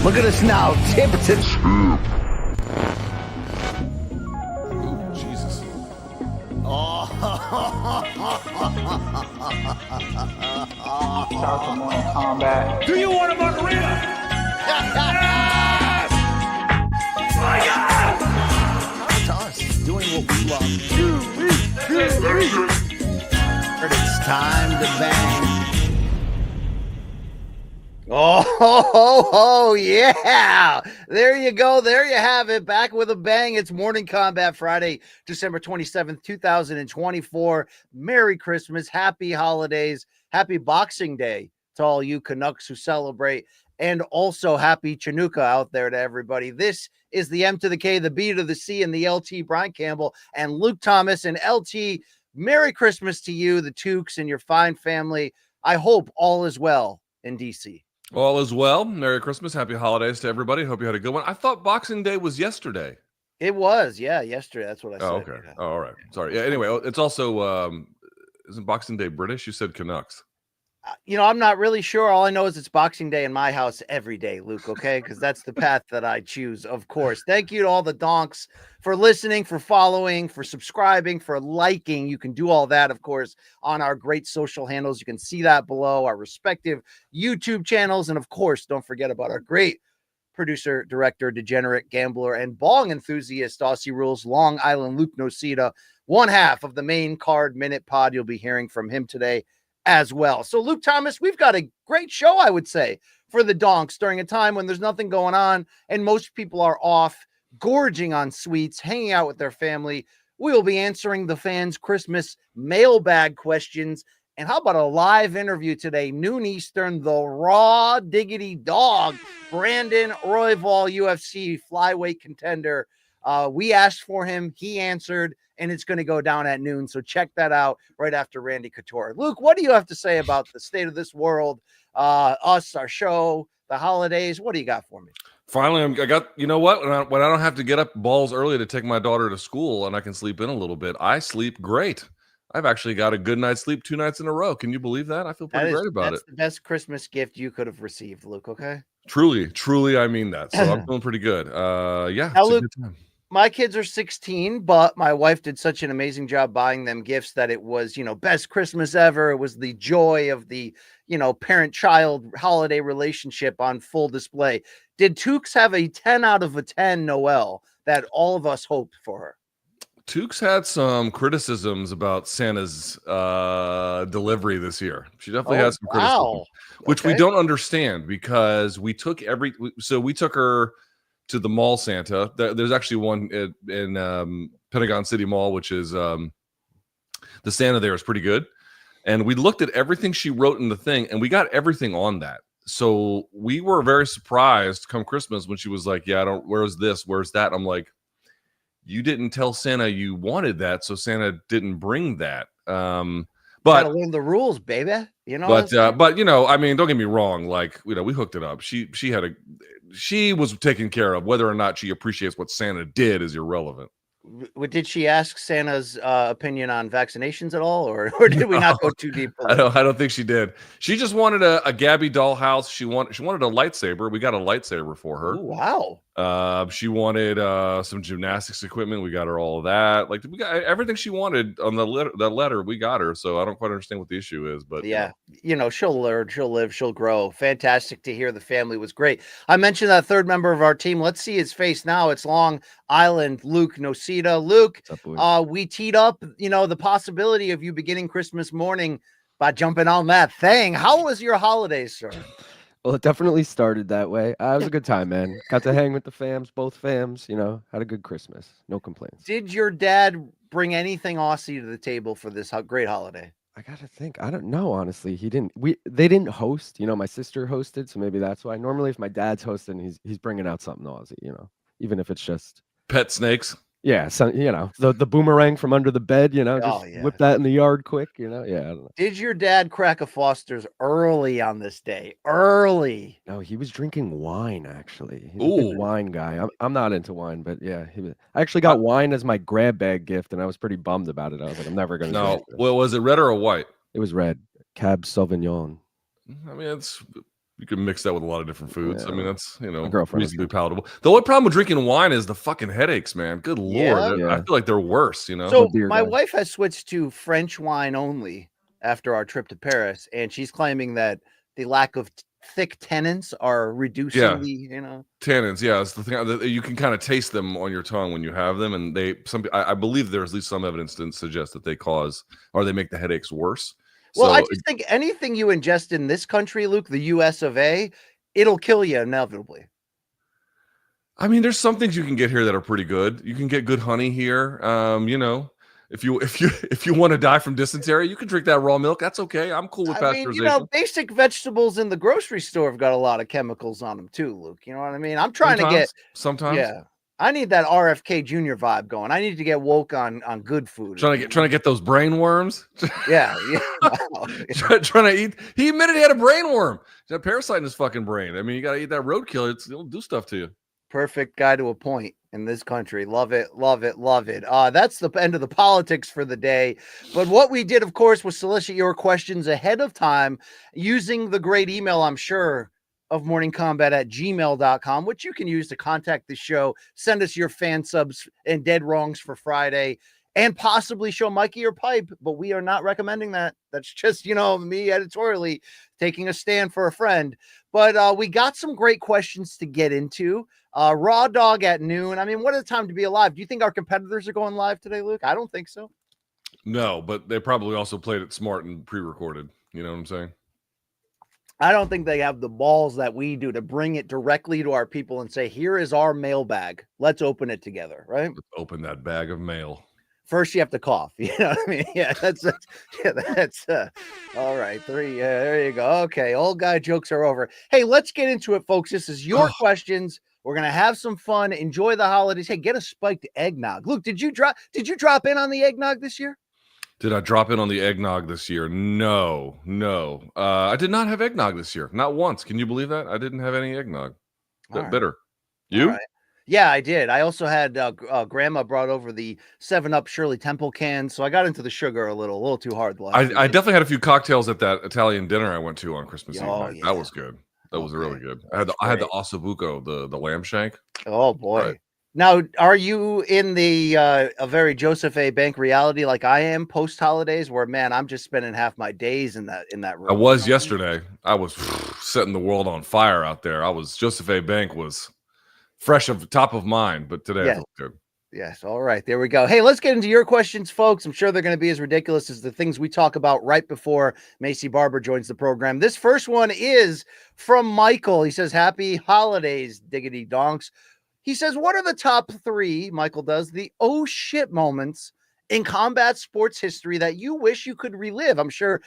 Look at us now, tip to tip. Ooh, Jesus. Shout out to Morning Kombat. Do you want a margarita? Yes! My God! It's us doing what we love. But it's time to bang. Oh, yeah. There you go. There you have it. Back with a bang. It's Morning Kombat Friday, December 27th, 2024. Merry Christmas. Happy holidays. Happy Boxing Day to all you Canucks who celebrate. And also happy Chinooka out there to everybody. This is the M to the K, the B to the C, and the LT, Brian Campbell and Luke Thomas. And LT, Merry Christmas to you, the Tukes, and your fine family. I hope all is well in DC. All is well. Merry Christmas. Happy holidays to everybody. Hope you had a good one. I thought Boxing Day was yesterday. It was, yeah, yesterday. That's what I said. Oh, okay. Oh, all right. Sorry. Yeah. Anyway, it's also isn't Boxing Day British? You said Canucks. I'm not really sure. All I know is it's Boxing Day in my house every day, Luke, okay? Because that's the path that I choose, of course. Thank you to all the donks for listening, for following, for subscribing, for liking. You can do all that, of course, on our great social handles. You can see that below, our respective YouTube channels. And, of course, don't forget about our great producer, director, degenerate, gambler, and bong enthusiast, Aussie Rules, Long Island Luke Nocita, one half of the main card minute pod. You'll be hearing from him today as well. So, Luke Thomas, we've got a great show, I would say, for the donks during a time when there's nothing going on and most people are off, gorging on sweets, hanging out with their family. We will be answering the fans' Christmas mailbag questions. And how about a live interview today, noon Eastern, the raw diggity dog, Brandon Royval, UFC Flyweight contender. We asked for him, he answered, and it's going to go down at noon. So check that out right after Randy Couture. Luke, what do you have to say about the state of this world, us, our show, the holidays? What do you got for me? Finally, I got, you know what? When I don't have to get up balls early to take my daughter to school and I can sleep in a little bit, I sleep great. I've actually got a good night's sleep 2 nights in a row. Can you believe that? I feel pretty great about it. That's the best Christmas gift you could have received, Luke, okay? Truly, I mean that. So I'm feeling pretty good. Yeah, now, it's Luke, a good time. My kids are 16, but my wife did such an amazing job buying them gifts that it was, best Christmas ever. It was the joy of the, parent-child holiday relationship on full display. Did Tukes have a 10 out of a 10 Noel that all of us hoped for her? Tukes had some criticisms about Santa's delivery this year. She definitely has some criticism, which we don't understand because we took her to the mall Santa. There's actually one in Pentagon City Mall, which is the Santa there is pretty good. And we looked at everything she wrote in the thing, and we got everything on that. So we were very surprised come Christmas when she was like, where's this? Where's that? I'm like, you didn't tell Santa you wanted that, so Santa didn't bring that. But gotta learn the rules, baby. But I mean, don't get me wrong. Like, we hooked it up. She was taken care of. Whether or not she appreciates what Santa did is irrelevant. Did she ask Santa's opinion on vaccinations at all, or did we not go too deep? I don't think she did. She just wanted a Gabby dollhouse. She wanted a lightsaber. We got a lightsaber for her. Ooh, wow. She wanted some gymnastics equipment. We got her all of that. Like, we got everything she wanted on the letter. We got her. So I don't quite understand what the issue is, but yeah, she'll learn, she'll live, she'll grow. Fantastic to hear. The family was great. I mentioned that third member of our team. Let's see his face now. It's Long Island Luke Nocita. Luke, we teed up, the possibility of you beginning Christmas morning by jumping on that thing. How was your holidays, sir? Well, it definitely started that way. It was a good time, man. Got to hang with the fams, both fams, had a good Christmas. No complaints. Did your dad bring anything Aussie to the table for this great holiday? I got to think. I don't know, honestly. They didn't host. My sister hosted, so maybe that's why. Normally, if my dad's hosting, he's bringing out something Aussie, even if it's just pet snakes. Yeah, so the boomerang from under the bed, whip that in the yard quick, Yeah, I don't know. Did your dad crack a Foster's early on this day? Early? No, he was drinking wine actually. He's a big wine guy. I'm not into wine, but yeah, I actually got wine as my grab bag gift, and I was pretty bummed about it. I was like, I'm never gonna. No, well, was it red or white? It was red. Cab Sauvignon. I mean, You can mix that with a lot of different foods. Yeah. I mean, that's, is reasonably palatable. The only problem with drinking wine is the fucking headaches, man. Good Lord. Yeah. I feel like they're worse, So my guy. wife has switched to French wine only after our trip to Paris, and she's claiming that the lack of thick tannins are reducing the, tannins. Yeah, it's the thing that you can kind of taste them on your tongue when you have them, and I believe there's at least some evidence to suggest that they make the headaches worse. Well, So, I just think anything you ingest in this country, Luke, the US of A, it'll kill you inevitably. I mean, there's some things you can get here that are pretty good. You can get good honey here. If you want to die from dysentery, you can drink that raw milk. That's okay. I'm cool with pasteurization. Basic vegetables in the grocery store have got a lot of chemicals on them too, Luke. You know what I mean? I'm trying to get sometimes. Yeah. I need that RFK Jr. vibe going. I need to get woke on good food. Trying to get those brain worms. Yeah. trying to eat. He admitted he had a brain worm. He's got a parasite in his fucking brain. I mean, you got to eat that roadkill. It'll do stuff to you. Perfect guy to a point in this country. Love it, love it, love it. That's the end of the politics for the day. But what we did, of course, was solicit your questions ahead of time using the great email, I'm sure, of morningcombat@gmail.com, which you can use to contact the show, send us your fan subs and dead wrongs for Friday, and possibly show Mikey your pipe, but we are not recommending that. That's just, me editorially taking a stand for a friend. But we got some great questions to get into. Raw Dog at noon. I mean, what a time to be alive. Do you think our competitors are going live today, Luke? I don't think so. No, but they probably also played it smart and pre-recorded. You know what I'm saying? I don't think they have the balls that we do to bring it directly to our people and say, here is our mailbag. Let's open it together, right? Let's open that bag of mail. First, you have to cough. You know what I mean? Yeah, that's all right. 3. Yeah, there you go. Okay, old guy jokes are over. Hey, let's get into it, folks. This is your questions. We're gonna have some fun. Enjoy the holidays. Hey, get a spiked eggnog. Luke, did you drop in on the eggnog this year? Did I drop in on the eggnog this year? No. I did not have eggnog this year. Not once. Can you believe that? I didn't have any eggnog. Bitter. You? Right. Yeah, I did. I also had grandma brought over the 7-Up Shirley Temple can, so I got into the sugar a little too hard. I definitely had a few cocktails at that Italian dinner I went to on Christmas Eve night. Yeah. That was good. That was really good. I had the ossobuco, the lamb shank. Oh boy. Right. Now, are you in the a very Joseph A. Bank reality like I am post holidays, where man, I'm just spending half my days in that room? I was yesterday. I was setting the world on fire out there. Joseph A. Bank was fresh top of mind, but today I feel good. Yes. All right. There we go. Hey, let's get into your questions, folks. I'm sure they're going to be as ridiculous as the things we talk about right before Macy Barber joins the program. This first one is from Michael. He says, happy holidays, diggity donks. He says, what are the top 3, Michael does, the oh shit moments in combat sports history that you wish you could relive? I'm sure,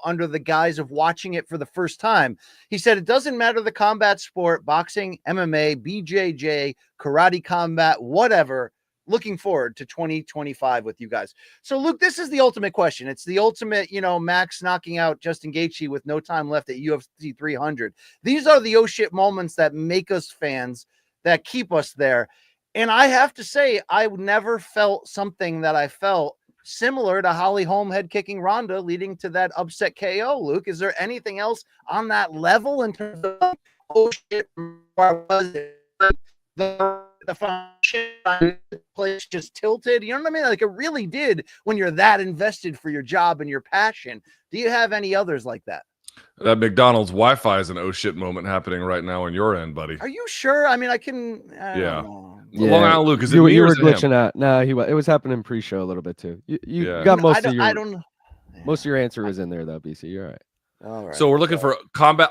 under the guise of watching it for the first time. He said, it doesn't matter the combat sport, boxing, MMA, BJJ, karate combat, whatever. Looking forward to 2025 with you guys. So, Luke, this is the ultimate question. It's the ultimate, Max knocking out Justin Gaethje with no time left at UFC 300. These are the oh shit moments that make us fans, that keep us there. And I have to say, I never felt something that I felt similar to Holly Holm head kicking Ronda, leading to that upset KO. Luke, is there anything else on that level in terms of oh shit, where was it? The place just tilted. You know what I mean? Like it really did when you're that invested for your job and your passion. Do you have any others like that? That McDonald's Wi-Fi is an oh shit moment happening right now on your end, buddy. Are you sure? I mean, I don't know. Long Island Luke, is it you me or were is it glitching him? out. No, it was happening pre-show a little bit too. You got most of your. I don't know. Most of your answer was in there though, BC. You're all right. All right. So we're looking for combat.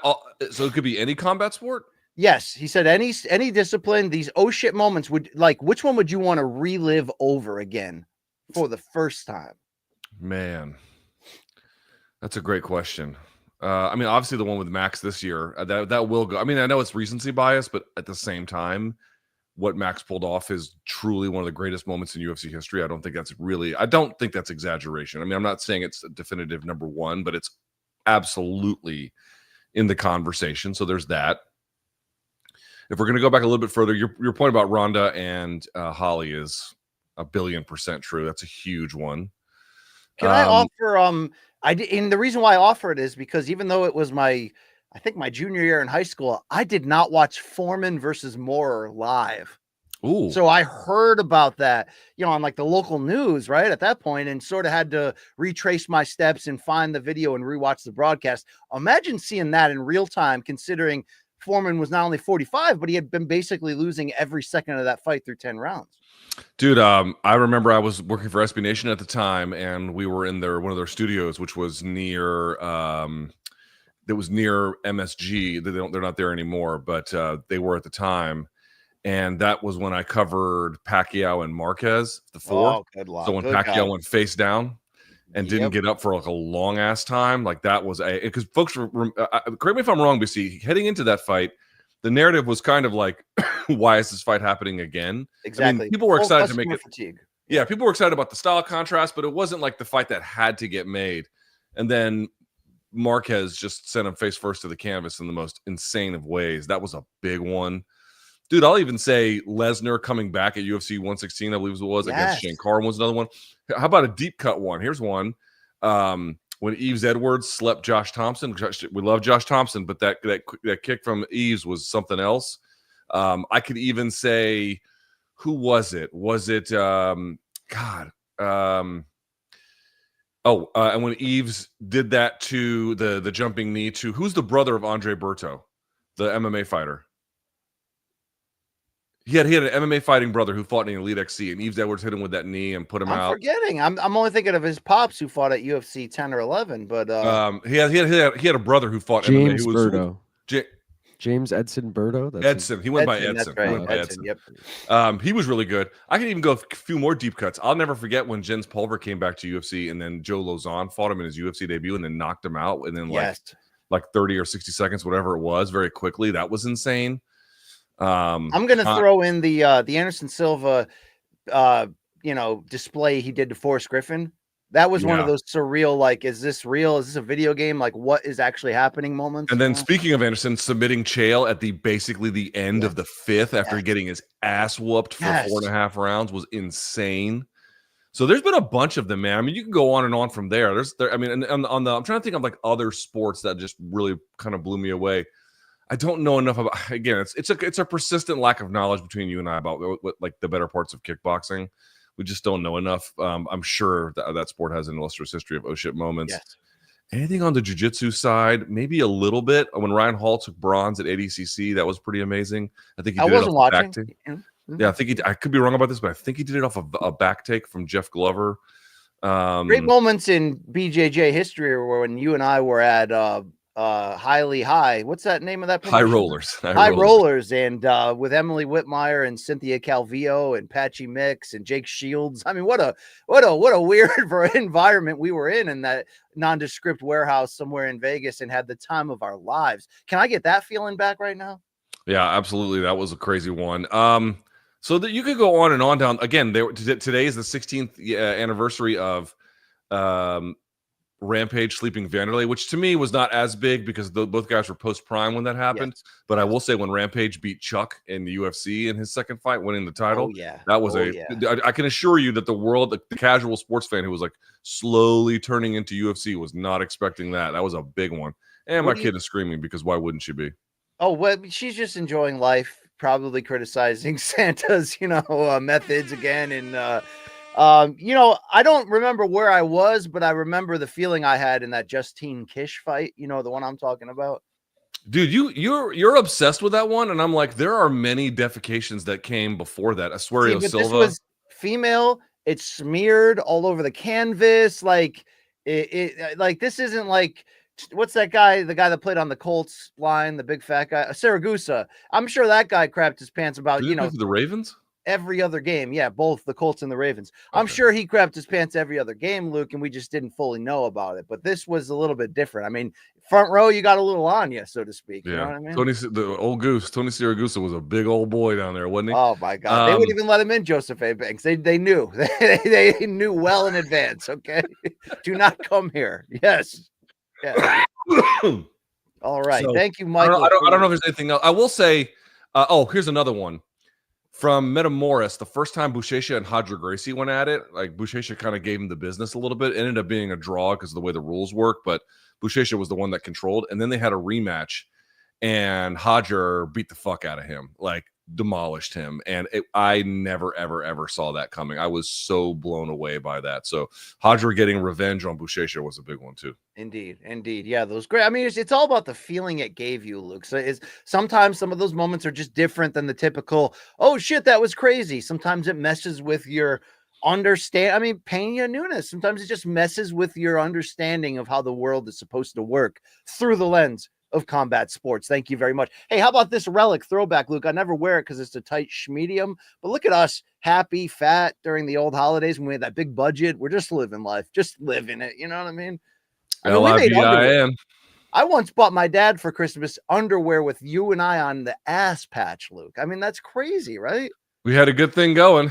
So it could be any combat sport. Yes, he said any discipline. These oh shit moments which one would you want to relive over again for the first time? Man, that's a great question. I mean, obviously the one with Max this year that will go. I mean, I know it's recency bias, but at the same time, what Max pulled off is truly one of the greatest moments in UFC history. I don't think that's exaggeration. I mean, I'm not saying it's a definitive number one, but it's absolutely in the conversation. So there's that. If we're going to go back a little bit further, your point about Ronda and Holly is 1,000,000,000% true. That's a huge one. Can I offer? And the reason why I offer it is because even though it was my I think my junior year in high school, I did not watch Foreman versus Moorer live. Ooh. So I heard about that, on like the local news, right at that point, and sort of had to retrace my steps and find the video and rewatch the broadcast. Imagine seeing that in real time, considering Foreman was not only 45, but he had been basically losing every second of that fight through 10 rounds. Dude, I remember I was working for SB Nation at the time, and we were in one of their studios, which was near MSG. They're not there anymore, but they were at the time. And that was when I covered Pacquiao and Marquez, the 4. Oh, good luck. So when Pacquiao went face down and didn't get up for like a long ass time, like that was because folks correct me if I'm wrong, BC, heading into that fight, the narrative was kind of like, why is this fight happening again? Exactly. I mean, people were excited to make it. Fatigue. Yeah, people were excited about the style contrast, but it wasn't like the fight that had to get made. And then Marquez just sent him face first to the canvas in the most insane of ways. That was a big one. Dude, I'll even say Lesnar coming back at UFC 116, I believe it was, against Shankar was another one. How about a deep cut one? Here's one. When Eves Edwards slept Josh Thompson. We love Josh Thompson, but that kick from Eves was something else. I could even say, who was it? Was it and when Eves did that to the jumping knee to who's the brother of Andre Berto, the MMA fighter? He had an MMA fighting brother who fought in the Elite XC, and Eves Edwards hit him with that knee and put him out. I'm forgetting. I'm only thinking of his pops who fought at UFC 10 or 11, but he had a brother who fought James MMA. Berto. James Edson Berto. Edson. He went by Edson. Right. He went by Edson. Yep. He was really good. I can even go a few more deep cuts. I'll never forget when Jens Pulver came back to UFC, and then Joe Lozon fought him in his UFC debut, and then knocked him out, and then like 30 or 60 seconds, whatever it was, very quickly. That was insane. I'm gonna throw in the Anderson Silva display he did to Forrest Griffin. That was one of those surreal, like, is this real? Is this a video game? Like, what is actually happening moments? And then speaking of Anderson, submitting Chael at basically the end of the 5th after getting his ass whooped for 4.5 rounds was insane. So there's been a bunch of them, man. I mean, you can go on and on from there. I'm trying to think of like other sports that just really kind of blew me away. I don't know enough about. Again, it's a persistent lack of knowledge between you and I about what like the better parts of kickboxing. We just don't know enough. I'm sure that sport has an illustrious history of oh shit moments. Yes. Anything on the jiu-jitsu side? Maybe a little bit. When Ryan Hall took bronze at ADCC, that was pretty amazing. I think he did wasn't watching. Yeah, I think I could be wrong about this, but I think he did it off of a back take from Jeff Glover. Great moments in BJJ history were when you and I were at Highly High. What's that name of that promotion? High Rollers. And with Emily Whitmire and Cynthia Calvillo and Patchy Mix and Jake Shields. I mean, what a weird environment we were in that nondescript warehouse somewhere in Vegas, and had the time of our lives. Can I get that feeling back right now? Yeah, absolutely. That was a crazy one. So that you could go on and on down. Again, today is the 16th anniversary of Rampage sleeping Vanderlei, which to me was not as big because both guys were post-prime when that happened. Yes. But I will say when Rampage beat Chuck in the UFC in his second fight, winning the title, that was I can assure you that the casual sports fan who was like slowly turning into UFC was not expecting that. That was a big one. And my kid is screaming because why wouldn't she be? Oh, well, she's just enjoying life, probably criticizing Santa's, methods again. And, I don't remember where I was, but I remember the feeling I had in that Justine Kish fight, the one I'm talking about. Dude, you're obsessed with that one. And I'm like, there are many defecations that came before that. Asuero Silva. This was female. It's smeared all over the canvas. Like like this isn't like, what's that guy? The guy that played on the Colts line, the big fat guy, Saragusa. I'm sure that guy crapped his pants about, the Ravens. Every other game. Yeah, both the Colts and the Ravens. Okay. I'm sure he crapped his pants every other game, Luke, and we just didn't fully know about it. But this was a little bit different. I mean, front row, you got a little on you, so to speak. You know what I mean? The old goose, Tony Siragusa was a big old boy down there, wasn't he? Oh, my God. They wouldn't even let him in, Joseph A. Banks. They knew. They knew well in advance, okay? Do not come here. Yes. Yeah. All right. So, thank you, Michael. I don't know if there's anything else. I will say, here's another one. from Metamoris, the first time Buchecha and Roger Gracie went at it, like Buchecha kind of gave him the business a little bit. It ended up being a draw because of the way the rules work, but Buchecha was the one that controlled. And then they had a rematch, and Roger beat the fuck out of him, like demolished him. And I never, ever, ever saw that coming. I was so blown away by that. So Roger getting revenge on Buchecha was a big one too. Indeed. Yeah, those great. I mean, it's all about the feeling it gave you, Luke. So sometimes some of those moments are just different than the typical, oh shit, that was crazy. Sometimes it messes with your understand. I mean, Peña Nunes, sometimes it just messes with your understanding of how the world is supposed to work through the lens of combat sports. Thank you very much. Hey, how about this relic throwback, Luke? I never wear it because it's a tight medium, but look at us, happy, fat during the old holidays when we had that big budget. We're just living life, just living it. You know what I mean? L-I-V-I-N. I once bought my dad for Christmas underwear with you and I on the ass patch, Luke. I mean, that's crazy, right? We had a good thing going.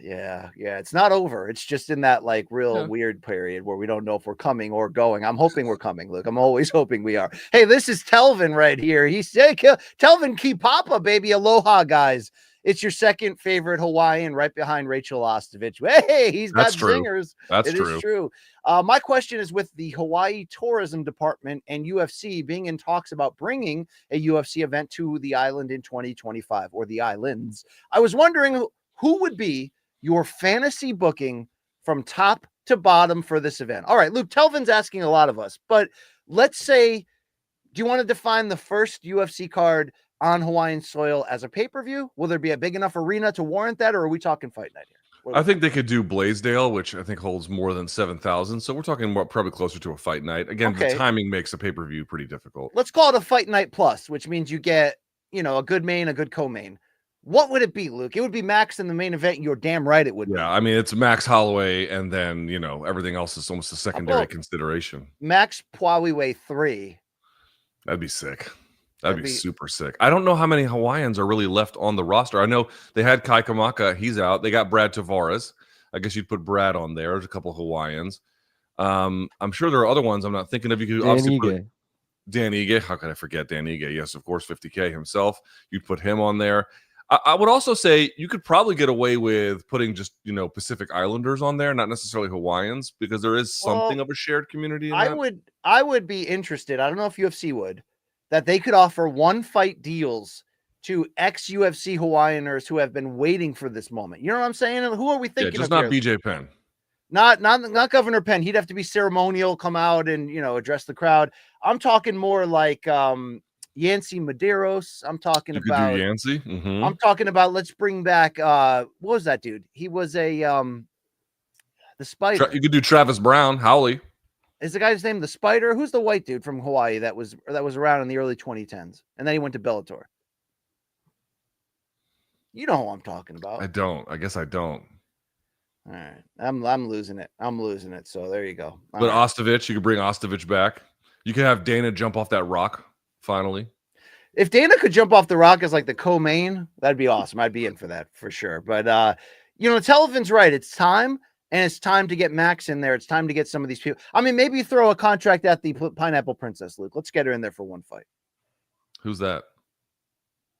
Yeah. It's not over. It's just in that like real weird period where we don't know if we're coming or going. I'm hoping we're coming, Luke. I'm always hoping we are. Hey, this is Telvin right here. He said, Telvin Kipapa, baby. Aloha, guys. It's your second favorite Hawaiian right behind Rachel Ostovich. Hey, he's got zingers. That's true. It is true. My question is with the Hawaii Tourism Department and UFC being in talks about bringing a UFC event to the island in 2025 or the islands. I was wondering who would be your fantasy booking from top to bottom for this event. All right, Luke, Telvin's asking a lot of us, but let's say, do you want to define the first UFC card on Hawaiian soil as a pay-per-view? Will there be a big enough arena to warrant that, or are we talking fight night here? I think they could do Blaisdell, which I think holds more than 7,000. So we're talking about probably closer to a fight night. Again, the timing makes a pay-per-view pretty difficult. Let's call it a fight night plus, which means you get, a good main, a good co-main. What would it be, Luke? It would be Max in the main event. You're damn right it would be. Yeah, I mean, it's Max Holloway, and then, everything else is almost a secondary consideration. Max Plowyway 3. That'd be sick. That'd be super sick. I don't know how many Hawaiians are really left on the roster. I know they had Kai Kamaka. He's out. They got Brad Tavares. I guess you'd put Brad on there. There's a couple Hawaiians. I'm sure there are other ones I'm not thinking of. You could obviously put Dan Ige. How could I forget Dan Ige? Yes, of course, 50K himself. You'd put him on there. I would also say you could probably get away with putting just, Pacific Islanders on there, not necessarily Hawaiians, because there is something of a shared community in that. I would be interested. I don't know if UFC would. That they could offer one fight deals to ex-UFC Hawaiianers who have been waiting for this moment. You know what I'm saying? And who are we thinking? Just not BJ Penn. Not Governor Penn. He'd have to be ceremonial, come out and address the crowd. I'm talking more like Yancy Medeiros. I'm talking about Yancy. Mm-hmm. I'm talking about let's bring back what was that dude? He was a the Spider. You could do Travis Brown, Howley. Is the guy's name the Spider? Who's the white dude from Hawaii that was around in the early 2010s? And then he went to Bellator. You know who I'm talking about. I don't. I guess I don't. All right. I'm losing it. So there you go. But Ostovich, you could bring Ostovich back. You could have Dana jump off that rock finally. If Dana could jump off the rock as like the co-main, that'd be awesome. I'd be in for that for sure. But Televin's right. It's time. And it's time to get Max in there. It's time to get some of these people. I mean, maybe throw a contract at the Pineapple Princess, Luke. Let's get her in there for one fight. Who's that?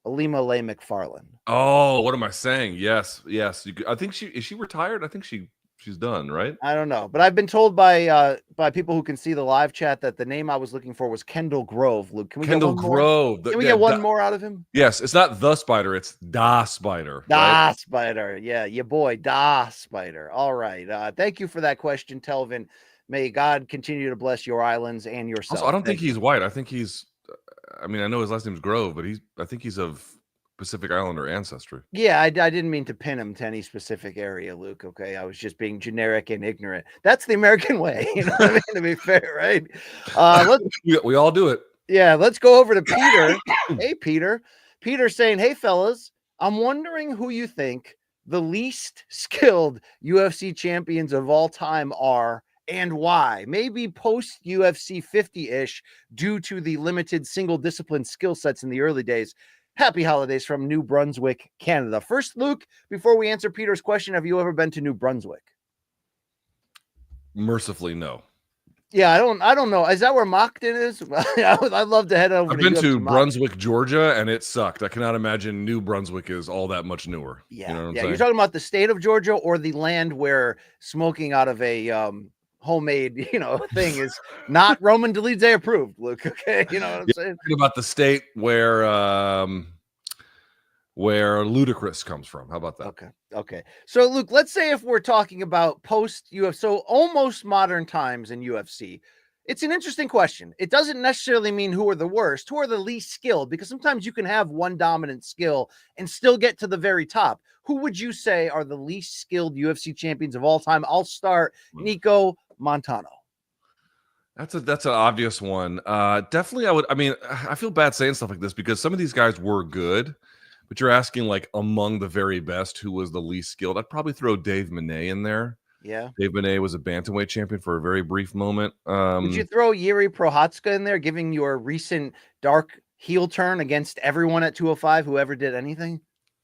Alima Leigh McFarland. Oh, what am I saying? Yes. I think is she retired? I think she's done, right? I don't know, but I've been told by people who can see the live chat that the name I was looking for was Kendall Grove. Luke, can we get one more? Can we get one more out of him? Yes, it's not the Spider, it's Da Spider. Da Spider, yeah, your boy Da Spider. All right, thank you for that question, Telvin. May God continue to bless your islands and yourself. Also, I don't think he's white. I think he's. I mean, I know his last name's Grove, but I think he's of Pacific Islander ancestry. Yeah, I didn't mean to pin him to any specific area, Luke. Okay, I was just being generic and ignorant. That's the American way, you know what I mean? To be fair, right? We all do it. Yeah, let's go over to Peter. Hey, Peter. Peter saying, "Hey, fellas, I'm wondering who you think the least skilled UFC champions of all time are." And why? Maybe post UFC 50-ish due to the limited single discipline skill sets in the early days. Happy holidays from New Brunswick, Canada. First, Luke, before we answer Peter's question, have you ever been to New Brunswick? Mercifully, no. Yeah, I don't know. Is that where Moncton is? I'd love to head over. I've been to Brunswick, Georgia, and it sucked. I cannot imagine New Brunswick is all that much newer. Yeah, you know what I'm yeah. saying? You're talking about the state of Georgia or the land where smoking out of a homemade, thing is not Roman Dolidze approved, Luke. Okay, you know what I'm saying? Talking about the state where Ludacris comes from. How about that? Okay. So, Luke, let's say if we're talking about post UFC, so almost modern times in UFC, it's an interesting question. It doesn't necessarily mean who are the worst, who are the least skilled, because sometimes you can have one dominant skill and still get to the very top. Who would you say are the least skilled UFC champions of all time? I'll start Nico Montano. That's an obvious one. Definitely, I feel bad saying stuff like this because some of these guys were good. But you're asking like among the very best, who was the least skilled? I'd probably throw Dave Manet in there. Yeah. Dave Manet was a bantamweight champion for a very brief moment. Would you throw Yuri Prochazka in there, giving your recent dark heel turn against everyone at 205, whoever did anything?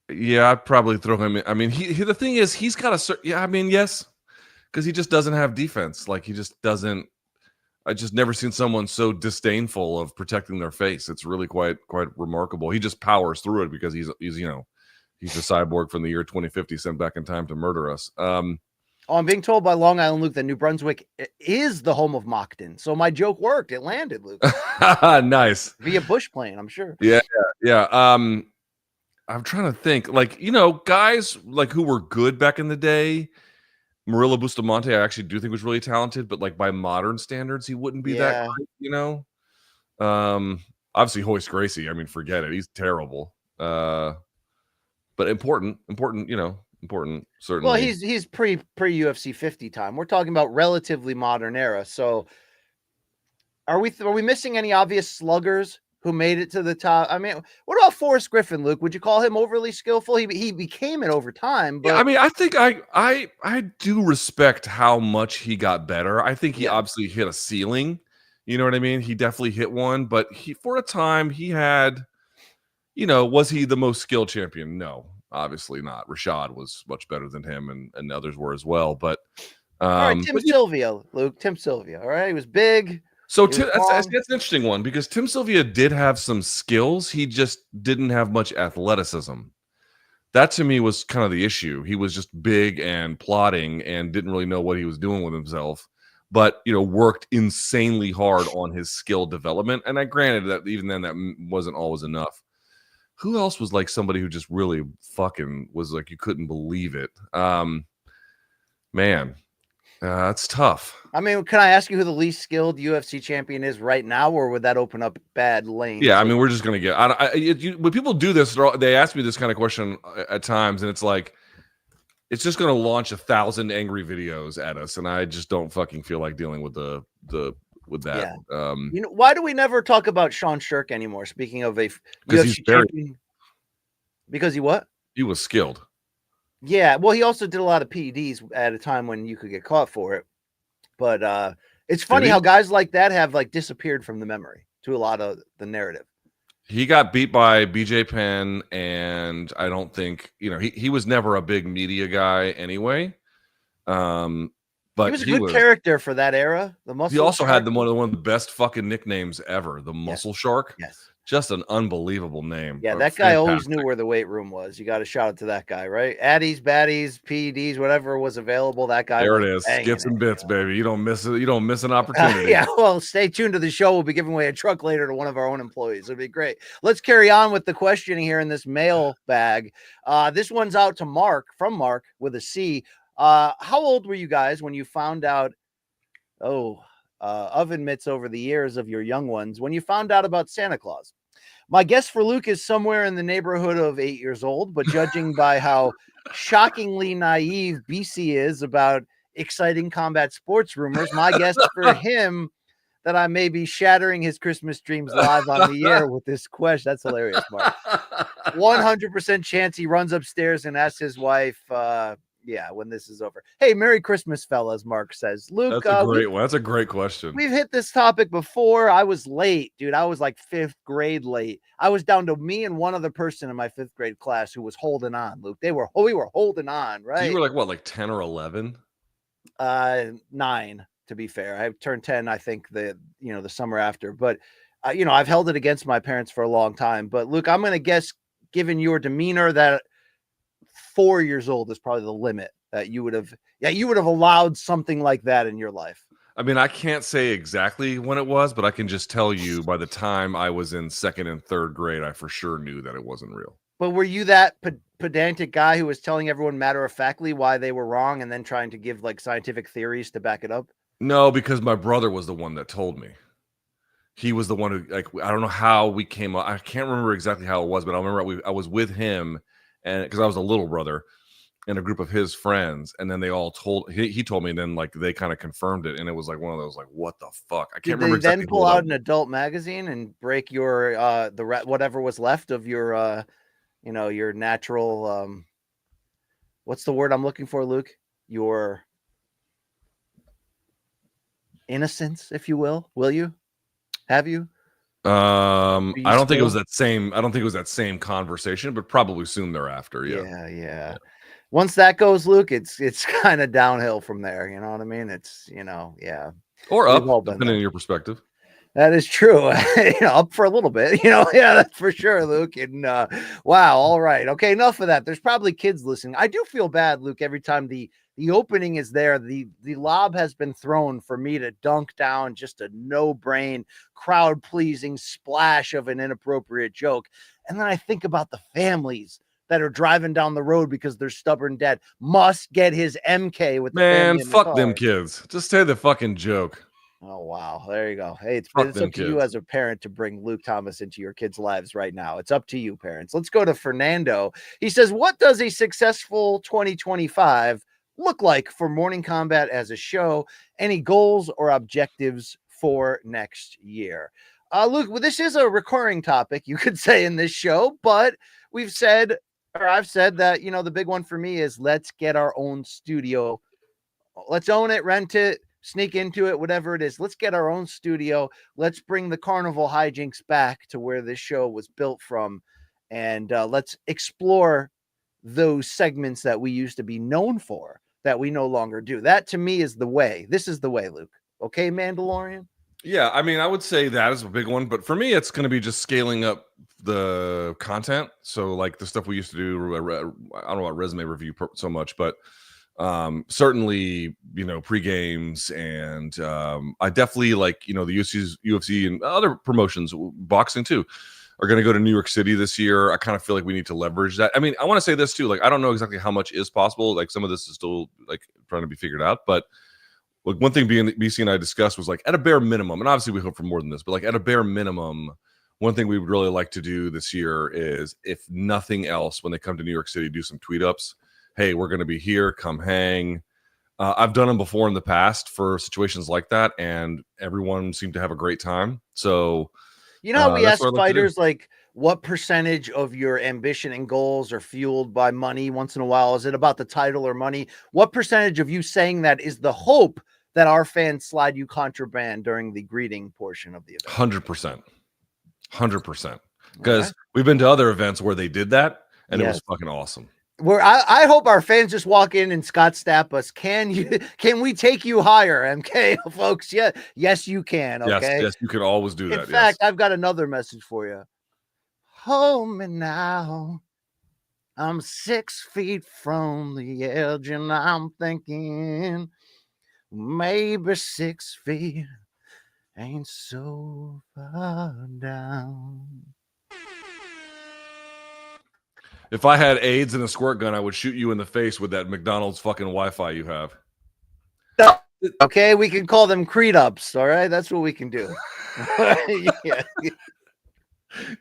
Yeah, I'd probably throw him in. I mean, he the thing is, he's got a certain, yes, because he just doesn't have defense. Like he just doesn't. I just never seen someone so disdainful of protecting their face. It's really quite remarkable. He just powers through it because he's a cyborg from the year 2050 sent back in time to murder us. I'm being told by Long Island Luke that New Brunswick is the home of Moncton. So my joke worked. It landed, Luke. Nice. Via bush plane, I'm sure. Yeah. I'm trying to think, guys like who were good back in the day. Murillo Bustamante, I actually do think was really talented, but like by modern standards, he wouldn't be that great, Obviously, Hoist Gracie, I mean, forget it. He's terrible. But important, certainly. Well, he's pre UFC 50 time. We're talking about relatively modern era. So are we missing any obvious sluggers who made it to the top? I mean, what about Forrest Griffin, Luke? Would you call him overly skillful? He became it over time. But yeah, I mean, I think I do respect how much he got better. I think he obviously hit a ceiling. You know what I mean? He definitely hit one, but for a time he had, was he the most skilled champion? No, obviously not. Rashad was much better than him, and others were as well. But all right, Tim Sylvia, Luke. Tim Sylvia. All right, he was big. So that's an interesting one because Tim Sylvia did have some skills. He just didn't have much athleticism. That to me was kind of the issue. He was just big and plodding and didn't really know what he was doing with himself, but worked insanely hard on his skill development. And I granted that even then that wasn't always enough. Who else was like somebody who just really fucking was like you couldn't believe it? Man. That's tough. I mean, can I ask you who the least skilled UFC champion is right now, or would that open up bad lanes? Yeah, I mean, we're just gonna get. When people do this, they ask me this kind of question at times, and it's like, it's just gonna launch 1,000 angry videos at us, and I just don't fucking feel like dealing with with that. Yeah. Why do we never talk about Sean Shirk anymore? Speaking of a UFC champion, because he what? He was skilled. Yeah, well, he also did a lot of PEDs at a time when you could get caught for it. But it's funny how guys like that have like disappeared from the memory to a lot of the narrative. He got beat by BJ Penn, and I don't think he was never a big media guy anyway. But he was a good character for that era. The Muscle. He also had one of the best fucking nicknames ever, the Muscle Shark. Yes. Just an unbelievable name. Yeah, that guy always knew where the weight room was. You got to shout out to that guy, right? Addies, baddies, PEDs, whatever was available. That guy. There it is. Skits and bits, baby. You don't miss it. You don't miss an opportunity. Yeah. Well, stay tuned to the show. We'll be giving away a truck later to one of our own employees. It'll be great. Let's carry on with the questioning here in this mailbag. This one's out to Mark from Mark with a C. How old were you guys when you found out? Oven mitts over the years of your young ones when you found out about Santa Claus. My guess for Luke is somewhere in the neighborhood of 8 years old, but judging by how shockingly naive BC is about exciting combat sports rumors, my guess for him that I may be shattering his Christmas dreams live on the air with this question. That's hilarious, Mark. 100% chance he runs upstairs and asks his wife, when this is over. Hey, Merry Christmas, fellas, Mark says. Luke, that's a great one. That's a great question. We've hit this topic before. I was late, dude. I was like 5th grade late. I was down to me and one other person in my 5th grade class who was holding on, Luke. We were holding on, right? You were like, what, like 10 or 11? 9, to be fair. I turned 10, I think the summer after, but I've held it against my parents for a long time. But Luke, I'm going to guess, given your demeanor, that 4 years old is probably the limit that you would have allowed something like that in your life. I mean, I can't say exactly when it was, but I can just tell you by the time I was in 2nd and 3rd grade, I for sure knew that it wasn't real. But were you that pedantic guy who was telling everyone matter-of-factly why they were wrong and then trying to give like scientific theories to back it up? No, because my brother was the one that told me. He was the one who, like, I don't know how we came up. I can't remember exactly how it was, but I remember I was with him, and because I was a little brother, and a group of his friends, and then they all he told me, and then like they kind of confirmed it, and it was like one of those like, what the fuck? I can't remember exactly. Then pull out an adult magazine and break your whatever was left of your your natural what's the word I'm looking for, Luke? Your innocence, if you will. Will you? Have you? I don't think it was that same conversation, but probably soon thereafter. Yeah. Once that goes, Luke, it's kind of downhill from there. You know what I mean? It's yeah. Or up, depending on your perspective. That is true. Up for a little bit. Yeah, that's for sure, Luke. And wow, all right, okay, enough of that. There's probably kids listening. I do feel bad, Luke, every time the opening is there. The lob has been thrown for me to dunk down just a no-brain, crowd-pleasing splash of an inappropriate joke. And then I think about the families that are driving down the road because their stubborn dad must get his MK with the family in the fuck car. them kids. Just say the fucking joke. Oh, wow. There you go. Hey, it's up to you as a parent to bring Luke Thomas into your kids' lives right now. It's up to you, parents. Let's go to Fernando. He says, what does a successful 2025 look like for Morning Kombat as a show? Any goals or objectives for next year? Luke, well, this is a recurring topic, you could say, in this show, but I've said that, the big one for me is let's get our own studio. Let's own it, rent it, sneak into it, whatever it is. Let's get our own studio. Let's bring the carnival hijinks back to where this show was built from. And let's explore those segments that we used to be known for that we no longer do. That to me is the way. This is the way, Luke. Okay, Mandalorian? Yeah, I mean, I would say that is a big one, but for me, it's going to be just scaling up the content. So like the stuff we used to do, I don't know about resume review so much, but certainly, pre-games, and I definitely like, the UFC and other promotions, boxing too, are going to go to New York City this year. I kind of feel like we need to leverage that. I mean, I want to say this too, like, I don't know exactly how much is possible. Like some of this is still like trying to be figured out, but like one thing BC and I discussed was like at a bare minimum, and obviously we hope for more than this, but like at a bare minimum, one thing we would really like to do this year is, if nothing else, when they come to New York City, do some tweet ups. Hey, we're going to be here. Come hang. I've done them before in the past for situations like that, and everyone seemed to have a great time. So, we ask fighters like, what percentage of your ambition and goals are fueled by money once in a while? Is it about the title or money? What percentage of you saying that is the hope that our fans slide you contraband during the greeting portion of the event? 100%. Because we've been to other events where they did that, and it was fucking awesome. I hope our fans just walk in and Scott Stapp us. Can we take you higher, MK, folks? Yeah, yes, you can. Okay, yes, you can always do that. In fact, I've got another message for you. Hold me now. I'm 6 feet from the edge, and I'm thinking maybe 6 feet ain't so far down. If I had AIDS and a squirt gun, I would shoot you in the face with that McDonald's fucking Wi-Fi you have. Okay, we can call them Creed ups. All right, that's what we can do. Yeah.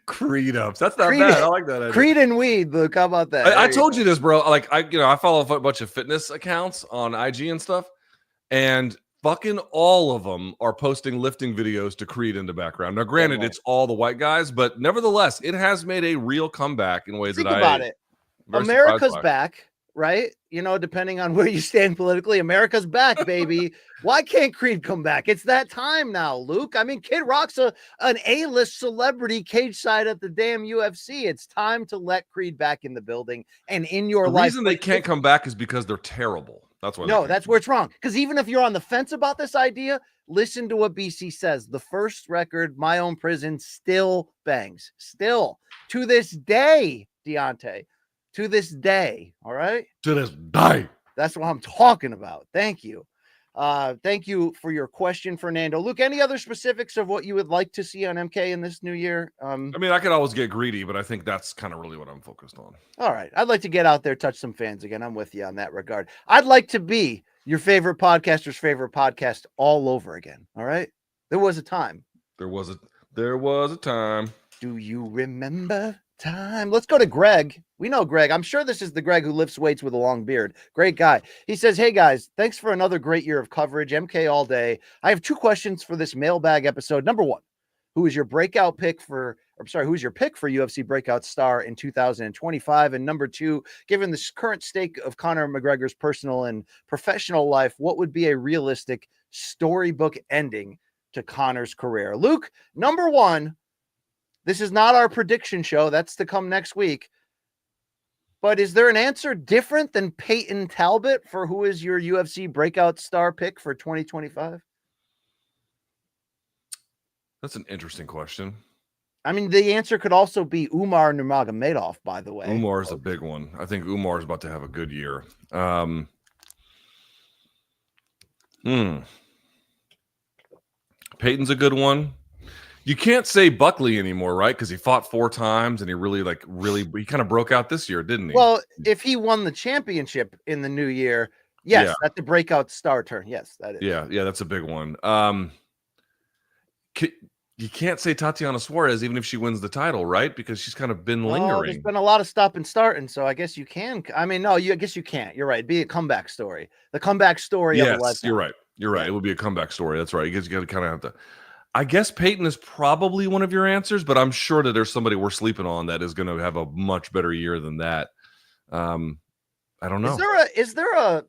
Creed ups. That's not bad. I like that idea. Creed and weed. Luke, how about that? I told you this, bro. Like I follow a bunch of fitness accounts on IG and stuff, and fucking all of them are posting lifting videos to Creed in the background. Now, granted, it's all the white guys, but nevertheless, it has made a real comeback in ways Think about it. America's back, right? Depending on where you stand politically, America's back, baby. Why can't Creed come back? It's that time now, Luke. I mean, Kid Rock's an A-list celebrity cage side at the damn UFC. It's time to let Creed back in the building and in your life. The reason they can't come back is because they're terrible. That's why. No, that's where it's wrong. Because even if you're on the fence about this idea, listen to what BC says. The first record, My Own Prison, still bangs. Still. To this day, Deontay. To this day. All right? To this day. That's what I'm talking about. Thank you. Thank you for your question, Fernando. Luke, any other specifics of what you would like to see on MK in this new year? I mean, I could always get greedy, but I think that's kind of really what I'm focused on. All right. I'd like to get out there, touch some fans again. I'm with you on that regard. I'd like to be your favorite podcaster's favorite podcast all over again. All right. There was a time. There was a time. Do you remember time? Let's go to Greg. We know Greg. I'm sure this is the Greg who lifts weights with a long beard. Great guy. He says, hey guys, thanks for another great year of coverage. MK all day. I have 2 questions for this mailbag episode. Number 1, who is your pick for UFC breakout star in 2025? And number 2, given the current state of Conor McGregor's personal and professional life, what would be a realistic storybook ending to Conor's career? Luke, number 1, this is not our prediction show. That's to come next week. But is there an answer different than Peyton Talbot for who is your UFC breakout star pick for 2025? That's an interesting question. I mean, the answer could also be Umar Nurmagomedov, by the way. Umar is a big one. I think Umar is about to have a good year. Peyton's a good one. You can't say Buckley anymore, right? Because he fought 4 times and he kind of broke out this year, didn't he? Well, if he won the championship in the new year, yes, that's the breakout star turn. Yes, that is. Yeah, that's a big one. You can't say Tatiana Suarez even if she wins the title, right? Because she's kind of been lingering. There's been a lot of stop and starting, so I guess you can. I mean, no, I guess you can't. You're right. It'd be a comeback story. The comeback story. Yes, of a lifetime. you're right. You're right. It would be a comeback story. That's right. You got to kind of have to. I guess Peyton is probably one of your answers, but I'm sure that there's somebody we're sleeping on that is going to have a much better year than that. I don't know. Is there a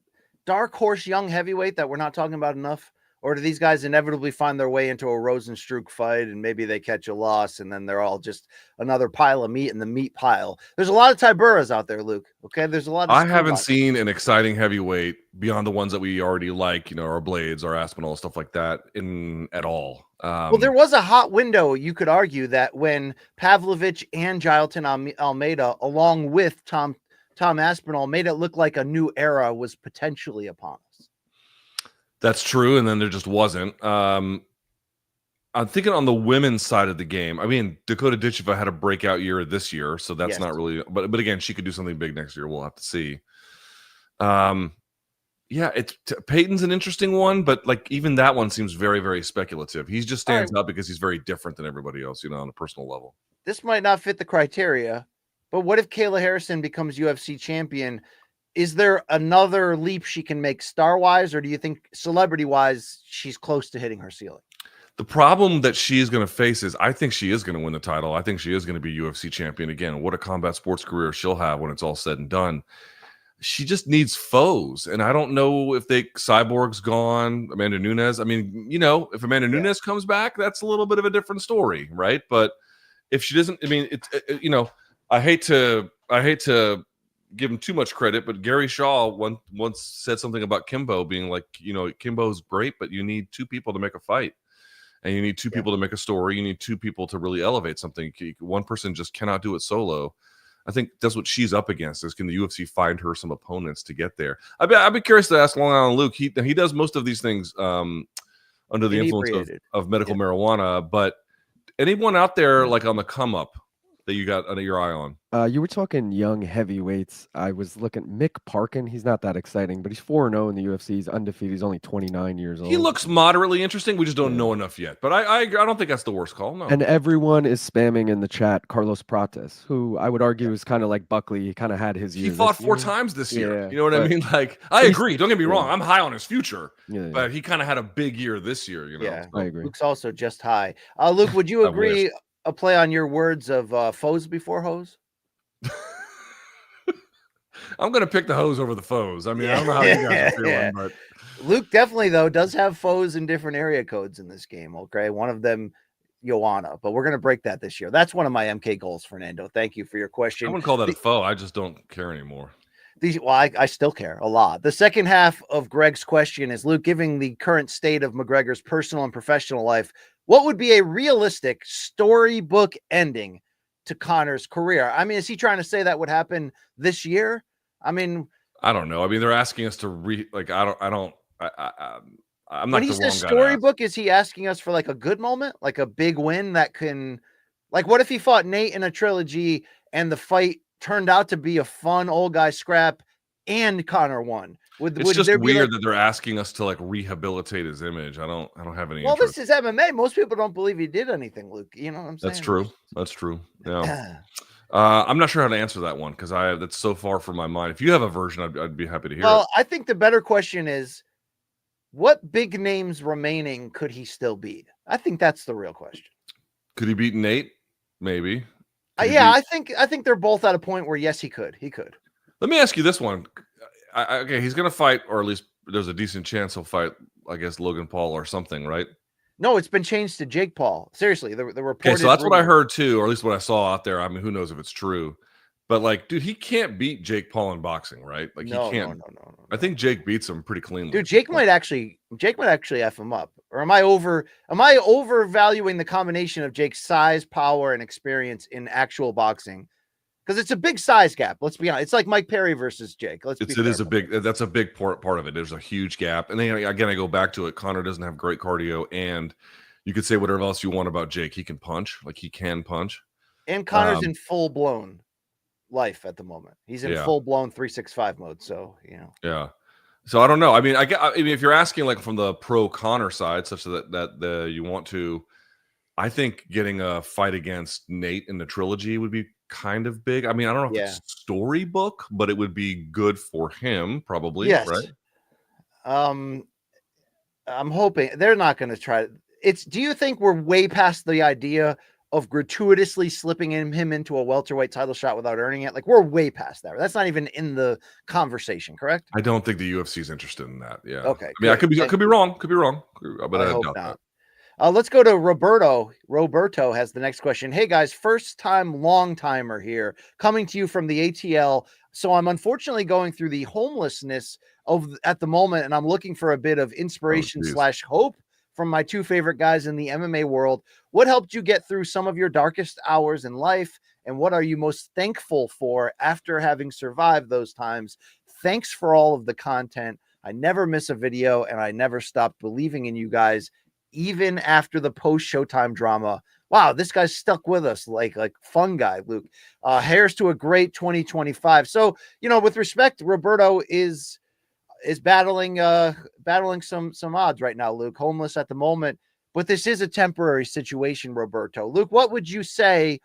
dark horse young heavyweight that we're not talking about enough? Or do these guys inevitably find their way into a Rosenstruck fight and maybe they catch a loss and then they're all just another pile of meat in the meat pile? There's a lot of Tiburas out there, Luke. Okay, there's a lot of. I haven't seen an exciting heavyweight beyond the ones that we already like, our Blades, our Aspinall, stuff like that at all. Well, there was a hot window, you could argue, that when Pavlovich and Jailton Almeida, along with Tom Aspinall, made it look like a new era was potentially upon us. That's true, and then there just wasn't. I'm thinking on the women's side of the game. I mean, Dakota Ditcheva had a breakout year this year, so that's not really. But again, she could do something big next year. We'll have to see. Peyton's an interesting one, but even that one seems very, very speculative. He just stands out because he's very different than everybody else, on a personal level. This might not fit the criteria, but what if Kayla Harrison becomes UFC champion? Is there another leap she can make star-wise, or do you think celebrity-wise she's close to hitting her ceiling? The problem that she is going to face is I think she is going to win the title. I think she is going to be UFC champion again. What a combat sports career she'll have when it's all said and done. She just needs foes, and I don't know if Cyborg's gone, Amanda Nunes. I mean, if Amanda Nunes comes back, that's a little bit of a different story, right? But if she doesn't, I mean, I hate to give him too much credit, but Gary Shaw once said something about Kimbo being like, Kimbo's great, but you need 2 people to make a fight, and you need 2 people to make a story. You need 2 people to really elevate something. One person just cannot do it solo. I think that's what she's up against. Is can the UFC find her some opponents to get there? I'd be curious to ask Long Island Luke. He does most of these things under the influence of medical marijuana, but anyone out there on the come up that you got under your eye on? You were talking young heavyweights. I was looking Mick Parkin. He's not that exciting, but he's 4-0 in the UFC. He's undefeated. He's only 29 years old. He looks moderately interesting. We just don't know enough yet. But I don't think that's the worst call. No. And everyone is spamming in the chat Carlos Prates, who I would argue is kind of like Buckley. He kind of had his year. He fought 4 times this year. Yeah, you know what I mean? I agree. Don't get me wrong. I'm high on his future. But he kind of had a big year this year. Yeah, I agree. Luke's also just high. Luke, would you agree? A play on your words of foes before hoes? I'm going to pick the hose over the foes. I mean, I don't know how you guys are feeling, but Luke definitely, though, does have foes in different area codes in this game. Okay. One of them, Joanna, but we're going to break that this year. That's one of my MK goals, Fernando. Thank you for your question. I wouldn't call that a foe. I just don't care anymore. I still care a lot. The second half of Greg's question is, Luke, given the current state of McGregor's personal and professional life, what would be a realistic storybook ending to Conor's career? I mean, is he trying to say that would happen this year? I mean, I don't know. I mean, they're asking us to I'm not when he the says wrong guy. Storybook, is he asking us for like a good moment, like a big win that can, like, what if he fought Nate in a trilogy and the fight turned out to be a fun old guy scrap and Conor won? It's just weird that they're asking us to like rehabilitate his image. I don't have any. Well, interest. this is MMA. Most people don't believe he did anything, Luke. You know what I'm saying? That's true. That's true. Yeah. I'm not sure how to answer that one because that's so far from my mind. If you have a version, I'd be happy to hear it. Well, I think the better question is, what big names remaining could he still beat? I think that's the real question. Could he beat Nate? Maybe. I think they're both at a point where yes, he could. He could. Let me ask you this one. Okay, he's going to fight, or at least there's a decent chance he'll fight, I guess, Logan Paul or something, right? No, it's been changed to Jake Paul. Seriously, the report. Okay, so that's what I heard too, or at least what I saw out there. I mean, who knows if it's true? But like, dude, he can't beat Jake Paul in boxing, right? Like, he can't. No. I think Jake beats him pretty cleanly. Dude, Jake might actually F him up. Or am I overvaluing the combination of Jake's size, power, and experience in actual boxing? Because it's a big size gap. Let's be honest. It's like Mike Perry versus Jake. That's a big part of it. There's a huge gap. And then again, I go back to it. Conor doesn't have great cardio, and you could say whatever else you want about Jake. He can punch. Like, he can punch. And Conor's in full blown life at the moment. He's in full blown 365 mode. So, you know. Yeah. So I don't know. I mean, I mean, if you're asking like from the pro Conor side, such that you want to, I think getting a fight against Nate in the trilogy would be kind of big. I mean, I don't know if it's storybook, but it would be good for him, probably. Yes. Right. I'm hoping they're not going to try. Do you think we're way past the idea of gratuitously slipping him into a welterweight title shot without earning it? Like, we're way past that. That's not even in the conversation, correct? I don't think the UFC is interested in that. Yeah. Okay. I mean, I could be wrong. But I hope doubt not. that. Let's go to Roberto. Roberto has the next question. Hey guys, first time, long timer here, coming to you from the ATL. So I'm unfortunately going through the homelessness at the moment, and I'm looking for a bit of inspiration / hope from my two favorite guys in the MMA world. What helped you get through some of your darkest hours in life, and what are you most thankful for after having survived those times? Thanks for all of the content. I never miss a video, and I never stop believing in you guys, even after the post-Showtime drama. Wow, this guy's stuck with us like fun guy, Luke. Here's to a great 2025. So, you know, with respect, Roberto is battling some odds right now, Luke. Homeless at the moment, but this is a temporary situation, Roberto. Luke, what would you say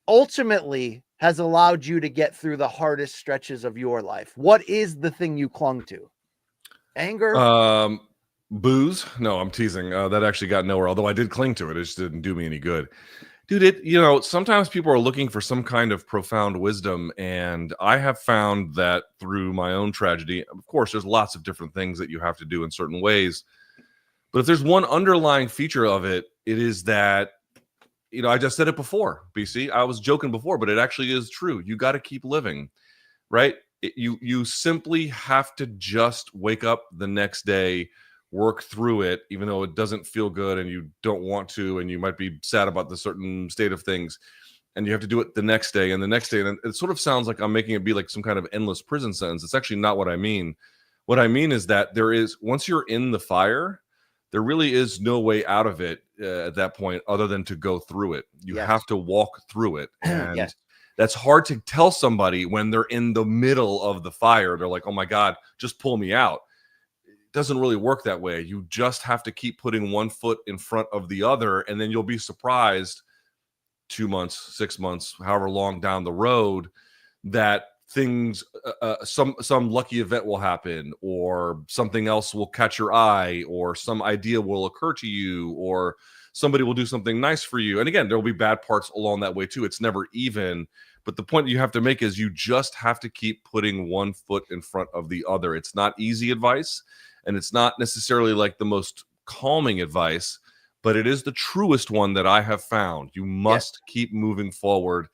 ultimately has allowed you to get through the hardest stretches of your life? What is the thing you clung to? Anger? Booze? No, I'm teasing. That actually got nowhere, although I did cling to it. It just didn't do me any good. Dude, sometimes people are looking for some kind of profound wisdom, and I have found that through my own tragedy. Of course, there's lots of different things that you have to do in certain ways, but if there's one underlying feature of it, it is that, I just said it before, BC. I was joking before, but it actually is true. You got to keep living, right? You simply have to just wake up the next day, work through it, even though it doesn't feel good and you don't want to, and you might be sad about the certain state of things, and you have to do it the next day and the next day. And it sort of sounds like I'm making it be like some kind of endless prison sentence. It's actually not what I mean. What I mean is that once you're in the fire, there really is no way out of it at that point other than to go through it. You have to walk through it. And that's hard to tell somebody when they're in the middle of the fire. They're like, oh my God, just pull me out. Doesn't really work that way. You just have to keep putting one foot in front of the other, and then you'll be surprised 2 months, 6 months, however long down the road, that things, some lucky event will happen, or something else will catch your eye, or some idea will occur to you, or somebody will do something nice for you. And again, there will be bad parts along that way too. It's never even. But the point you have to make is you just have to keep putting one foot in front of the other. It's not easy advice. And it's not necessarily like the most calming advice, but it is the truest one that I have found. You must keep moving forward,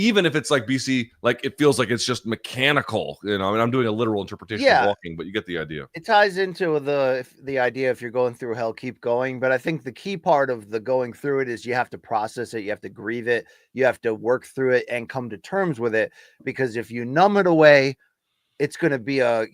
even if it's like BC, like it feels like it's just mechanical, you know. I mean, I'm doing a literal interpretation of walking, but you get the idea. It ties into the idea, if you're going through hell, keep going. But I think the key part of the going through it is you have to process it, you have to grieve it, you have to work through it and come to terms with it. Because if you numb it away, it's going to be a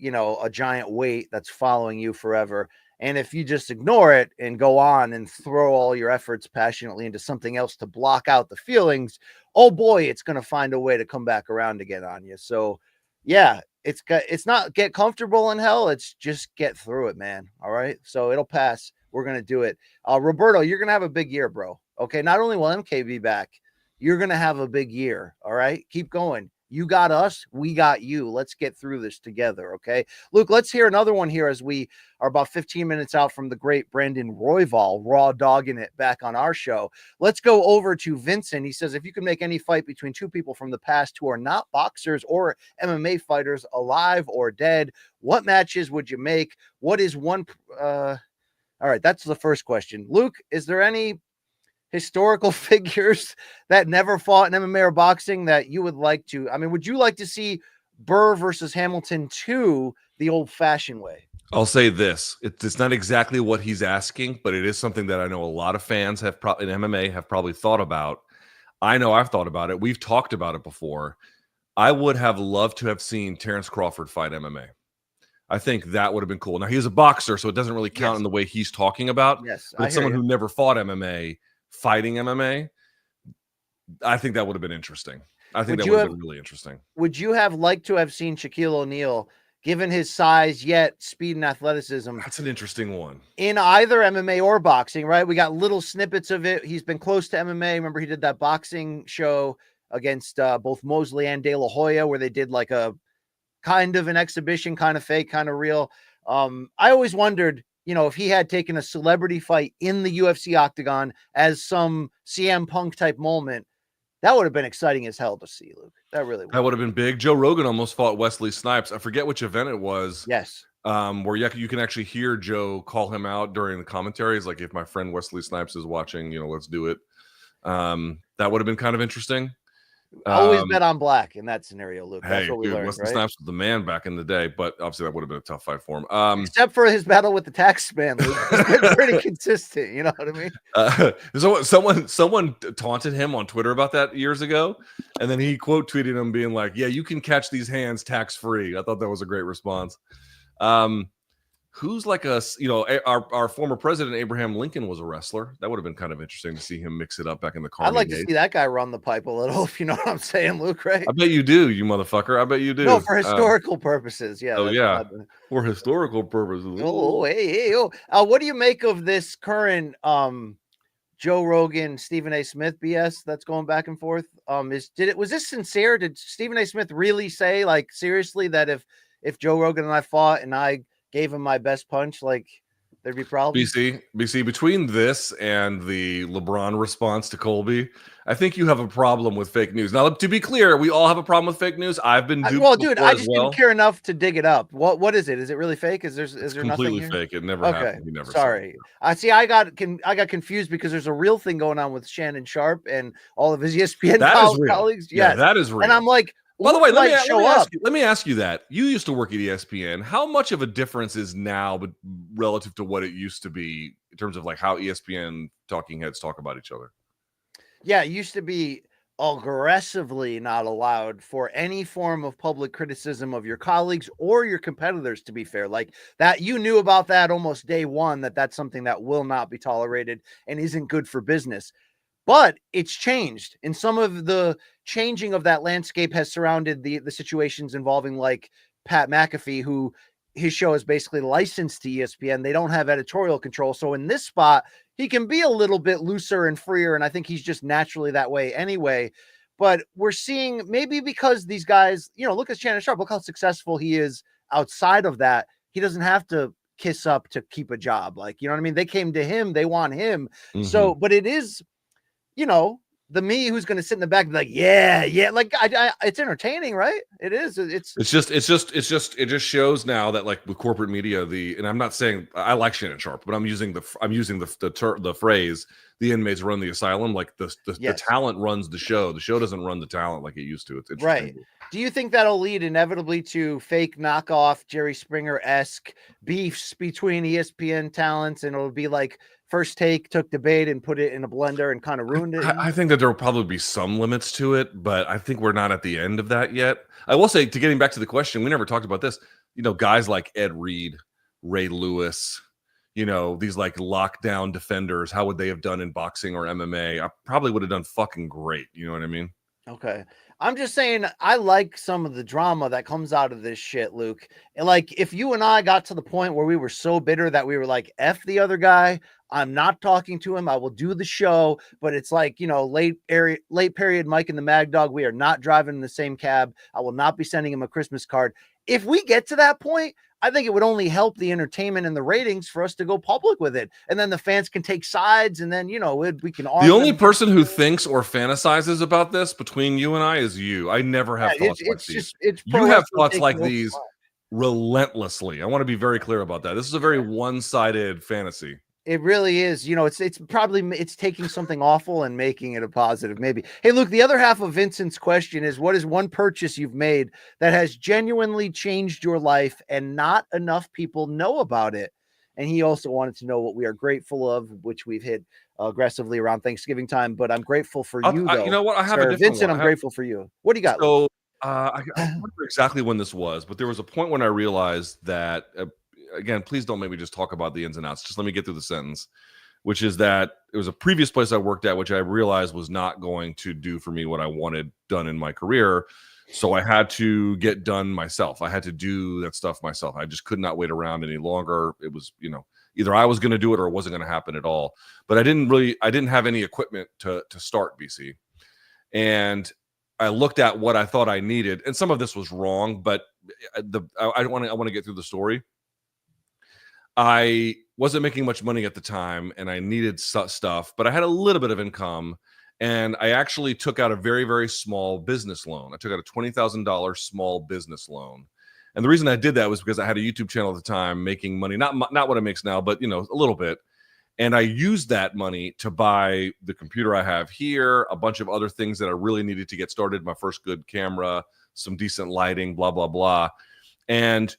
giant weight that's following you forever. And if you just ignore it and go on and throw all your efforts passionately into something else to block out the feelings, oh boy, it's going to find a way to come back around again on you. So yeah, it's not get comfortable in hell. It's just get through it, man. All right. So it'll pass. We're going to do it. Roberto, you're going to have a big year, bro. Okay. Not only will MK be back, you're going to have a big year. All right. Keep going. You got us. We got you. Let's get through this together. Okay. Luke, let's hear another one here as we are about 15 minutes out from the great Brandon Royval, raw dogging it back on our show. Let's go over to Vincent. He says, if you could make any fight between two people from the past who are not boxers or MMA fighters, alive or dead, what matches would you make? What is one? All right. That's the first question. Luke, is there any historical figures that never fought in MMA or boxing that you would like to? I mean, would you like to see Burr versus Hamilton 2 the old-fashioned way? I'll say this. It's not exactly what he's asking, but it is something that I know a lot of fans have in MMA have probably thought about. I know I've thought about it. We've talked about it before. I would have loved to have seen Terrence Crawford fight MMA. I think that would have been cool. Now, he's a boxer, so it doesn't really count in the way he's talking about. Yes, but someone who never fought MMA fighting MMA, I think that would have been interesting. I think that would have been really interesting. Would you have liked to have seen Shaquille O'Neal, given his size yet speed and athleticism? That's an interesting one. In either MMA or boxing, right? We got little snippets of it. He's been close to MMA. Remember, he did that boxing show against both Mosley and De La Hoya, where they did like a kind of an exhibition, kind of fake, kind of real. I always wondered, if he had taken a celebrity fight in the UFC octagon as some CM Punk type moment, that would have been exciting as hell to see, Luke. That really would. That would have been big. Joe Rogan almost fought Wesley Snipes. I forget which event it was. Yes. Where you can actually hear Joe call him out during the commentaries. Like, if my friend Wesley Snipes is watching, let's do it. That would have been kind of interesting. Always bet on black in that scenario, Luke. That's hey, what we learned, Wesley right? Snipes was the man back in the day, but obviously that would have been a tough fight for him. Except for his battle with the tax man, Luke. He's been pretty consistent. You know what I mean? Someone taunted him on Twitter about that years ago, and then he quote tweeted him being like, "Yeah, you can catch these hands tax free." I thought that was a great response. Who's like our former president Abraham Lincoln was a wrestler. That would have been kind of interesting to see him mix it up back in the car. I'd like to see that guy run the pipe a little, if you know what I'm saying, Luke, right? I bet you do, you motherfucker. I bet you do. No, for historical purposes. Yeah. Oh, yeah. For historical purposes. Oh, hey. What do you make of this current Joe Rogan, Stephen A. Smith BS that's going back and forth? Was this sincere? Did Stephen A. Smith really say, like, seriously, that if Joe Rogan and I fought and I gave him my best punch, like, there'd be problems? BC, between this and the LeBron response to Colby, I think you have a problem with fake news. Now, to be clear, we all have a problem with fake news. I've been duped. Well, dude, I just didn't care enough to dig it up. What is it? Is it really fake? Is there completely nothing fake? It never happened. He never. Sorry. I see. I got confused because there's a real thing going on with Shannon Sharp and all of his ESPN colleagues. Yeah, that is real. And I'm like, by the way, let me ask you that. You used to work at ESPN. How much of a difference is now relative to what it used to be in terms of like how ESPN talking heads talk about each other? Yeah, it used to be aggressively not allowed for any form of public criticism of your colleagues or your competitors, to be fair. Like that, you knew about that almost day one, that's something that will not be tolerated and isn't good for business. But it's changed, and some of the changing of that landscape has surrounded the situations involving like Pat McAfee, who his show is basically licensed to ESPN. They don't have editorial control. So in this spot, he can be a little bit looser and freer, and I think he's just naturally that way anyway. But we're seeing, maybe because these guys, look at Shannon Sharp, look how successful he is outside of that. He doesn't have to kiss up to keep a job. Like, you know what I mean? They came to him, they want him. Mm-hmm. So, but it is, the me who's going to sit in the back and be like, yeah. Like it's entertaining, right? It is. It just shows now that like with corporate media, and I'm not saying I like Shannon Sharp, but I'm using the phrase the inmates run the asylum. Like the talent runs the show. The show doesn't run the talent like it used to. It's interesting. Right. Do you think that'll lead inevitably to fake knockoff Jerry Springer-esque beefs between ESPN talents, and it'll be like First Take took debate and put it in a blender and kind of ruined it? I think that there will probably be some limits to it, but I think we're not at the end of that yet. I will say, to getting back to the question, we never talked about this. Guys like Ed Reed, Ray Lewis, these like lockdown defenders, how would they have done in boxing or MMA? I probably would have done fucking great. You know what I mean? Okay. I'm just saying, I like some of the drama that comes out of this shit, Luke. And like, if you and I got to the point where we were so bitter that we were like, F the other guy, I'm not talking to him, I will do the show, but it's like, late period Mike and the Mad Dog, we are not driving in the same cab. I will not be sending him a Christmas card. If we get to that point, I think it would only help the entertainment and the ratings for us to go public with it. And then the fans can take sides, and then, we can argue. The only person who thinks or fantasizes about this between you and I is you. I never have thoughts like these. You have thoughts like these relentlessly. I want to be very clear about that. This is a very one-sided fantasy. It really is. It's taking something awful and making it a positive, maybe. Hey, Luke, the other half of Vincent's question is, what is one purchase you've made that has genuinely changed your life and not enough people know about it? And he also wanted to know what we are grateful of, which we've hit aggressively around Thanksgiving time. But I'm grateful for you, though. You know what? I have a different Vincent, one. I'm grateful for you. What do you got? So I don't remember exactly when this was, but there was a point when I realized that again, please don't make me just talk about the ins and outs. Just let me get through the sentence, which is that it was a previous place I worked at, which I realized was not going to do for me what I wanted done in my career. So I had to get done myself. I had to do that stuff myself. I just could not wait around any longer. It was, either I was going to do it or it wasn't going to happen at all. But I didn't have any equipment to start BC. And I looked at what I thought I needed. And some of this was wrong, but I want to get through the story. I wasn't making much money at the time and I needed stuff, but I had a little bit of income, and I actually took out a very, very small business loan. I took out a $20,000 small business loan. And the reason I did that was because I had a YouTube channel at the time making money, not what it makes now, but a little bit. And I used that money to buy the computer I have here, a bunch of other things that I really needed to get started, my first good camera, some decent lighting, blah, blah, blah. And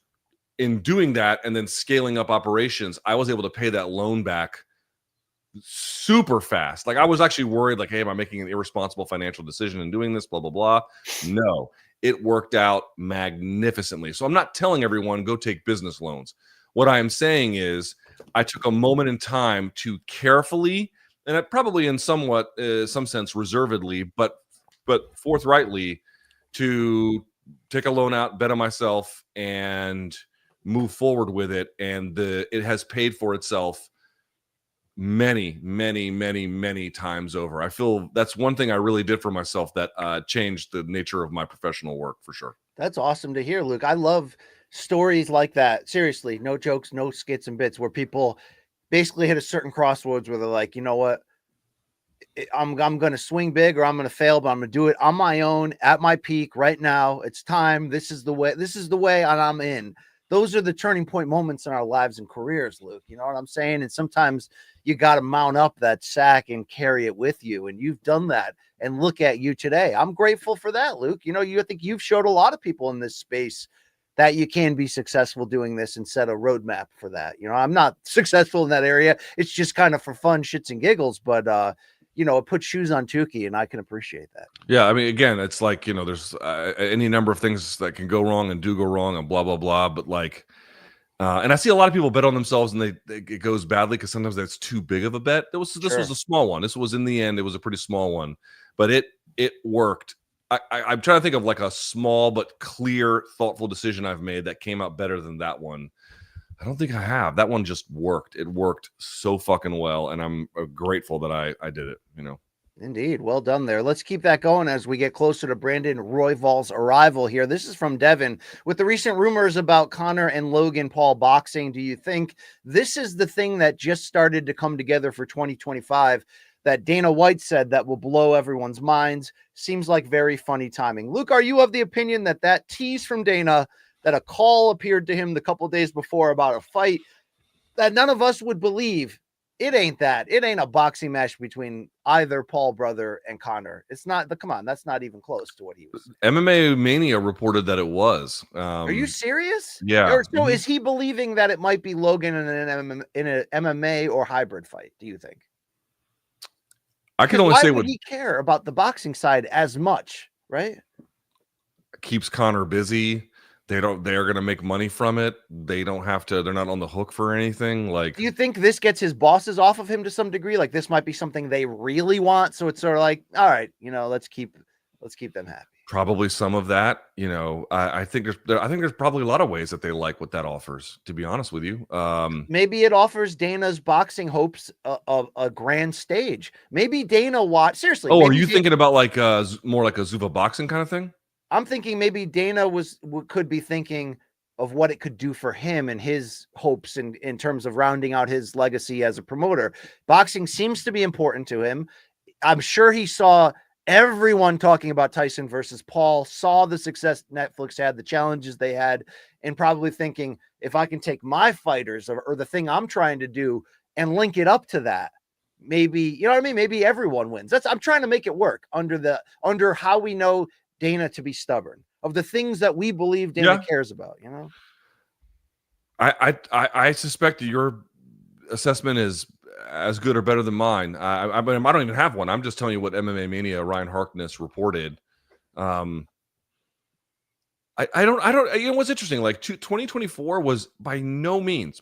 in doing that and then scaling up operations, I was able to pay that loan back super fast. Like, I was actually worried, like, hey, am I making an irresponsible financial decision in doing this, blah, blah, blah. No, it worked out magnificently. So I'm not telling everyone go take business loans. What I am saying is I took a moment in time to carefully, and probably in some sense reservedly, but forthrightly, to take a loan out, bet on myself, and move forward with it. And it has paid for itself many, many, many, many times over. I feel that's one thing I really did for myself that changed the nature of my professional work for sure. That's awesome to hear, Luke. I love stories like that. Seriously, no jokes, no skits and bits, where people basically hit a certain crossroads where they're like, you know what? I'm going to swing big or I'm going to fail, but I'm going to do it on my own at my peak right now. It's time. This is the way, and I'm in. Those are the turning point moments in our lives and careers, Luke. You know what I'm saying? And sometimes you got to mount up that sack and carry it with you. And you've done that. And look at you today. I'm grateful for that, Luke. I think you've showed a lot of people in this space that you can be successful doing this and set a roadmap for that. I'm not successful in that area. It's just kind of for fun, shits and giggles. But, it puts shoes on Tukey, and I can appreciate that. Yeah, I mean, again, it's like, there's any number of things that can go wrong and do go wrong and blah, blah, blah. But like, and I see a lot of people bet on themselves and it goes badly because sometimes that's too big of a bet. This was a small one. This was, in the end, it was a pretty small one, but it worked. I'm trying to think of like a small but clear, thoughtful decision I've made that came out better than that one. I don't think I have. That one just worked. It worked so fucking well, and I'm grateful that I did it, Indeed. Well done there. Let's keep that going as we get closer to Brandon Royval's arrival here. This is from Devin. With the recent rumors about Conor and Logan Paul boxing, do you think this is the thing that just started to come together for 2025? that Dana White said that will blow everyone's minds. Seems like very funny timing. Luke, are you of the opinion that that tease from Dana, that a call appeared to him the couple days before about a fight that none of us would believe? It ain't that. It ain't a boxing match between either Paul brother and Conor. It's not. Come on, that's not even close to what he was. MMA Mania reported that it was. Are you serious? Yeah. Or, so is he believing that it might be Logan in an MMA or hybrid fight? Do you think? I can only say what he care about the boxing side as much, right? Keeps Conor busy. They're going to make money from it. They don't have to. They're not on the hook for anything. Like, do you think this gets his bosses off of him to some degree? Like, this might be something they really want. So it's sort of like, all right, let's keep them happy. Probably some of that. I think there's probably a lot of ways that they like what that offers. To be honest with you, maybe it offers Dana's boxing hopes a grand stage. Maybe Dana seriously. Oh, are you thinking about like more like a Zuva boxing kind of thing? I'm thinking maybe Dana could be thinking of what it could do for him and his hopes in terms of rounding out his legacy as a promoter. Boxing seems to be important to him. I'm sure he saw everyone talking about Tyson versus Paul, saw the success Netflix had, the challenges they had, and probably thinking, if I can take my fighters or the thing I'm trying to do and link it up to that, maybe, you know what I mean? Maybe everyone wins. I'm trying to make it work under how we know Dana to be stubborn, of the things that we believe Dana cares about, I suspect your assessment is as good or better than mine. I don't even have one. I'm just telling you what MMA Mania Ryan Harkness reported. I don't what's interesting, like 2024 was by no means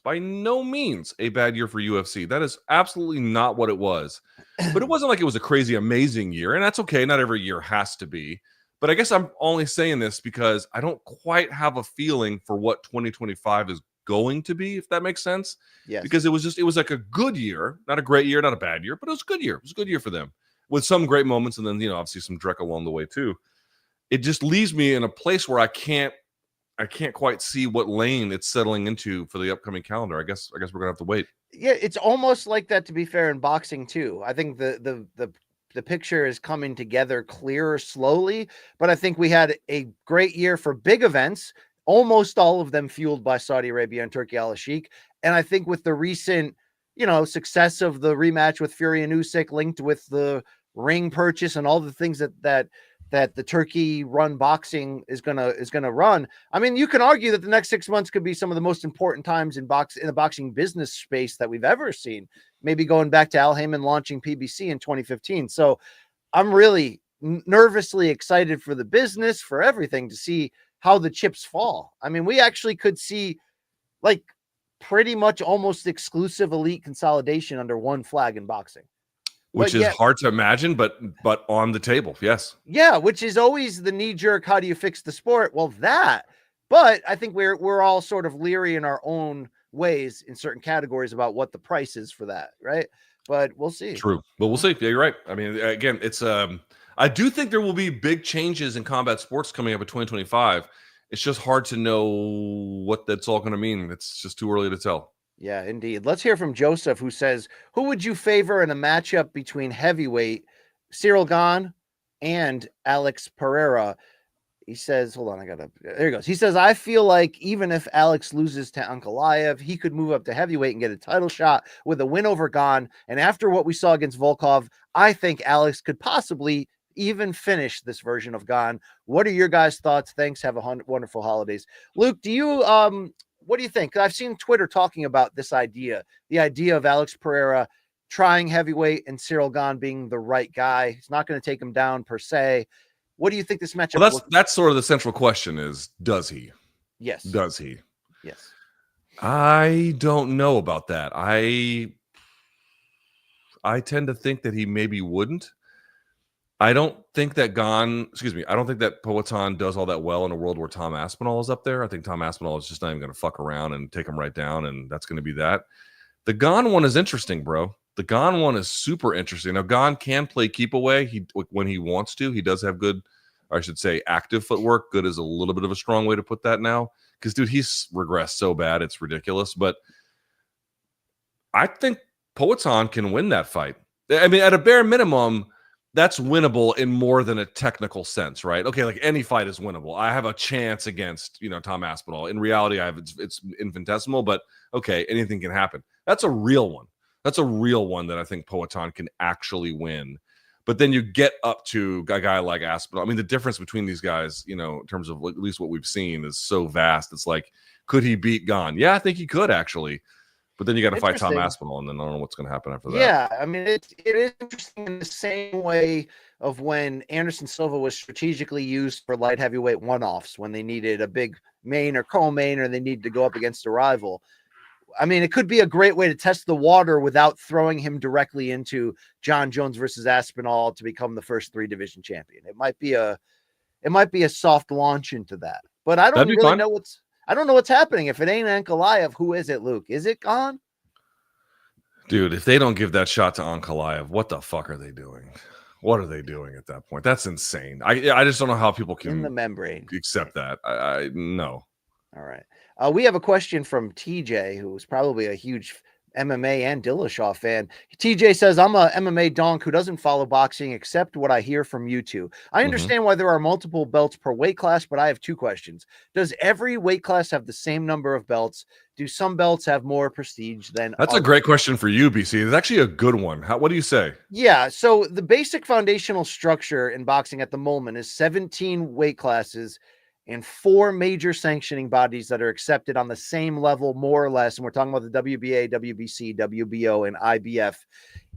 a bad year for UFC. That is absolutely not what it was. But it wasn't like it was a crazy amazing year, and that's okay. Not every year has to be. But I guess I'm only saying this because I don't quite have a feeling for what 2025 is going to be, if that makes sense. Yes. Because it was like a good year, not a great year, not a bad year, but it was a good year. It was a good year for them with some great moments, and then obviously some dreck along the way too. It just leaves me in a place where I can't quite see what lane it's settling into for the upcoming calendar. I guess we're gonna have to wait. Yeah, it's almost like that, to be fair, in boxing too. I think the picture is coming together clearer slowly, but I think we had a great year for big events, almost all of them fueled by Saudi Arabia and Turkey Al-Sheikh. And I think with the recent, success of the rematch with Fury and Usyk, linked with the ring purchase and all the things that the Turkey run boxing is gonna run. I mean, you can argue that the next 6 months could be some of the most important times in the boxing business space that we've ever seen. Maybe going back to Al Heyman launching PBC in 2015. So I'm really nervously excited for the business, for everything, to see how the chips fall. I mean, we actually could see like pretty much almost exclusive elite consolidation under one flag in boxing. Which is hard to imagine, but on the table, yes. Yeah, which is always the knee-jerk, how do you fix the sport? Well, but I think we're all sort of leery in our own ways in certain categories about what the price is for that, right? But we'll see. True, but we'll see. Yeah, you're right. I mean, again, it's I do think there will be big changes in combat sports coming up in 2025. It's just hard to know what that's all going to mean. It's just too early to tell. Yeah, indeed. Let's hear from Joseph, who says, who would you favor in a matchup between heavyweight Cyril Gane and Alex Pereira? He says, hold on, there he goes. He says, I feel like even if Alex loses to Ankalaev, he could move up to heavyweight and get a title shot with a win over Gane. And after what we saw against Volkov, I think Alex could possibly even finish this version of Gane. What are your guys' thoughts? Thanks. Have a wonderful holidays. Luke, do you, what do you think? I've seen Twitter talking about this idea, the idea of Alex Pereira trying heavyweight and Cyril Gane being the right guy. He's not going to take him down per se. What do you think this matchup? Well, that's sort of the central question: is does he? Yes. Does he? Yes. I don't know about that. I tend to think that he maybe wouldn't. I don't think that I don't think that Poatan does all that well in a world where Tom Aspinall is up there. I think Tom Aspinall is just not even going to fuck around and take him right down, and that's going to be that. The Gane one is interesting, bro. The Gane one is super interesting. Now, Gane can play keep away when he wants to. He does have good, or I should say, active footwork. Good is a little bit of a strong way to put that now, because, dude, he's regressed so bad, it's ridiculous. But I think Poatan can win that fight. I mean, at a bare minimum, that's winnable in more than a technical sense, right? Okay, like any fight is winnable. I have a chance against, Tom Aspinall. In reality, it's infinitesimal, but okay, anything can happen. That's a real one. That's a real one that I think Poatan can actually win. But then you get up to a guy like Aspinall. I mean, the difference between these guys, in terms of at least what we've seen, is so vast. It's like, could he beat Gane? Yeah, I think he could actually. But then you got to fight Tom Aspinall, and then I don't know what's going to happen after that. Yeah, I mean, it is interesting in the same way of when Anderson Silva was strategically used for light heavyweight one-offs when they needed a big main or co-main, or they needed to go up against a rival. I mean, it could be a great way to test the water without throwing him directly into John Jones versus Aspinall to become the first 3-division champion. It might be a soft launch into that, but I don't really know I don't know what's happening. If it ain't Ankalaev, who is it, Luke? Is it Gane? Dude, if they don't give that shot to Ankalaev, what the fuck are they doing? What are they doing at that point? That's insane. I just don't know how people can in the membrane accept that. I no. All right. We have a question from TJ, who's probably a huge MMA and Dillashaw fan. TJ says, I'm a MMA donk who doesn't follow boxing except what I hear from you two. I understand why there are multiple belts per weight class, but I have 2 questions. Does every weight class have the same number of belts? Do some belts have more prestige than That's others? A great question for you, BC. It's actually a good one. What do you say? Yeah, so the basic foundational structure in boxing at the moment is 17 weight classes and 4 major sanctioning bodies that are accepted on the same level, more or less. And we're talking about the WBA, WBC, WBO, and IBF.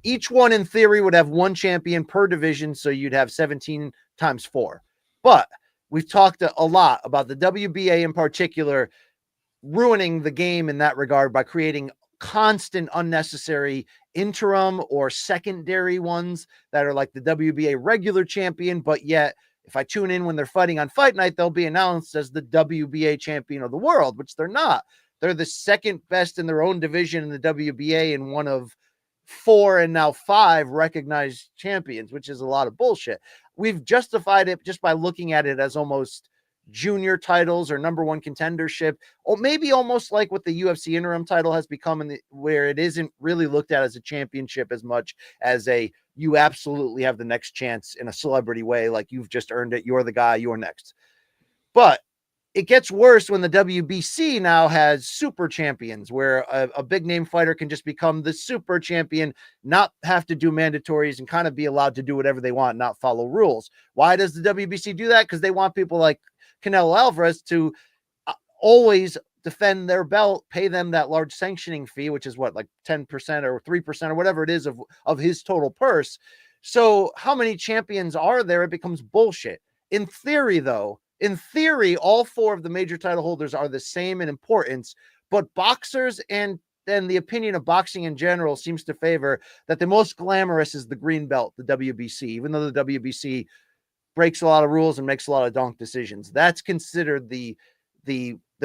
Each one, in theory, would have 1 champion per division, so you'd have 17 times 4. But we've talked a lot about the WBA in particular ruining the game in that regard by creating constant unnecessary interim or secondary ones that are like the WBA regular champion, but yet if I tune in when they're fighting on fight night, they'll be announced as the WBA champion of the world, which they're not. They're the second best in their own division in the WBA and one of 4 and now 5 recognized champions, which is a lot of bullshit. We've justified it just by looking at it as almost junior titles or number 1 contendership, or maybe almost like what the UFC interim title has become, where it isn't really looked at as a championship as much as you absolutely have the next chance in a celebrity way, like you've just earned it, you're the guy, you're next. But it gets worse when the WBC now has super champions, where a big name fighter can just become the super champion, not have to do mandatories, and kind of be allowed to do whatever they want, not follow rules. Why does the WBC do that? Because they want people like Canelo Alvarez to always defend their belt, pay them that large sanctioning fee, which is what, like 10% or 3% or whatever it is of his total purse. So how many champions are there? It becomes bullshit. In theory, though, all 4 of the major title holders are the same in importance, but boxers and then the opinion of boxing in general seems to favor that the most glamorous is the green belt, the WBC, even though the WBC breaks a lot of rules and makes a lot of donk decisions. That's considered the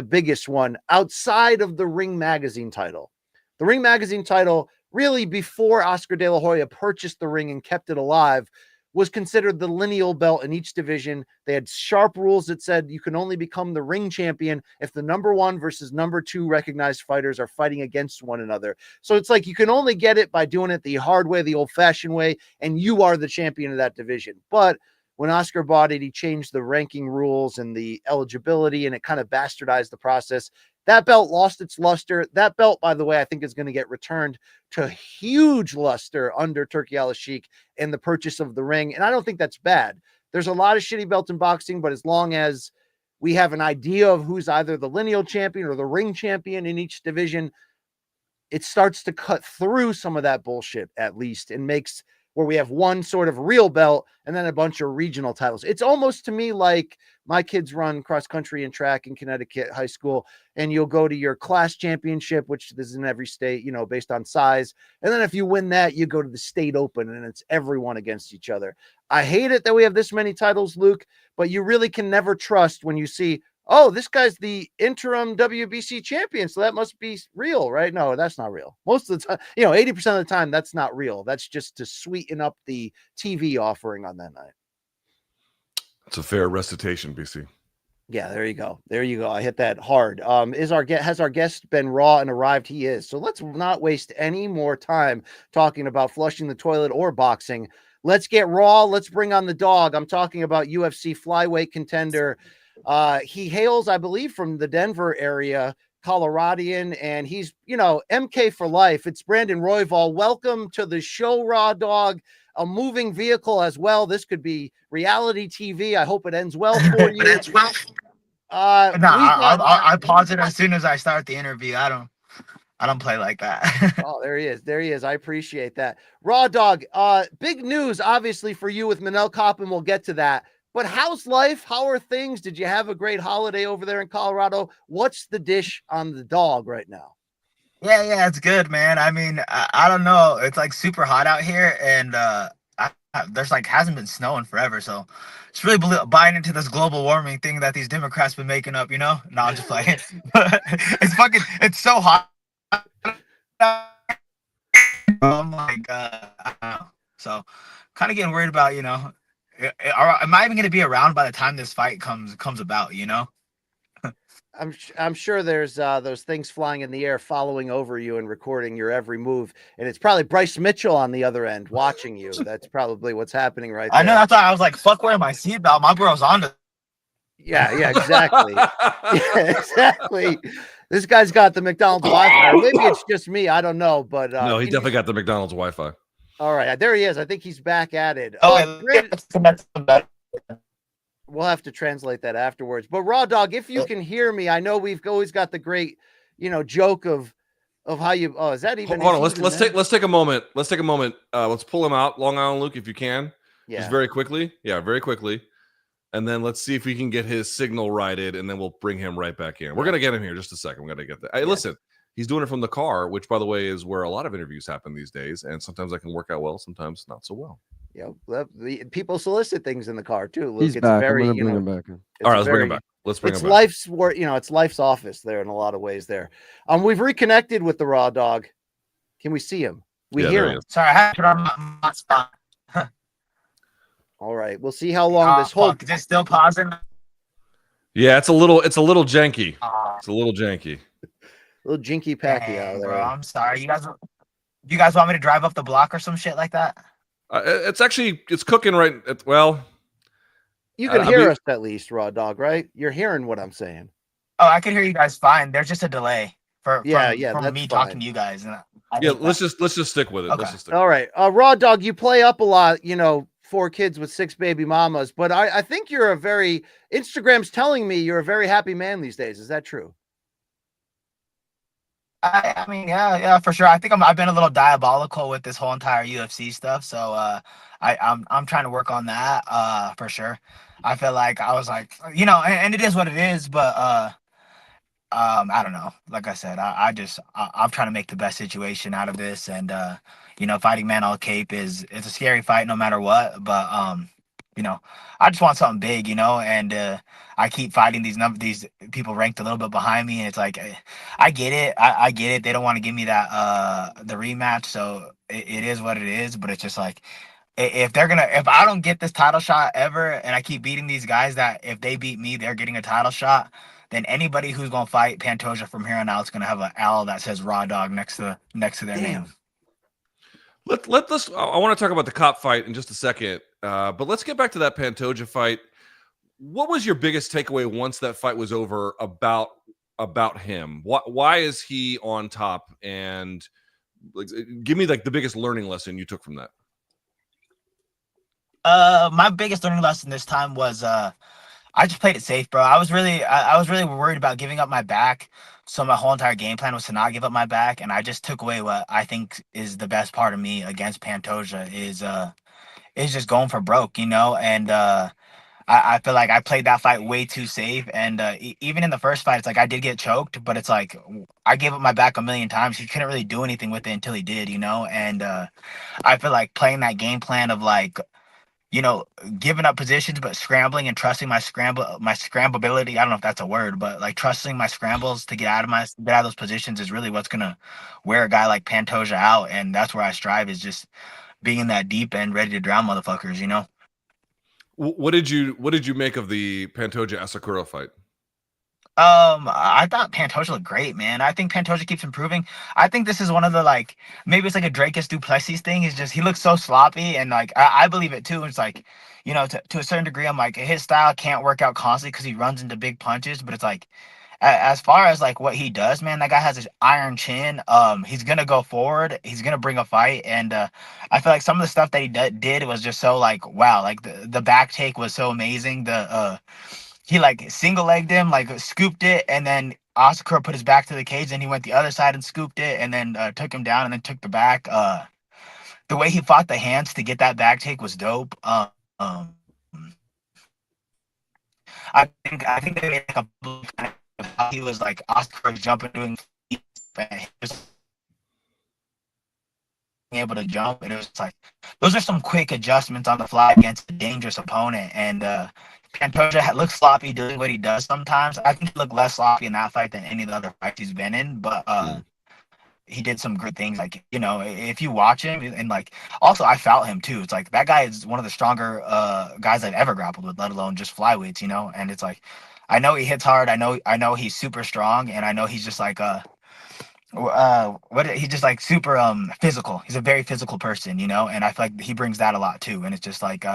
biggest one outside of the Ring Magazine title. The Ring Magazine title, really before Oscar De La Hoya purchased the ring and kept it alive, was considered the lineal belt in each division. They had sharp rules that said you can only become the ring champion if the number 1 versus number 2 recognized fighters are fighting against one another. So it's like you can only get it by doing it the hard way, the old-fashioned way, and you are the champion of that division. But when Oscar bought it, he changed the ranking rules and the eligibility, and it kind of bastardized the process. That belt lost its luster. That belt, by the way, I think is going to get returned to huge luster under Turki Al-Sheikh and the purchase of the ring. And I don't think that's bad. There's a lot of shitty belts in boxing, but as long as we have an idea of who's either the lineal champion or the ring champion in each division, it starts to cut through some of that bullshit, at least, and makes where we have one sort of real belt and then a bunch of regional titles. It's almost to me like my kids run cross country and track in Connecticut high school, and you'll go to your class championship, which is in every state, based on size. And then if you win that, you go to the state open, and it's everyone against each other. I hate it that we have this many titles, Luke, but you really can never trust when you see, oh, this guy's the interim WBC champion, so that must be real, right? No, that's not real. Most of the time, 80% of the time, that's not real. That's just to sweeten up the TV offering on that night. It's a fair recitation, BC. Yeah, there you go. There you go. I hit that hard. Has our guest been raw and arrived? He is. So let's not waste any more time talking about flushing the toilet or boxing. Let's get raw. Let's bring on the dog. I'm talking about UFC Flyweight contender. He hails, I believe, from the Denver area, Coloradian, and he's, MK for life. It's Brandon Royval. Welcome to the show, Raw Dog. A moving vehicle as well. This could be reality TV. I hope it ends well for you. I pause it as soon as I start the interview. I don't play like that. Oh, there he is. There he is. I appreciate that. Raw Dog, big news, obviously, for you with Manel Koppen. We'll get to that. But how's life? How are things? Did you have a great holiday over there in Colorado? What's the dish on the dog right now? Yeah, it's good, man. I mean, I don't know. It's like super hot out here, and there's like hasn't been snowing forever, so it's really buying into this global warming thing that these Democrats been making up. No, I'm just playing. It's so hot. I'm like, I don't know. So, kind of getting worried about, am I even going to be around by the time this fight comes about? I'm sure there's those things flying in the air following over you and recording your every move, and it's probably Bryce Mitchell on the other end watching you. That's probably what's happening right there. I know. That's why I was like, "Fuck, wearing my seatbelt." My bro's on to. Yeah, exactly. Yeah, exactly. This guy's got the McDonald's Wi-Fi. Maybe it's just me. I don't know, but no, he definitely got the McDonald's Wi-Fi. All right, there he is. I think he's back at it. We'll have to translate that afterwards. But Raw Dog, if you can hear me, I know we've always got the great, joke of how you. Oh, is that even? Hold on. Let's take a moment. Let's take a moment. Let's pull him out, Long Island Luke, if you can. Yeah. Just very quickly. Yeah, very quickly. And then let's see if we can get his signal righted, and then we'll bring him right back in. We're gonna get him here just a second. We're gonna get that. Hey, listen, he's doing it from the car, which, by the way, is where a lot of interviews happen these days. And sometimes that can work out well, sometimes not so well. People solicit things in the car too. Luke, he's back. I'm gonna bring him back in. All right, let's bring him back. It's life's work. It's life's office there in a lot of ways. There, we've reconnected with the Raw Dog. Can we see him? We hear him. Sorry, I had to put on my spot. All right, we'll see how long this whole. Is it still pausing? Yeah, it's a little janky. It's a little janky. A little jinky packy out there. Bro, I'm sorry. You guys want me to drive up the block or some shit like that? It's cooking right. Well, you can hear us at least, Raw Dog, right? You're hearing what I'm saying. Oh, I can hear you guys fine. There's just a delay from me fine. talking to you guys. And let's just stick with it. Okay. Let's just stick. All right, Raw Dog, you play up a lot. 4 kids with 6 baby mamas, but I think Instagram's telling me you're a very happy man these days. Is that true? I mean, yeah, for sure. I think I've been a little diabolical with this whole entire UFC stuff. So I'm trying to work on that for sure. I feel like I was like, and it is what it is, but I don't know. Like I said, I'm trying to make the best situation out of this, and fighting Manel Cape it's a scary fight no matter what, but I just want something big, and I keep fighting these people ranked a little bit behind me, and it's like I get it. I get it. They don't want to give me that the rematch, so it is what it is. But it's just like if I don't get this title shot ever, and I keep beating these guys that if they beat me, they're getting a title shot, then anybody who's gonna fight Pantoja from here on out is gonna have an L that says Raw Dog next to their name. Let's. I want to talk about the cop fight in just a second, but let's get back to that Pantoja fight. What was your biggest takeaway once that fight was over about him? Why is he on top? And give me the biggest learning lesson you took from that. My biggest learning lesson this time was I just played it safe, bro. I was really worried about giving up my back. So my whole entire game plan was to not give up my back, and I just took away what I think is the best part of me against Pantoja is just going for broke, and I feel like I played that fight way too safe, and even in the first fight, it's like I did get choked, but it's like I gave up my back a million times. He couldn't really do anything with it until he did, and I feel like playing that game plan of like, giving up positions, but scrambling and trusting my scramblability. I don't know if that's a word, but like trusting my scrambles to get out of those positions is really what's going to wear a guy like Pantoja out. And that's where I strive, is just being in that deep end, ready to drown motherfuckers, What did you make of the Pantoja Asakura fight? I thought Pantoja looked great, man. I think Pantoja keeps improving. I think this is one of the like maybe it's like a Dracus Duplessis thing. He's just he looks so sloppy, and like I believe it too. It's like, you know, to a certain degree, I'm like his style can't work out constantly because he runs into big punches. But it's like as far as like what he does, man, that guy has his iron chin. He's gonna go forward. He's gonna bring a fight, and I feel like some of the stuff that he did was just so like wow, like the back take was so amazing. He like single legged him, like scooped it, and then Asakura put his back to the cage, and he went the other side and scooped it, and then took him down, and then took the back. The way he fought the hands to get that back take was dope. I think they made like a kind of how he was like Asakura jumping, doing just able to jump, and it was like those are some quick adjustments on the fly against a dangerous opponent, and Pantoja looks sloppy doing what he does sometimes. I think he looked less sloppy in that fight than any of the other fights he's been in, but he did some great things. Like, you know, if you watch him, and like also I felt him too. It's like that guy is one of the stronger guys I've ever grappled with, let alone just flyweights, you know. And it's like I know he hits hard. I know he's super strong, and I know he's just like he's just like super physical. He's a very physical person, you know, and I feel like he brings that a lot too. And it's just like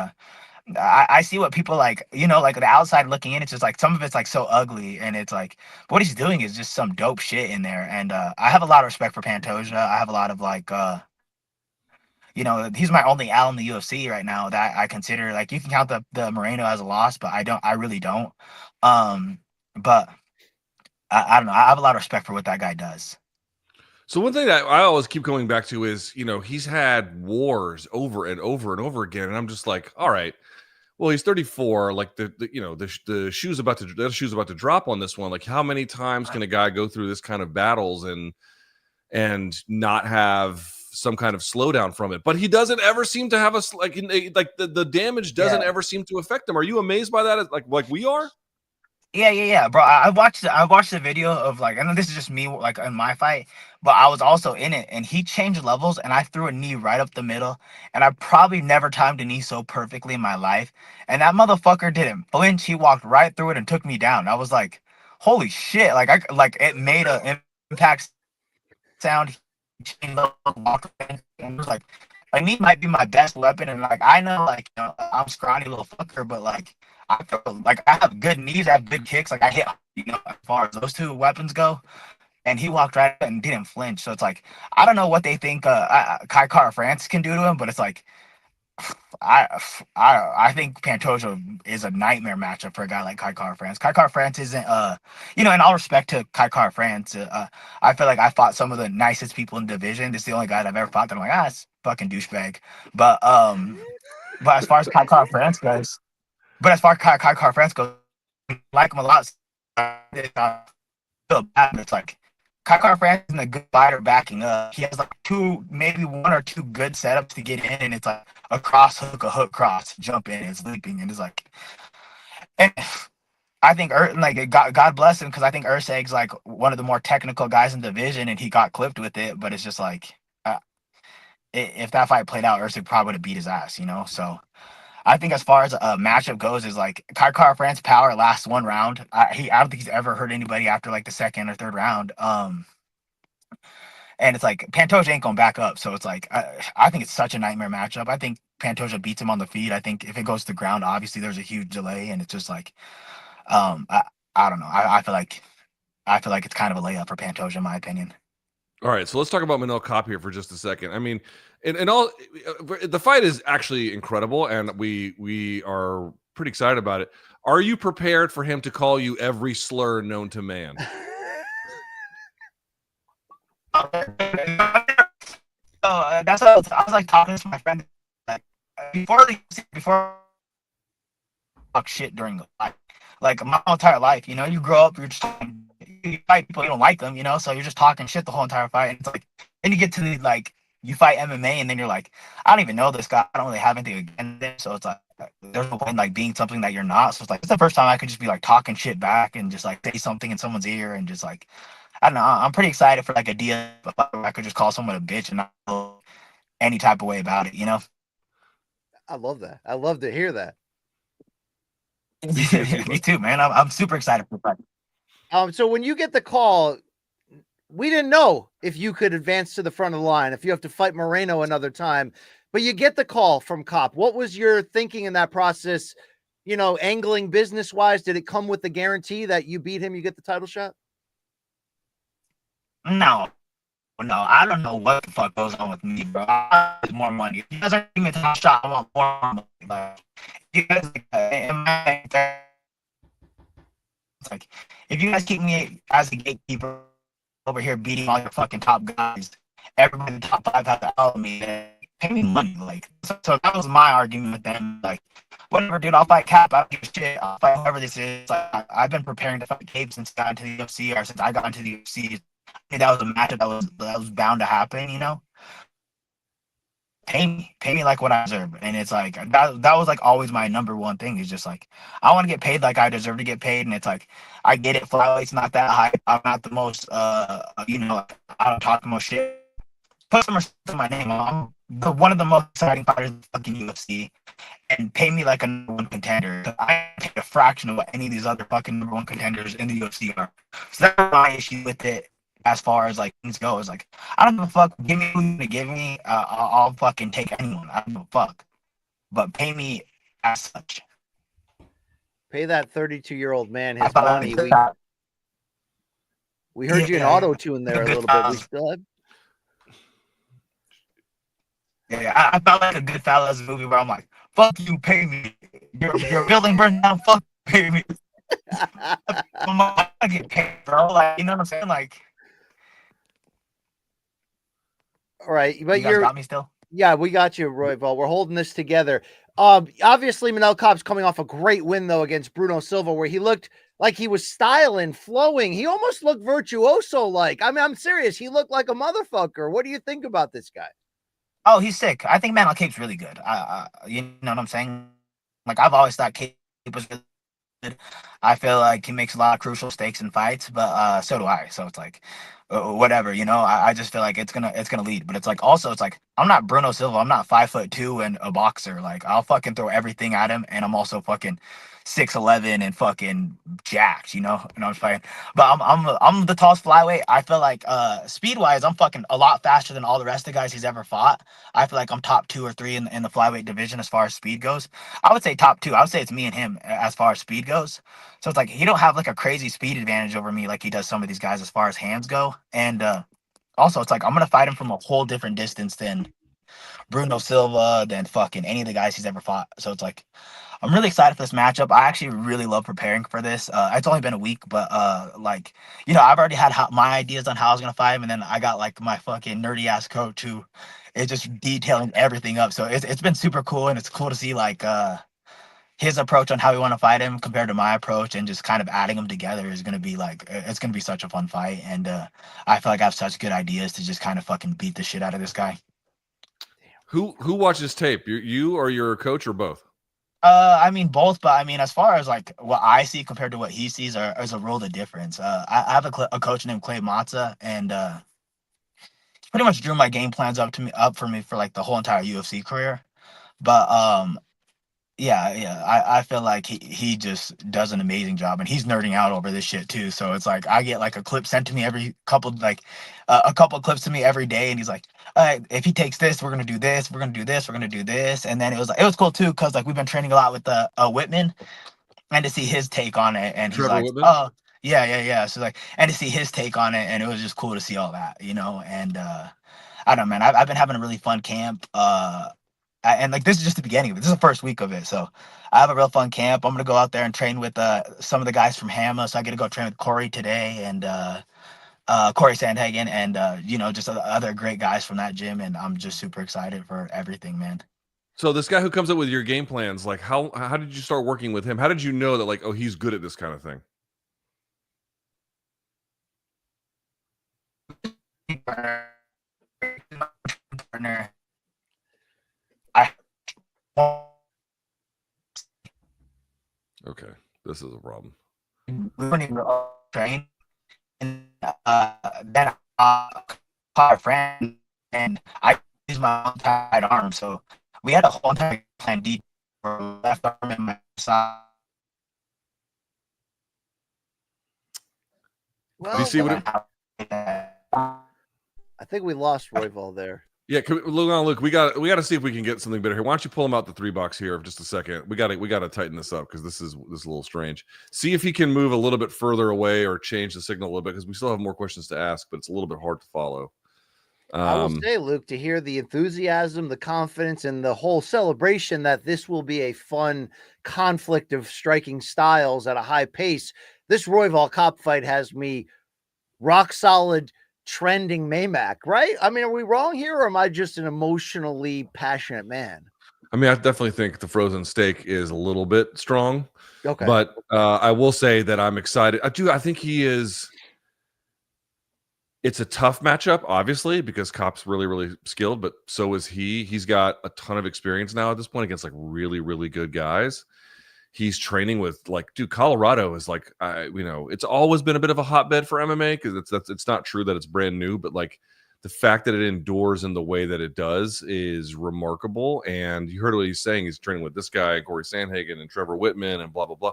I see what people like, you know, like the outside looking in, it's just like some of it's like so ugly, and it's like what he's doing is just some dope shit in there. And I have a lot of respect for Pantoja. I have a lot of like you know, he's my only L in the UFC right now that I consider. Like, you can count the Moreno as a loss, but I really don't. But I don't know, I have a lot of respect for what that guy does. So one thing that I always keep going back to is, you know, he's had wars over and over and over again, and I'm just like, all right, well, he's 34. Like the shoe's about to drop on this one. Like, how many times can a guy go through this kind of battles and not have some kind of slowdown from it? But he doesn't ever seem to have the damage doesn't ever seem to affect him. Are you amazed by that? Like we are? Yeah, bro. I watched the video of like, and this is just me like in my fight, but I was also in it, and he changed levels, and I threw a knee right up the middle, and I probably never timed a knee so perfectly in my life, and that motherfucker didn't flinch. He walked right through it and took me down. I was like, holy shit! Like it made a impact sound. He changed levels, walked right, and it was like knee might be my best weapon, and like I know like, you know, I'm scrawny little fucker, but like. I have good knees, I have good kicks, like I hit, you know, as far as those two weapons go. And he walked right and didn't flinch. So it's like I don't know what they think Kai Kara France can do to him, but it's like I think Pantoja is a nightmare matchup for a guy like Kai Kara France. Kai Kara France isn't you know, in all respect to Kai Kara France, I feel like I fought some of the nicest people in the division. This is the only guy that I've ever fought that I'm like, it's fucking douchebag. But as far as Kai Kara France goes. But as far as Kai Kara France goes, I like him a lot. It's like Kai Kara France isn't a good fighter backing up. He has like maybe one or two good setups to get in, and it's like a cross hook, a hook cross, jump in, and leaping, and it's like. And I think God bless him, because I think Urseg's like one of the more technical guys in the division, and he got clipped with it. But it's just like, if that fight played out, Urseg probably would have beat his ass, you know. So. I think as far as a matchup goes, is like Kai Kara France power lasts one round. I don't think he's ever hurt anybody after like the second or third round. And it's like Pantoja ain't going back up. So it's like I think it's such a nightmare matchup. I think Pantoja beats him on the feet. I think if it goes to the ground, obviously there's a huge delay, and it's just like I don't know. I feel like it's kind of a layup for Pantoja, in my opinion. All right, so let's talk about Manel Kape here for just a second. I mean, and all the fight is actually incredible, and we are pretty excited about it. Are you prepared for him to call you every slur known to man? That's what I was like talking to my friend before talk shit during the fight. Like my entire life, you know, you grow up, you're just you fight people, you don't like them, you know, so you're just talking shit the whole entire fight. And it's like, then you get to the like, you fight MMA, and then you're like, I don't even know this guy. I don't really have anything against him. So it's like, there's no point in like being something that you're not. So it's like, it's the first time I could just be like talking shit back and just like say something in someone's ear, and just like, I don't know. I'm pretty excited for like a deal where I could just call someone a bitch and not feel any type of way about it, you know? I love that. I love to hear that. Me too, man. I'm super excited for the fight. So when you get the call, we didn't know if you could advance to the front of the line, if you have to fight Moreno another time, but you get the call from Cop. What was your thinking in that process? You know, angling business wise, did it come with the guarantee that you beat him, you get the title shot? No, I don't know what the fuck goes on with me, bro. I want more money. If you guys are giving me a title shot, I want more money. Like, you guys, it's like, if you guys keep me as a gatekeeper over here beating all your fucking top guys, everybody in the top 5 has to follow me, then pay me money. Like, so that was my argument with them. Like, whatever, dude, I'll fight Cap. I don't give a shit. I'll fight whoever this is. Like, I've been preparing to fight Cape since I got into the UFC, or since I got into the UFC. I mean, that was a matchup that was bound to happen, you know. Pay me like what I deserve, and it's like that was like always my number one thing. Is just like I want to get paid like I deserve to get paid, and it's like I get it. Flyweight's not that high. I'm not the most, you know, I don't talk the most shit. Put some respect to my name. I'm one of the most exciting fighters in the fucking UFC, and pay me like a number 1 contender. I take a fraction of what any of these other fucking number 1 contenders in the UFC are. So that's my issue with it. As far as like things go, is like I don't give a fuck. Give me who you're gonna give me. I'll fucking take anyone. I don't give a fuck. But pay me as such. Pay that 32-year-old man his money. We heard you in auto tune there a little bit. We still have. Yeah, I felt like a Goodfellas movie where I'm like, fuck you, pay me. Your building burned down, fuck, pay me. I'm gonna get paid, bro. Like, you know what I'm saying? Like, all right, but you guys got me still? Yeah, we got you, Royval. We're holding this together. Obviously, Manel Kape's coming off a great win, though, against Bruno Silva, where he looked like he was styling, flowing. He almost looked virtuoso-like. I mean, I'm serious. He looked like a motherfucker. What do you think about this guy? Oh, he's sick. I think Manel Kape's really good. You know what I'm saying? Like, I've always thought Kape was really good. I feel like he makes a lot of crucial stakes in fights, but so do I. So it's like, whatever, you know. I just feel like it's gonna lead, but it's like also it's like I'm not Bruno Silva. I'm not 5'2" and a boxer. Like I'll fucking throw everything at him, and I'm also fucking 6'11" and fucking jacked, you know. And I'm fighting, but I'm the tallest flyweight. I feel like speed wise, I'm fucking a lot faster than all the rest of the guys he's ever fought. I feel like I'm top 2 or 3 in the flyweight division as far as speed goes. I would say top 2. I would say it's me and him as far as speed goes. So it's like he don't have like a crazy speed advantage over me like he does some of these guys as far as hands go. And also it's like I'm gonna fight him from a whole different distance than Bruno Silva, than fucking any of the guys he's ever fought. So it's like I'm really excited for this matchup. I actually really love preparing for this. It's only been a week, but like, you know, I've already had my ideas on how I was gonna fight him, and then I got like my fucking nerdy ass coach who is just detailing everything up. So it's been super cool, and it's cool to see like his approach on how we want to fight him compared to my approach, and just kind of adding them together is going to be like, it's going to be such a fun fight. And I feel like I have such good ideas to just kind of fucking beat the shit out of this guy. Who watches tape? You or your coach, or both? I mean both, but I mean as far as like what I see compared to what he sees is a world of difference. I have a coach named Clay Matza, and pretty much drew my game plans up for me for like the whole entire UFC career. But yeah, I feel like he just does an amazing job, and he's nerding out over this shit too. So it's like I get like a clip sent to me every couple, like a couple of clips to me every day, and he's like, if he takes this, we're gonna do this, we're gonna do this, we're gonna do this. And then it was cool too, because like we've been training a lot with Whitman, and to see his take on it, and he's like, Whitman? Oh yeah. So like, and to see his take on it, and it was just cool to see all that, you know. And I don't know, man. I've been having a really fun camp. And like this is just the beginning of it. This is the first week of it, so I have a real fun camp. I'm gonna go out there and train with some of the guys from Hama. So I get to go train with Corey today, and Corey Sandhagen, and you know, just other great guys from that gym. And I'm just super excited for everything, man. So this guy who comes up with your game plans, like how did you start working with him? How did you know that like, oh, he's good at this kind of thing? Okay, this is a problem. Train, and then I caught a friend, and I used my untied arm. So we had a whole entire plan D for left arm and my side. Well, you see what? I think we lost Royval there. Yeah, Luke, we got to see if we can get something better here. Why don't you pull him out the $3 here for just a second? We got to tighten this up because this is a little strange. See if he can move a little bit further away or change the signal a little bit because we still have more questions to ask, but it's a little bit hard to follow. I will say, Luke, to hear the enthusiasm, the confidence, and the whole celebration that this will be a fun conflict of striking styles at a high pace. This Royval Cop fight has me rock solid trending Mailbag, right? I mean, are we wrong here, or am I just an emotionally passionate man? I mean, I definitely think the frozen steak is a little bit strong. Okay. But I will say that I'm excited. I think he is. It's a tough matchup, obviously, because Cop's really, really skilled, but so is he. He's got a ton of experience now at this point against like really, really good guys. He's training with Colorado is like, it's always been a bit of a hotbed for MMA because it's not true that it's brand new, but like the fact that it endures in the way that it does is remarkable. And you heard what he's saying. He's training with this guy, Corey Sandhagen, and Trevor Whitman, and blah, blah, blah.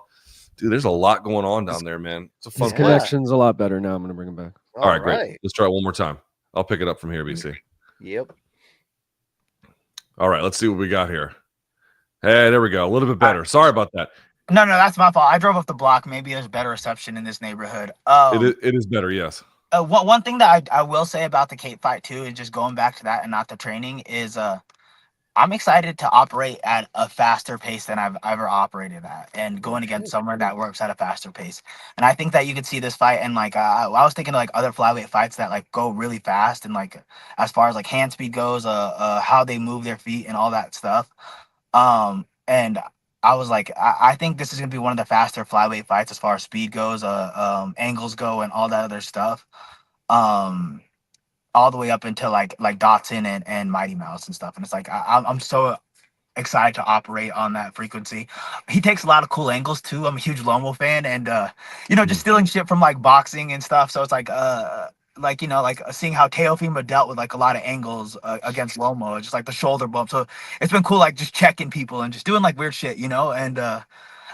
Dude, there's a lot going on down there, man. It's a fun His connection's a lot better now. I'm going to bring him back. All right, great. Let's try it one more time. I'll pick it up from here, BC. Yep. All right, let's see what we got here. Hey, there we go. A little bit better. Sorry about that. No, that's my fault. I drove up the block. Maybe there's better reception in this neighborhood. It is better, yes. One thing that I will say about the Cape fight too is just going back to that and not the training is I'm excited to operate at a faster pace than I've ever operated at and going against someone that works at a faster pace. And I think that you could see this fight and I was thinking of like other flyweight fights that like go really fast and like as far as like hand speed goes, how they move their feet and all that stuff. And I was like, I think this is gonna be one of the faster flyweight fights as far as speed goes, angles go, and all that other stuff. All the way up until like Dotson and Mighty Mouse and stuff. And it's like I'm so excited to operate on that frequency. He takes a lot of cool angles too. I'm a huge Lomo fan, and just stealing shit from like boxing and stuff. So it's like seeing how Teofimo dealt with like a lot of angles against Lomo, just like the shoulder bump. So it's been cool, like just checking people and just doing like weird shit, and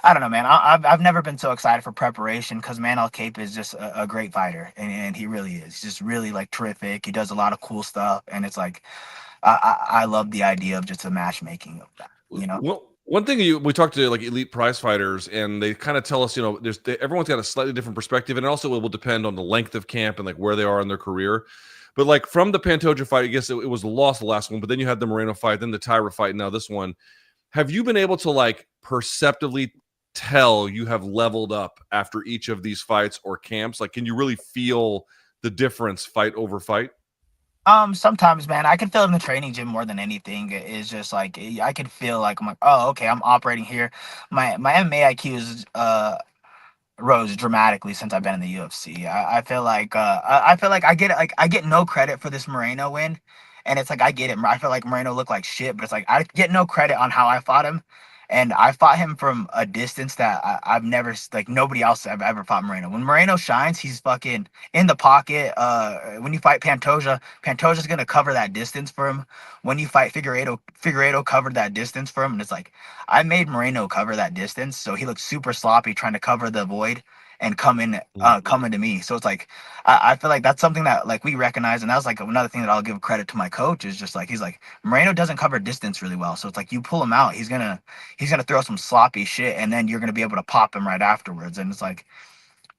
I don't know, man. I've never been so excited for preparation because Manel Cape is just a great fighter, and he really is. He's just really like terrific. He does a lot of cool stuff, and it's like I love the idea of just the matchmaking of that. Well, one thing we talked to like elite prize fighters, and they kind of tell us, everyone's got a slightly different perspective, and also it will depend on the length of camp and like where they are in their career. But like from the Pantoja fight, I guess it was the loss, the last one, but then you had the Moreno fight, then the Tyra fight, now this one. Have you been able to like perceptively tell you have leveled up after each of these fights or camps? Like, can you really feel the difference fight over fight? Sometimes, man, I can feel it in the training gym more than anything. It's just like I can feel like I'm like, oh, okay, I'm operating here. My MMA IQ is rose dramatically since I've been in the UFC. I feel like I get no credit for this Moreno win, and it's like I get it. I feel like Moreno looked like shit, but it's like I get no credit on how I fought him. And I fought him from a distance that I've never, like nobody else have ever fought Moreno. When Moreno shines, he's fucking in the pocket. When you fight Pantoja, Pantoja's going to cover that distance for him. When you fight Figueiredo covered that distance for him. And it's like, I made Moreno cover that distance. So he looked super sloppy trying to cover the void and come into me. So it's like, I feel like that's something that like we recognize. And that was like another thing that I'll give credit to my coach is just like, he's like, Moreno doesn't cover distance really well. So it's like, you pull him out, he's going to throw some sloppy shit and then you're going to be able to pop him right afterwards. And it's like,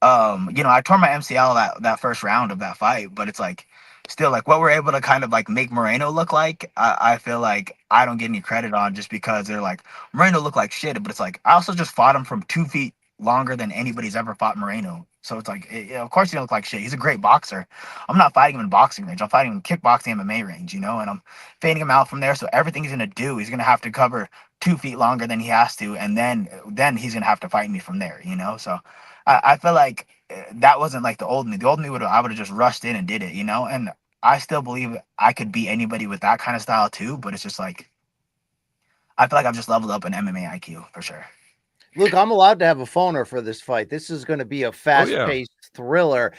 I tore my MCL that first round of that fight, but it's like, still like what we're able to kind of like make Moreno look like, I feel like I don't get any credit on just because they're like, Moreno looked like shit. But it's like, I also just fought him from 2 feet longer than anybody's ever fought Moreno. So it's like, of course he don't look like shit. He's a great boxer. I'm not fighting him in boxing range. I'm fighting him in kickboxing MMA range, and I'm fading him out from there. So everything he's going to do, he's going to have to cover 2 feet longer than he has to. And then he's going to have to fight me from there, So I feel like that wasn't like the old me. The old me I would have just rushed in and did it, And I still believe I could beat anybody with that kind of style too. But it's just like, I feel like I've just leveled up in MMA IQ for sure. Luke, I'm allowed to have a phoner for this fight. This is going to be a fast-paced thriller.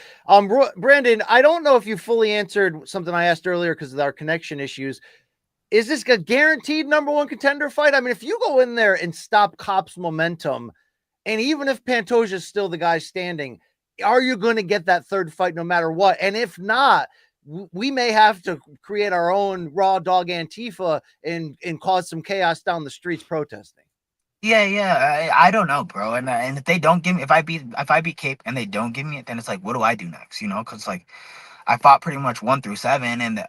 Brandon, I don't know if you fully answered something I asked earlier because of our connection issues. Is this a guaranteed number one contender fight? I mean, if you go in there and stop Cop's momentum, and even if Pantoja is still the guy standing, are you going to get that third fight no matter what? And if not, we may have to create our own raw dog Antifa and cause some chaos down the streets protesting. Yeah. I don't know, bro. And if they don't give me, if I beat Cape and they don't give me it, then it's like, what do I do next? You know, because like I fought pretty much 1 through 7, and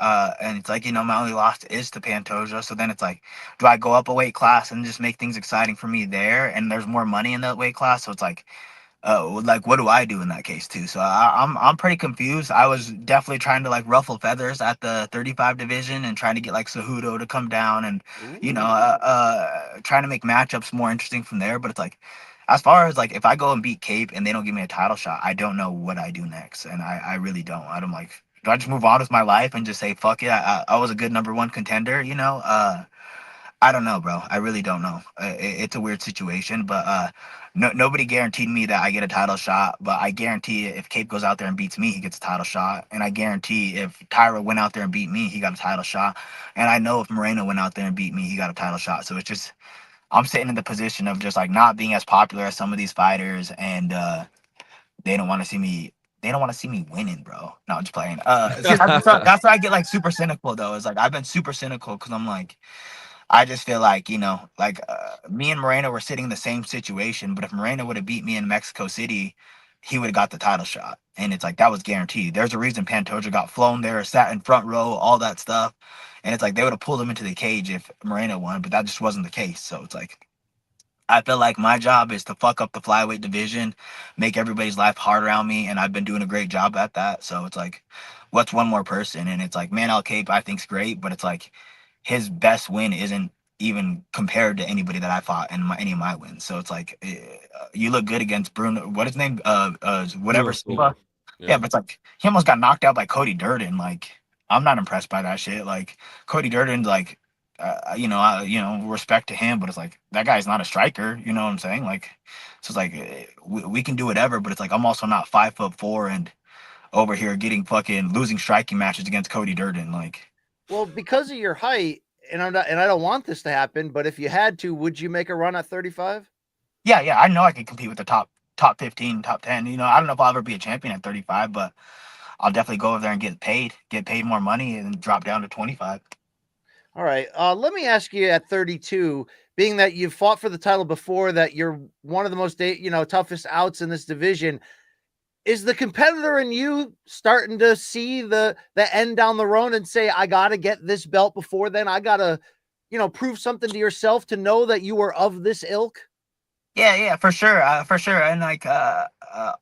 it's like, you know, my only loss is to Pantoja. So then it's like, do I go up a weight class and just make things exciting for me there? And there's more money in that weight class, so it's like what do I do in that case too? So I'm pretty confused. I was definitely trying to like ruffle feathers at the 35 division and trying to get like Cejudo to come down and you know trying to make matchups more interesting from there. But it's like, as far as like if I go and beat Cape and they don't give me a title shot, I don't know what I do next, and I really don't. I'm like, do I just move on with my life and just say fuck it? I was a good #1 contender, you know. I don't know, bro. I really don't know. It's a weird situation, but nobody guaranteed me that I get a title shot. But I guarantee if Cape goes out there and beats me, he gets a title shot. And I guarantee if Tyra went out there and beat me, he got a title shot. And I know if Moreno went out there and beat me, he got a title shot. So it's just, I'm sitting in the position of just like not being as popular as some of these fighters, and they don't want to see me. They don't want to see me winning, bro. No, I'm just playing. That's why I get like super cynical though. Is like I've been super cynical because I'm like, I just feel like, you know, like me and Moreno were sitting in the same situation, but if Moreno would have beat me in Mexico City, he would have got the title shot. And it's like, that was guaranteed. There's a reason Pantoja got flown there, sat in front row, all that stuff. And it's like, they would have pulled him into the cage if Moreno won, but that just wasn't the case. So it's like, I feel like my job is to fuck up the flyweight division, make everybody's life hard around me, and I've been doing a great job at that. So it's like, what's one more person? And it's like, Manel Cape, I think's great, but it's like his best win isn't even compared to anybody that I fought in any of my wins. So it's like, you look good against Bruno. What his name? Whatever. Yeah, but it's like he almost got knocked out by Cody Durden. Like, I'm not impressed by that shit. Like Cody Durden, like. Respect to him, but it's like that guy's not a striker. You know what I'm saying? Like, so it's like we can do whatever, but it's like I'm also not 5'4" and over here getting fucking losing striking matches against Cody Durden. Like, well, because of your height, and I don't want this to happen, but if you had to, would you make a run at 35? Yeah, I know I could compete with the top 15, top 10. You know, I don't know if I'll ever be a champion at 35, but I'll definitely go over there and get paid more money and drop down to 25. All right. Let me ask you at 32, being that you've fought for the title before, that you're one of the most, toughest outs in this division. Is the competitor in you starting to see the end down the road and say, I got to get this belt before then? I got to, prove something to yourself to know that you were of this ilk? Yeah, for sure. And like,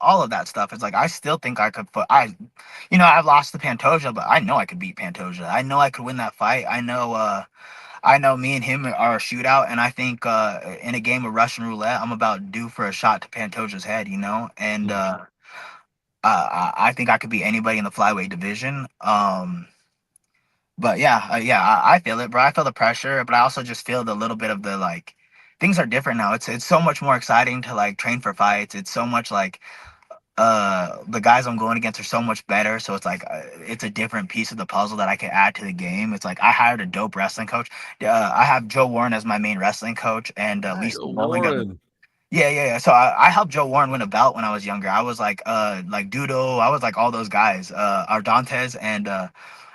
all of that stuff. It's like, I still think I could I've lost to Pantoja, but I know I could beat Pantoja. I know I could win that fight. I know me and him are a shootout. And I think, in a game of Russian roulette, I'm about due for a shot to Pantoja's head, and, I think I could beat anybody in the flyweight division. But I feel it, bro. I feel the pressure, but I also just feel the little bit of the like, things are different now. It's so much more exciting to like train for fights. It's so much like the guys I'm going against are so much better. So it's like it's a different piece of the puzzle that I can add to the game. It's like I hired a dope wrestling coach. I have Joe Warren as my main wrestling coach, and Lisa Warren. Yeah. So I helped Joe Warren win a belt when I was younger. I was like Dudo. I was like all those guys, Ardantes, and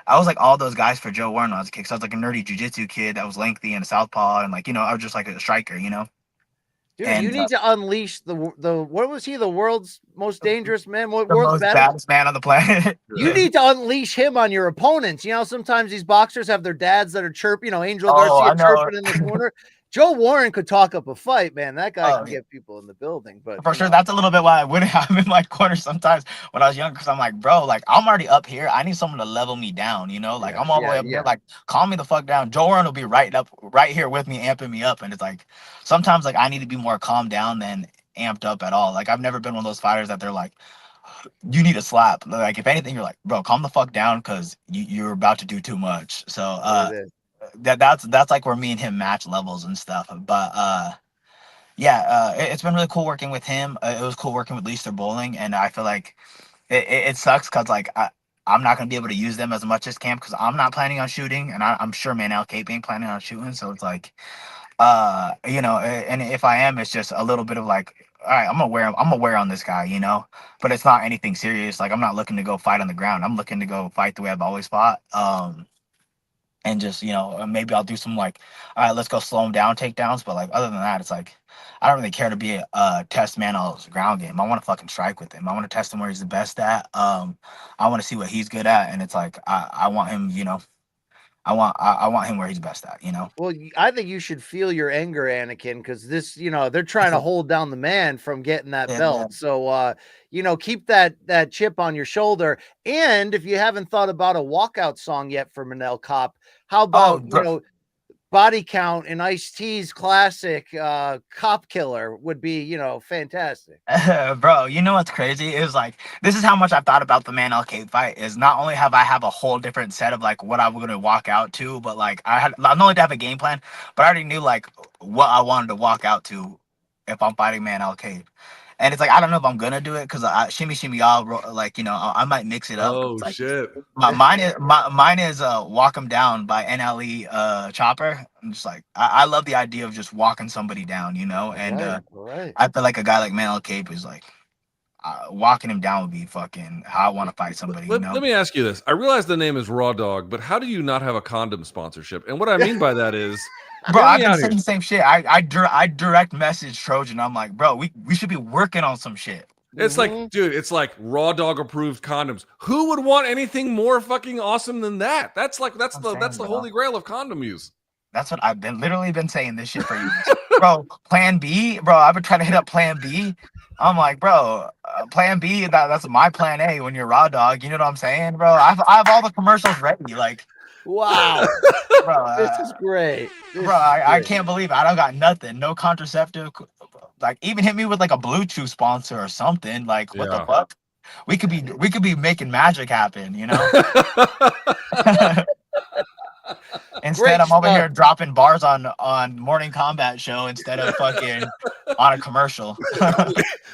I was like all those guys for Joe Warren when I was a kid. So I was like a nerdy jiu-jitsu kid that was lengthy and a southpaw, and like, I was just like a striker, Dude, and, you need to unleash the what was he, the world's most dangerous man? What the world's baddest man on the planet? You need to unleash him on your opponents. Sometimes these boxers have their dads that are chirping, Angel Garcia chirping in the corner. Joe Warren could talk up a fight, man. That guy can get people in the building. But for sure, that's a little bit why I wouldn't have him in my corner sometimes when I was younger, because I'm like, bro, like I'm already up here. I need someone to level me down, like I'm all the way up here. Like, calm me the fuck down. Joe Warren will be right here with me, amping me up. And it's like sometimes like I need to be more calmed down than amped up at all. Like, I've never been one of those fighters that they're like, you need a slap. Like, if anything, you're like, bro, calm the fuck down, because you're about to do too much. So that's like where me and him match levels and stuff. But it's been really cool working with him. It was cool working with Lisa Bowling, and I feel like it sucks because like I'm not gonna be able to use them as much as camp because I'm not planning on shooting, and I'm sure Manel Cape ain't planning on shooting. So it's like, and if I am, it's just a little bit of like all right, I'm aware on this guy, you know, but it's not anything serious. Like I'm not looking to go fight on the ground. I'm looking to go fight the way I've always fought. And just, you know, maybe I'll do some like, all right, let's go slow him down takedowns. But like other than that, it's like I don't really care to be a test man on his ground game. I want to fucking strike with him. I want to test him where he's the best at. I want to see what he's good at, and it's like I want him, you know, I want him where he's best at, you know. Well, I think you should feel your anger, Anakin, because this, you know, they're trying to hold down the man from getting that belt. So, you know, keep that chip on your shoulder. And if you haven't thought about a walkout song yet for Manel Kopp, how about you know, Body Count and Ice-T's classic Cop Killer would be, you know, fantastic. Bro, you know what's crazy is like this is how much I've thought about the Manel Cade fight. Is not only have I have a whole different set of like what I'm gonna walk out to, but like I had not only to have a game plan, but I already knew like what I wanted to walk out to if I'm fighting Manel Cade. And it's like I don't know if I'm gonna do it because I shimmy y'all like, you know, I might mix it up. Oh like, shit! Mine is walk 'em down by NLE Chopper. I'm just like I love the idea of just walking somebody down, you know. And Right. I feel like a guy like Manel Cape is like walking him down would be fucking how I want to fight somebody. You know? Let me ask you this. I realize the name is Raw Dog, but how do you not have a condom sponsorship? And what I mean by that is, bro, I've been saying the same shit. I direct message Trojan. I'm like, bro, we should be working on some shit. It's like, dude, it's like Raw Dog approved condoms. Who would want anything more fucking awesome than that? That's the holy grail of condom use. That's what I've literally been saying this shit for years. Bro, Plan B, bro, I've been trying to hit up Plan B. I'm like, bro, Plan B, that's my Plan A when you're Raw Dog. You know what I'm saying, bro? I have all the commercials ready. Like, wow, bro, this is great. I can't believe it. I don't got nothing, no contraceptive. Like, even hit me with like a Bluetooth sponsor or something. Like, what the fuck? We could be making magic happen, you know? Instead, I'm over here dropping bars on Morning Kombat show instead of fucking on a commercial.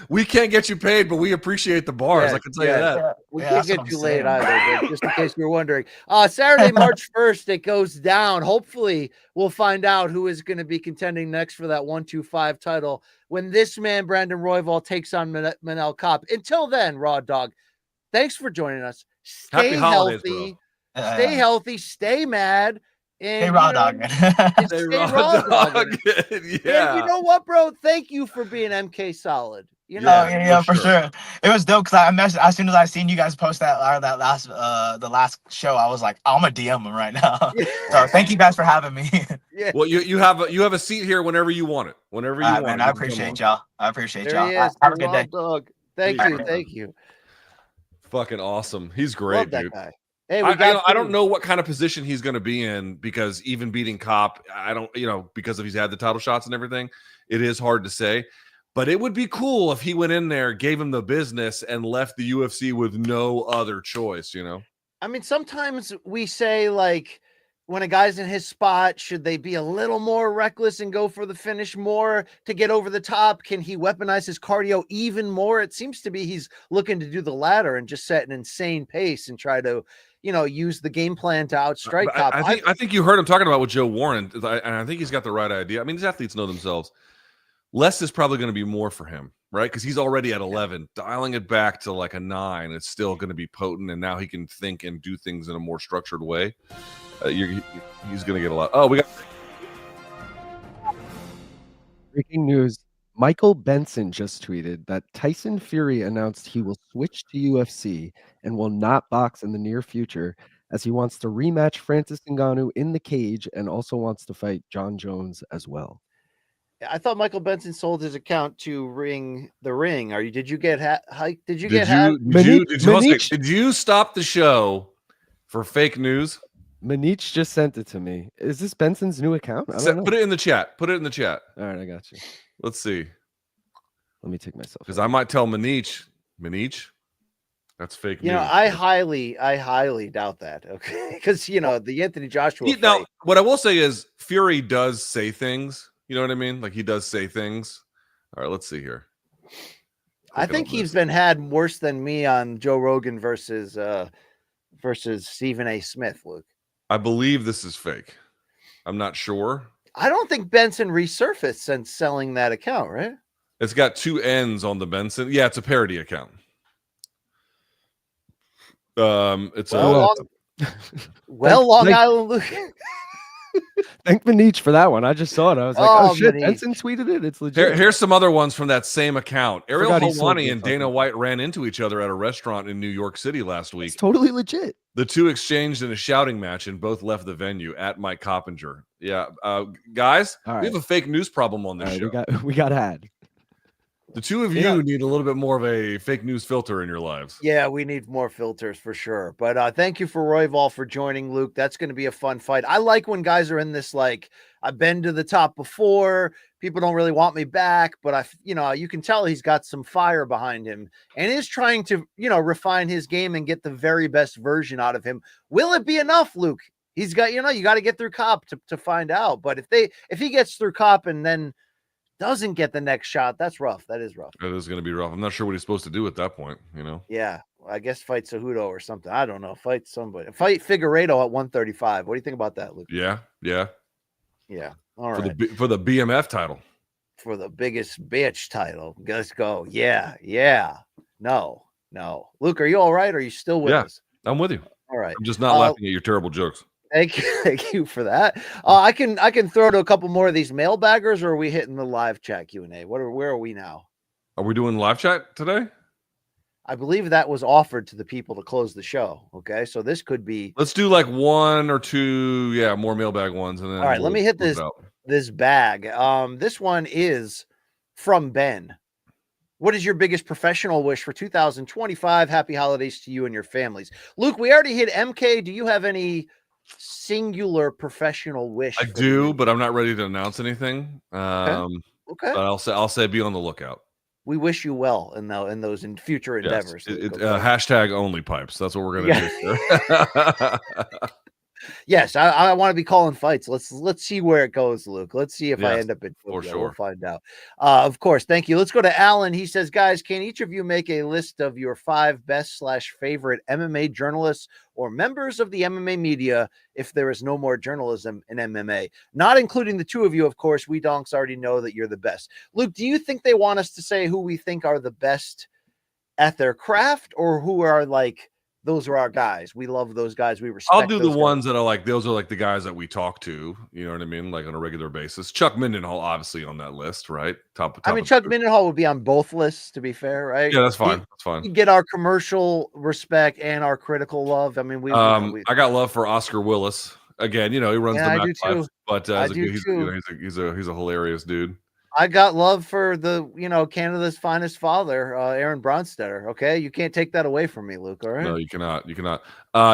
We can't get you paid, but we appreciate the bars. I can tell you that. We can't get you laid either, but just in case you're wondering. Saturday, March 1st, it goes down. Hopefully, we'll find out who is going to be contending next for that 125 title when this man, Brandon Royval, takes on Manel Kopp. Until then, Raw Dog, thanks for joining us. Stay healthy. Stay healthy. Stay mad. And, stay Raw Dog, man. Stay Raw Dog. Yeah. And you know what, bro? Thank you for being MK Solid. You know, yeah, for sure. It was dope because I messaged as soon as I seen you guys post that last the last show. I was like, I'm gonna DM him right now. So thank you guys for having me. Well, you have a seat here whenever you want it. Whenever you want man, it. I appreciate y'all. Have a good day. Dog. Thank you. Fucking awesome. He's great, Love that dude. guy. Hey, I don't know what kind of position he's going to be in because even beating Kopp, I don't, you know, because if he's had the title shots and everything, it is hard to say. But it would be cool if he went in there, gave him the business, and left the UFC with no other choice, you know? I mean, sometimes we say, like, when a guy's in his spot, should they be a little more reckless and go for the finish more to get over the top? Can he weaponize his cardio even more? It seems to be he's looking to do the latter and just set an insane pace and try to, you know, use the game plan to outstrike Kopp. I think you heard him talking about with Joe Warren, and I think he's got the right idea. I mean, these athletes know themselves. Less is probably going to be more for him, right? Because he's already at 11. Dialing it back to like a 9, it's still going to be potent, and now he can think and do things in a more structured way. He's going to get a lot. Oh, we got breaking news. Michael Benson just tweeted that Tyson Fury announced he will switch to UFC and will not box in the near future as he wants to rematch Francis Ngannou in the cage and also wants to fight John Jones as well. I thought Michael Benson sold his account to Ring the Ring. Did you get hiked? Did you stop the show for fake news? Manich just sent it to me. Is this Benson's new account? I don't know. Put it in the chat. Put it in the chat. All right, I got you. Let's see. Let me take myself. Because I might tell Manich, that's fake news. You know, I highly doubt that. Okay, because you know the Anthony Joshua. Now, what I will say is Fury does say things. You know what I mean? Like he does say things. All right, let's see here. I think he's been had worse than me on Joe Rogan versus Stephen A. Smith, Luke. I believe this is fake. I'm not sure. I don't think Benson resurfaced since selling that account, right? It's got 2 N's on the Benson. Yeah, it's a parody account. It's Long Island Luke. Thank Manich for that one. I just saw it. I was like, oh shit, Benson tweeted it. It's legit. Here's some other ones from that same account. Ariel Helwani and Dana White ran into each other at a restaurant in New York City last week. It's totally legit. The two exchanged in a shouting match and both left the venue at Mike Coppinger. Yeah, guys, we have a fake news problem on this show. We got had. The two of you need a little bit more of a fake news filter in your lives. Yeah, we need more filters for sure. But thank you for Royval for joining, Luke. That's going to be a fun fight. I like when guys are in this, like, I've been to the top before. People don't really want me back, but you can tell he's got some fire behind him and is trying to, refine his game and get the very best version out of him. Will it be enough, Luke? He's got, you got to get through Cop to find out. But if he gets through Cop and then doesn't get the next shot, that's rough. That is rough. That is going to be rough. I'm not sure what he's supposed to do at that point, Yeah, I guess fight Cejudo or something. I don't know. Fight somebody. Fight Figueiredo at 135. What do you think about that, Luke? Yeah. All right. For the BMF title. For the biggest bitch title. Let's go. Yeah. No. Luke, are you all right? Or are you still with us? I'm with you. All right. I'm just not laughing at your terrible jokes. Thank you for that. I can throw to a couple more of these mailbaggers, or are we hitting the live chat Q&A? Where are we now? Are we doing live chat today? I believe that was offered to the people to close the show. Okay, so this could be. Let's do like 1 or 2, more mailbag ones, and then. All right, let me hit this bag. This one is from Ben. What is your biggest professional wish for 2025? Happy holidays to you and your families. Luke, we already hit MK. Do you have any singular professional wish? I do, but I'm not ready to announce anything. Okay. But I'll say be on the lookout. We wish you well in those future endeavors. Yes. Hashtag only pipes. That's what we're gonna do. Yes, I want to be calling fights. Let's see where it goes, Luke. Let's see if I end up in for sure. We'll find out. Of course, thank you. Let's go to Alan. He says, guys, can each of you make a list of your 5 best/favorite MMA journalists or members of the MMA media if there is no more journalism in MMA? Not including the two of you, of course. We Donks already know that you're the best. Luke, do you think they want us to say who we think are the best at their craft, or who are like, those are our guys? We love those guys. We respect. I'll do the ones that are like, those are like the guys that we talk to. You know what I mean? Like on a regular basis. Chuck Mindenhall, obviously on that list, right? Top Chuck Mindenhall would be on both lists, to be fair, right? Yeah, that's fine. That's fine. We get our commercial respect and our critical love. I mean, I got love for Oscar Willis. Again, he runs the Mac Life, but he's a hilarious dude. I got love for the, Canada's finest father, Aaron Bronstetter. Okay. You can't take that away from me, Luke. All right. No, you cannot. You cannot.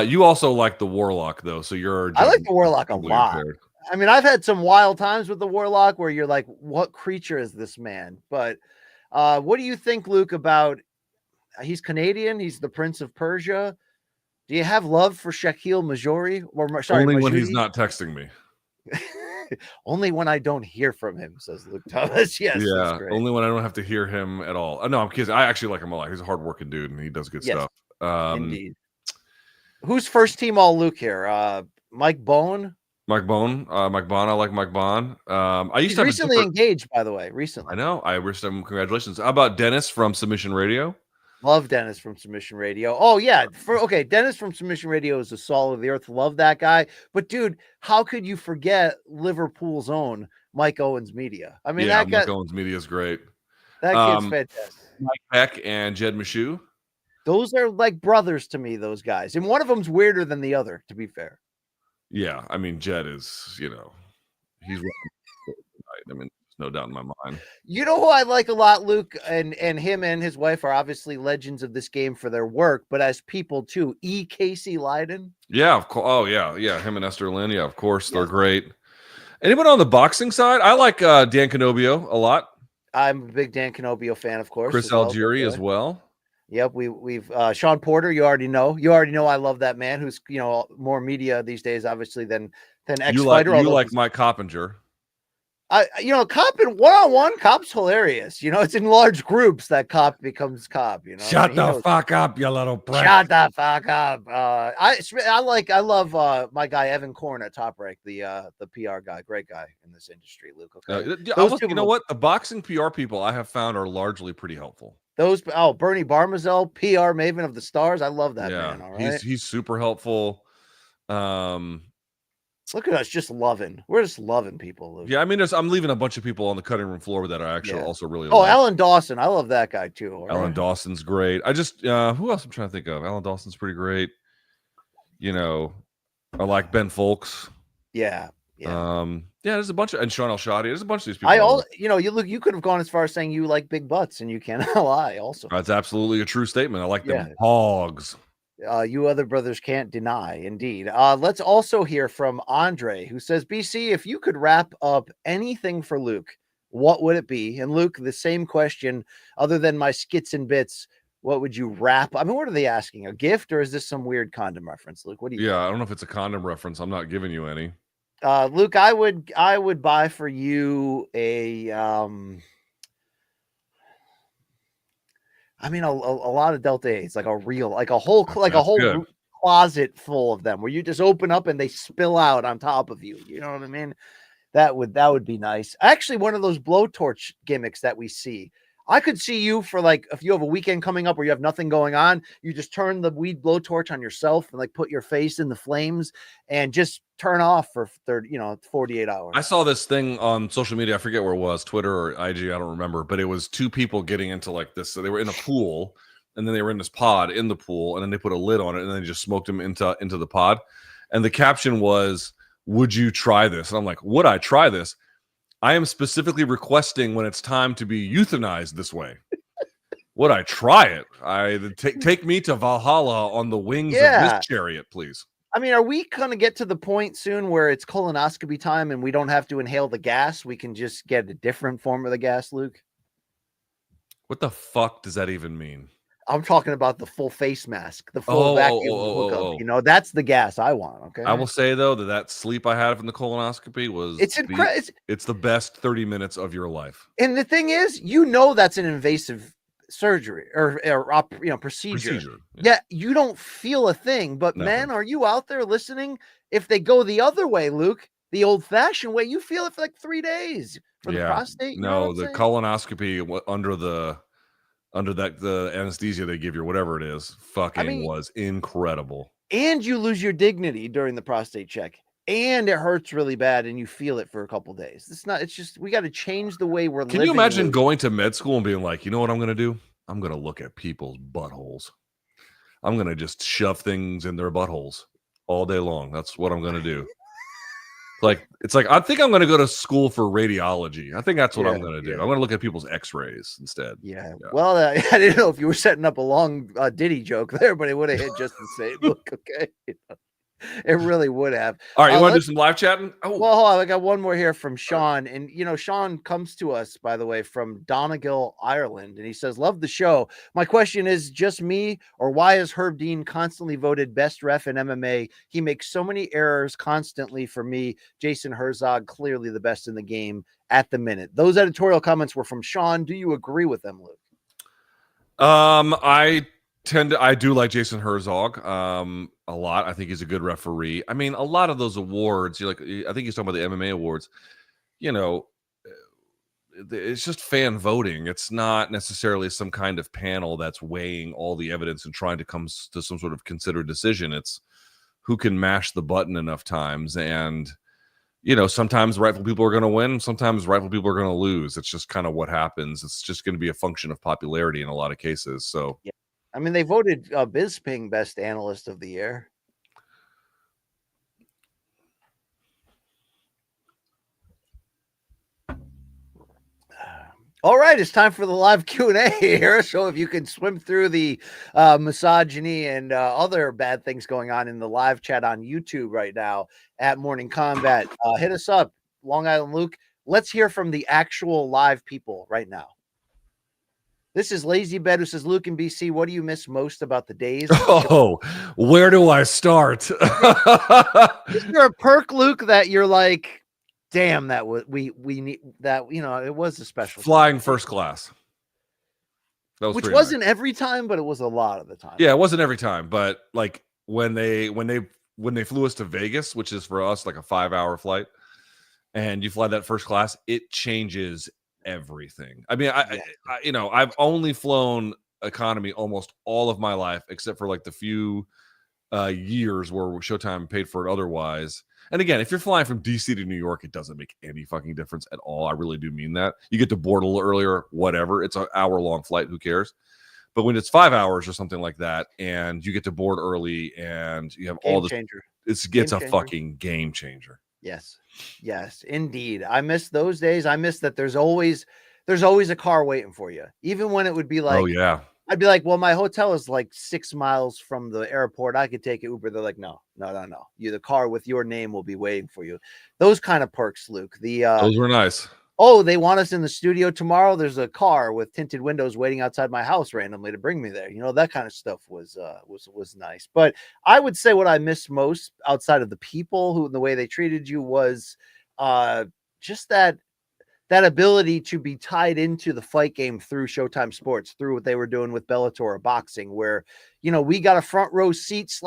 You also like the Warlock though. So I like the Warlock a lot. Impaired. I mean, I've had some wild times with the Warlock where you're like, what creature is this man? But what do you think, Luke, about, he's Canadian. He's the Prince of Persia. Do you have love for Shaquille Majori? Only when he's not texting me. Only when I don't hear from him, says Luke Thomas. Yes. Yeah. Only when I don't have to hear him at all. No, I'm kidding. I actually like him a lot. He's a hardworking dude and he does good stuff. Indeed. Who's first team all Luke here? Mike Bone. Mike Bone. I like Mike Bone. He's recently engaged, by the way. Recently. I know. I wish him congratulations. How about Dennis from Submission Radio? Love Dennis from Submission Radio. Oh, yeah. Dennis from Submission Radio is a soul of the earth. Love that guy. But, dude, how could you forget Liverpool's own Mike Owens Media? I mean, Mike Owens Media is great. That kid's fantastic. Mike Peck and Jed Michoud. Those are like brothers to me, those guys. And one of them's weirder than the other, to be fair. Yeah. I mean, Jed is, he's I mean, no doubt in my mind. You know who I like a lot, Luke, and him and his wife are obviously legends of this game for their work, but as people too. Casey Leydon. Yeah, of course. Oh yeah. Him and Esther Lynn. Yeah, of course, they're great. Anyone on the boxing side? I like Dan Canobio a lot. I'm a big Dan Canobio fan, of course. Chris Algieri as well. Yep, we've Sean Porter. You already know. I love that man. Who's more media these days, obviously than ex-fighter. You like Mike Coppinger. Cop in one-on-one, Cop's hilarious. It's in large groups that Cop becomes Cop. Shut the fuck up, you little prick. Shut the fuck up. I love my guy Evan Korn at Top Rank, the PR guy, great guy in this industry, Luke. Okay, you know what? The boxing PR people I have found are largely pretty helpful. Bernie Barmazel, PR maven of the stars. I love that man. All right, he's super helpful. Look at us just loving. We're just loving people, Luke. Yeah, I mean, I'm leaving a bunch of people on the cutting room floor that I actually also really like. like. Alan Dawson. I love that guy too. Alan Dawson's great. I just who else I'm trying to think of? Alan Dawson's pretty great. I like Ben Folks. Yeah. There's a bunch of, and Sean Elshadi. There's a bunch of these people. You could have gone as far as saying you like big butts, and you cannot lie. Also, that's absolutely a true statement. I like them hogs. You other brothers can't deny, indeed. Let's also hear from Andre, who says, BC, if you could wrap up anything for Luke, what would it be? And Luke, the same question, other than my skits and bits, what would you wrap? I mean, what are they asking? A gift, or is this some weird condom reference, Luke? What do you think? I don't know if it's a condom reference. I'm not giving you any. Luke, I would buy for you a lot of Delta 8s, like a whole closet full of them, where you just open up and they spill out on top of you. You know what I mean? That would be nice. Actually, one of those blowtorch gimmicks that we see. I could see you for if you have a weekend coming up where you have nothing going on, you just turn the weed blowtorch on yourself and put your face in the flames and just turn off for 48 hours. I saw this thing on social media. I forget where it was, Twitter or IG. I don't remember, but it was two people getting into this. So they were in a pool, and then they were in this pod in the pool, and then they put a lid on it, and then they just smoked them into the pod. And the caption was, "Would you try this?" And I'm like, "Would I try this? I am specifically requesting when it's time to be euthanized this way. Would I try it? Take me to Valhalla on the wings of this chariot, please." I mean, are we going to get to the point soon where it's colonoscopy time and we don't have to inhale the gas? We can just get a different form of the gas, Luke? What the fuck does that even mean? I'm talking about the full face mask, the full vacuum hookup. That's the gas I want. Okay. I will say though that sleep I had from the colonoscopy was it's the best 30 minutes of your life. And the thing is, that's an invasive surgery or procedure. Yeah, you don't feel a thing. But man, are you out there listening? If they go the other way, Luke, the old-fashioned way, you feel it for 3 days for the prostate. No, the colonoscopy under the anesthesia they give you, or whatever it is, was incredible. And you lose your dignity during the prostate check, and it hurts really bad, and you feel it for a couple days. It's just we got to change the way we're living. Can you imagine going to med school and being like, you know what I'm going to do? I'm going to look at people's buttholes. I'm going to just shove things in their buttholes all day long. That's what I'm going to do. It's like I think I'm going to go to school for radiology. I think that's what I'm going to do. I'm going to look at people's X-rays instead. Yeah. Well, I didn't know if you were setting up a long Diddy joke there, but it would have hit just the same. Look, okay. It really would have. All right, you want to do some live chatting? Oh. Well, hold on. I got one more here from Sean. And, Sean comes to us, by the way, from Donegal, Ireland. And he says, love the show. My question is just me, or why is Herb Dean constantly voted best ref in MMA? He makes so many errors constantly for me. Jason Herzog, clearly the best in the game at the minute. Those editorial comments were from Sean. Do you agree with them, Luke? I do like Jason Herzog a lot. I think he's a good referee. I mean, a lot of those awards, I think he's talking about the MMA awards, it's just fan voting. It's not necessarily some kind of panel that's weighing all the evidence and trying to come to some sort of considered decision. It's who can mash the button enough times. And, sometimes rightful people are going to win. Sometimes rightful people are going to lose. It's just kind of what happens. It's just going to be a function of popularity in a lot of cases. So, yeah. I mean, they voted Bisping best analyst of the year. All right, it's time for the live Q&A here. So if you can swim through the misogyny and other bad things going on in the live chat on YouTube right now at Morning Combat, hit us up, Long Island Luke. Let's hear from the actual live people right now. This is Lazy Bed who says, Luke and BC, what do you miss most about the days? Oh, where do I start? Is there a perk, Luke, that you're like, Damn, that was we need that. It was a special flying first class. That was which pretty wasn't nice. every time, but it was a lot of the time. Yeah, it wasn't every time, but like when they flew us to Vegas, which is for us like a 5-hour flight, and you fly that first class, it changes everything. I mean, I've only flown economy almost all of my life, except for like the few years where Showtime paid for it otherwise. And again, if you're flying from DC to New York, it doesn't make any fucking difference at all. I really do mean that. You get to board a little earlier, whatever. It's an hour-long flight. Who cares? But when it's 5 hours or something like that, and you get to board early, and you have all this, it's a fucking game changer. Yes, indeed. I miss those days. I miss that there's always a car waiting for you, even when it would be like, oh yeah, I'd be like, well, my hotel is like 6 miles from the airport. I could take an Uber. They're like, no. The car with your name will be waiting for you. Those kind of perks, Luke. Those were nice. Oh, they want us in the studio tomorrow. There's a car with tinted windows waiting outside my house randomly to bring me there. That kind of stuff was nice. But I would say what I miss most outside of the people who the way they treated you was just that ability to be tied into the fight game through Showtime Sports, through what they were doing with Bellator or boxing, where, we got a front row seat /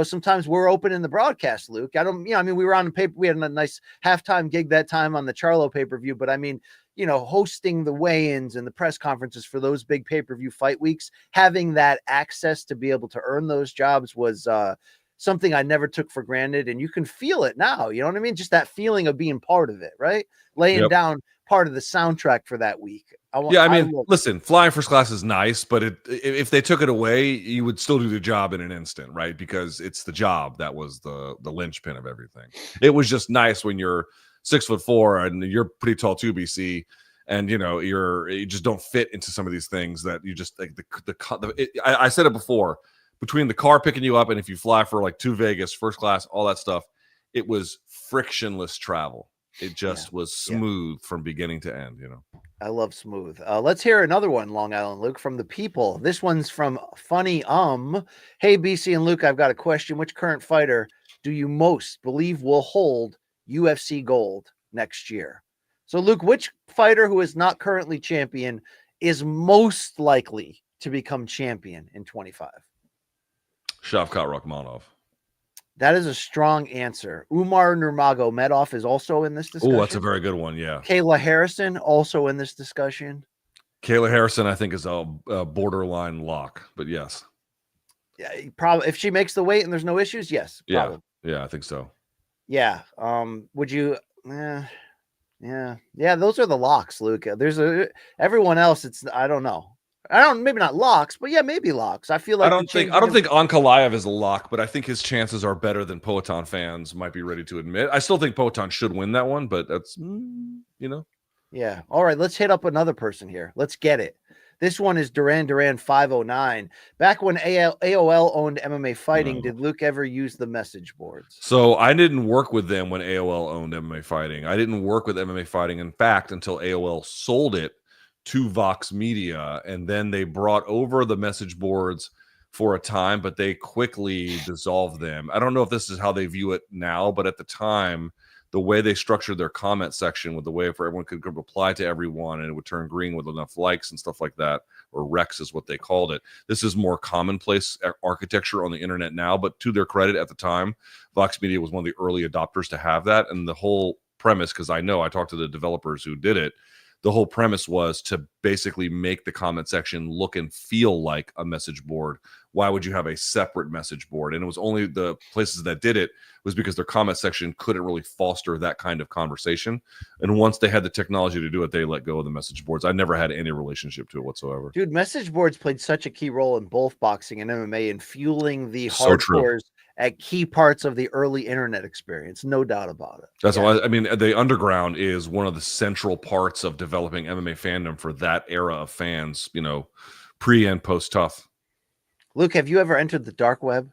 sometimes we're open in the broadcast, Luke. We were on the paper. We had a nice halftime gig that time on the Charlo pay-per-view, but I mean, hosting the weigh-ins and the press conferences for those big pay-per-view fight weeks, having that access to be able to earn those jobs was something I never took for granted. And you can feel it now. You know what I mean? Just that feeling of being part of it, right? Laying down part of the soundtrack for that week. Listen, flying first class is nice, but if they took it away, you would still do the job in an instant, right? Because it's the job that was the linchpin of everything. It was just nice when you're 6'4" and you're pretty tall too, BC, and you just don't fit into some of these things that you just like I said it before, between the car picking you up and if you fly for like to Vegas first class, all that stuff, it was frictionless travel. It just was smooth from beginning to end, I love smooth. Let's hear another one, Long Island Luke, from the people. This one's from Funny. Hey, BC and Luke, I've got a question. Which current fighter do you most believe will hold UFC gold next year? So, Luke, which fighter who is not currently champion is most likely to become champion in 25? Shavkat Rakhmonov. That is a strong answer. Umar Nurmagomedov is also in this discussion. Oh, that's a very good one. Yeah. Kayla Harrison also in this discussion. Kayla Harrison, I think, is a borderline lock, but yes. Yeah, probably if she makes the weight and there's no issues, yes. Probably. Yeah, I think so. Yeah. Would you? Yeah. Those are the locks, Luke. There's everyone else. I don't know. Maybe not locks, but yeah, maybe locks. I feel like I don't think Ankalaev is a lock, but I think his chances are better than Poatan fans might be ready to admit. I still think Poatan should win that one, but that's Yeah. All right, let's hit up another person here. Let's get it. This one is Duran 509. Back when AOL owned MMA Fighting, did Luke ever use the message boards? So I didn't work with them when AOL owned MMA Fighting. I didn't work with MMA Fighting, in fact, until AOL sold it to Vox Media, and then they brought over the message boards for a time, but they quickly dissolved them. I don't know if this is how they view it now, but at the time, the way they structured their comment section with the way for everyone could reply to everyone and it would turn green with enough likes and stuff like that, or Rex is what they called it. This is more commonplace architecture on the internet now, but to their credit, at the time, Vox Media was one of the early adopters to have that. And the whole premise, because I talked to the developers who did it, the whole premise was to basically make the comment section look and feel like a message board. Why would you have a separate message board? And it was only the places that did it was because their comment section couldn't really foster that kind of conversation. And once they had the technology to do it, they let go of the message boards. I never had any relationship to it whatsoever. Dude, message boards played such a key role in both boxing and MMA in fueling the hardcores at key parts of the early internet experience. No doubt about it. That's why, the underground is one of the central parts of developing MMA fandom for that era of fans, pre and post tough. Luke, have you ever entered the dark web?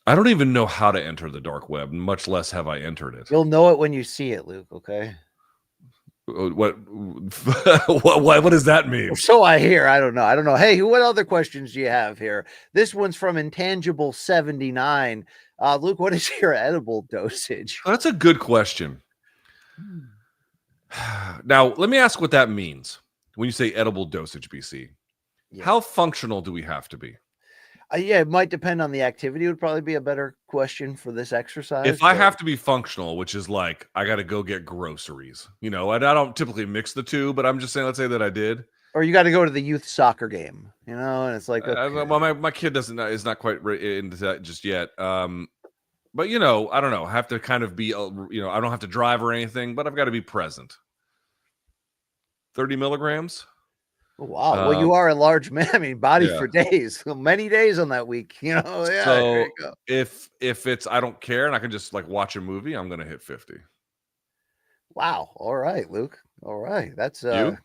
I don't even know how to enter the dark web, much less have I entered it. You'll know it when you see it, Luke, okay? What does that mean? So I hear. I don't know. Hey, what other questions do you have here? This one's from Intangible 79. Luke, what is your edible dosage? That's a good question. Now, let me ask what that means when you say edible dosage, BC. Yeah. How functional do we have to be? Yeah, it might depend on the activity. Would probably be a better question for this exercise. If I have to be functional, which is like I got to go get groceries, you know, I don't typically mix the two, but I'm just saying, let's say that I did. Or you got to go to the youth soccer game, you know, and it's like, okay. Well, my kid is not quite into that just yet. But you know, I don't know. I have to kind of be, you know, I don't have to drive or anything, but I've got to be present. 30 milligrams. Wow. Well, you are a large man. I mean, body for days, many days on that week, you know. Yeah. So there you go. if it's I don't care and I can just like watch a movie, I'm gonna hit 50. Wow. All right, Luke. All right. That's you.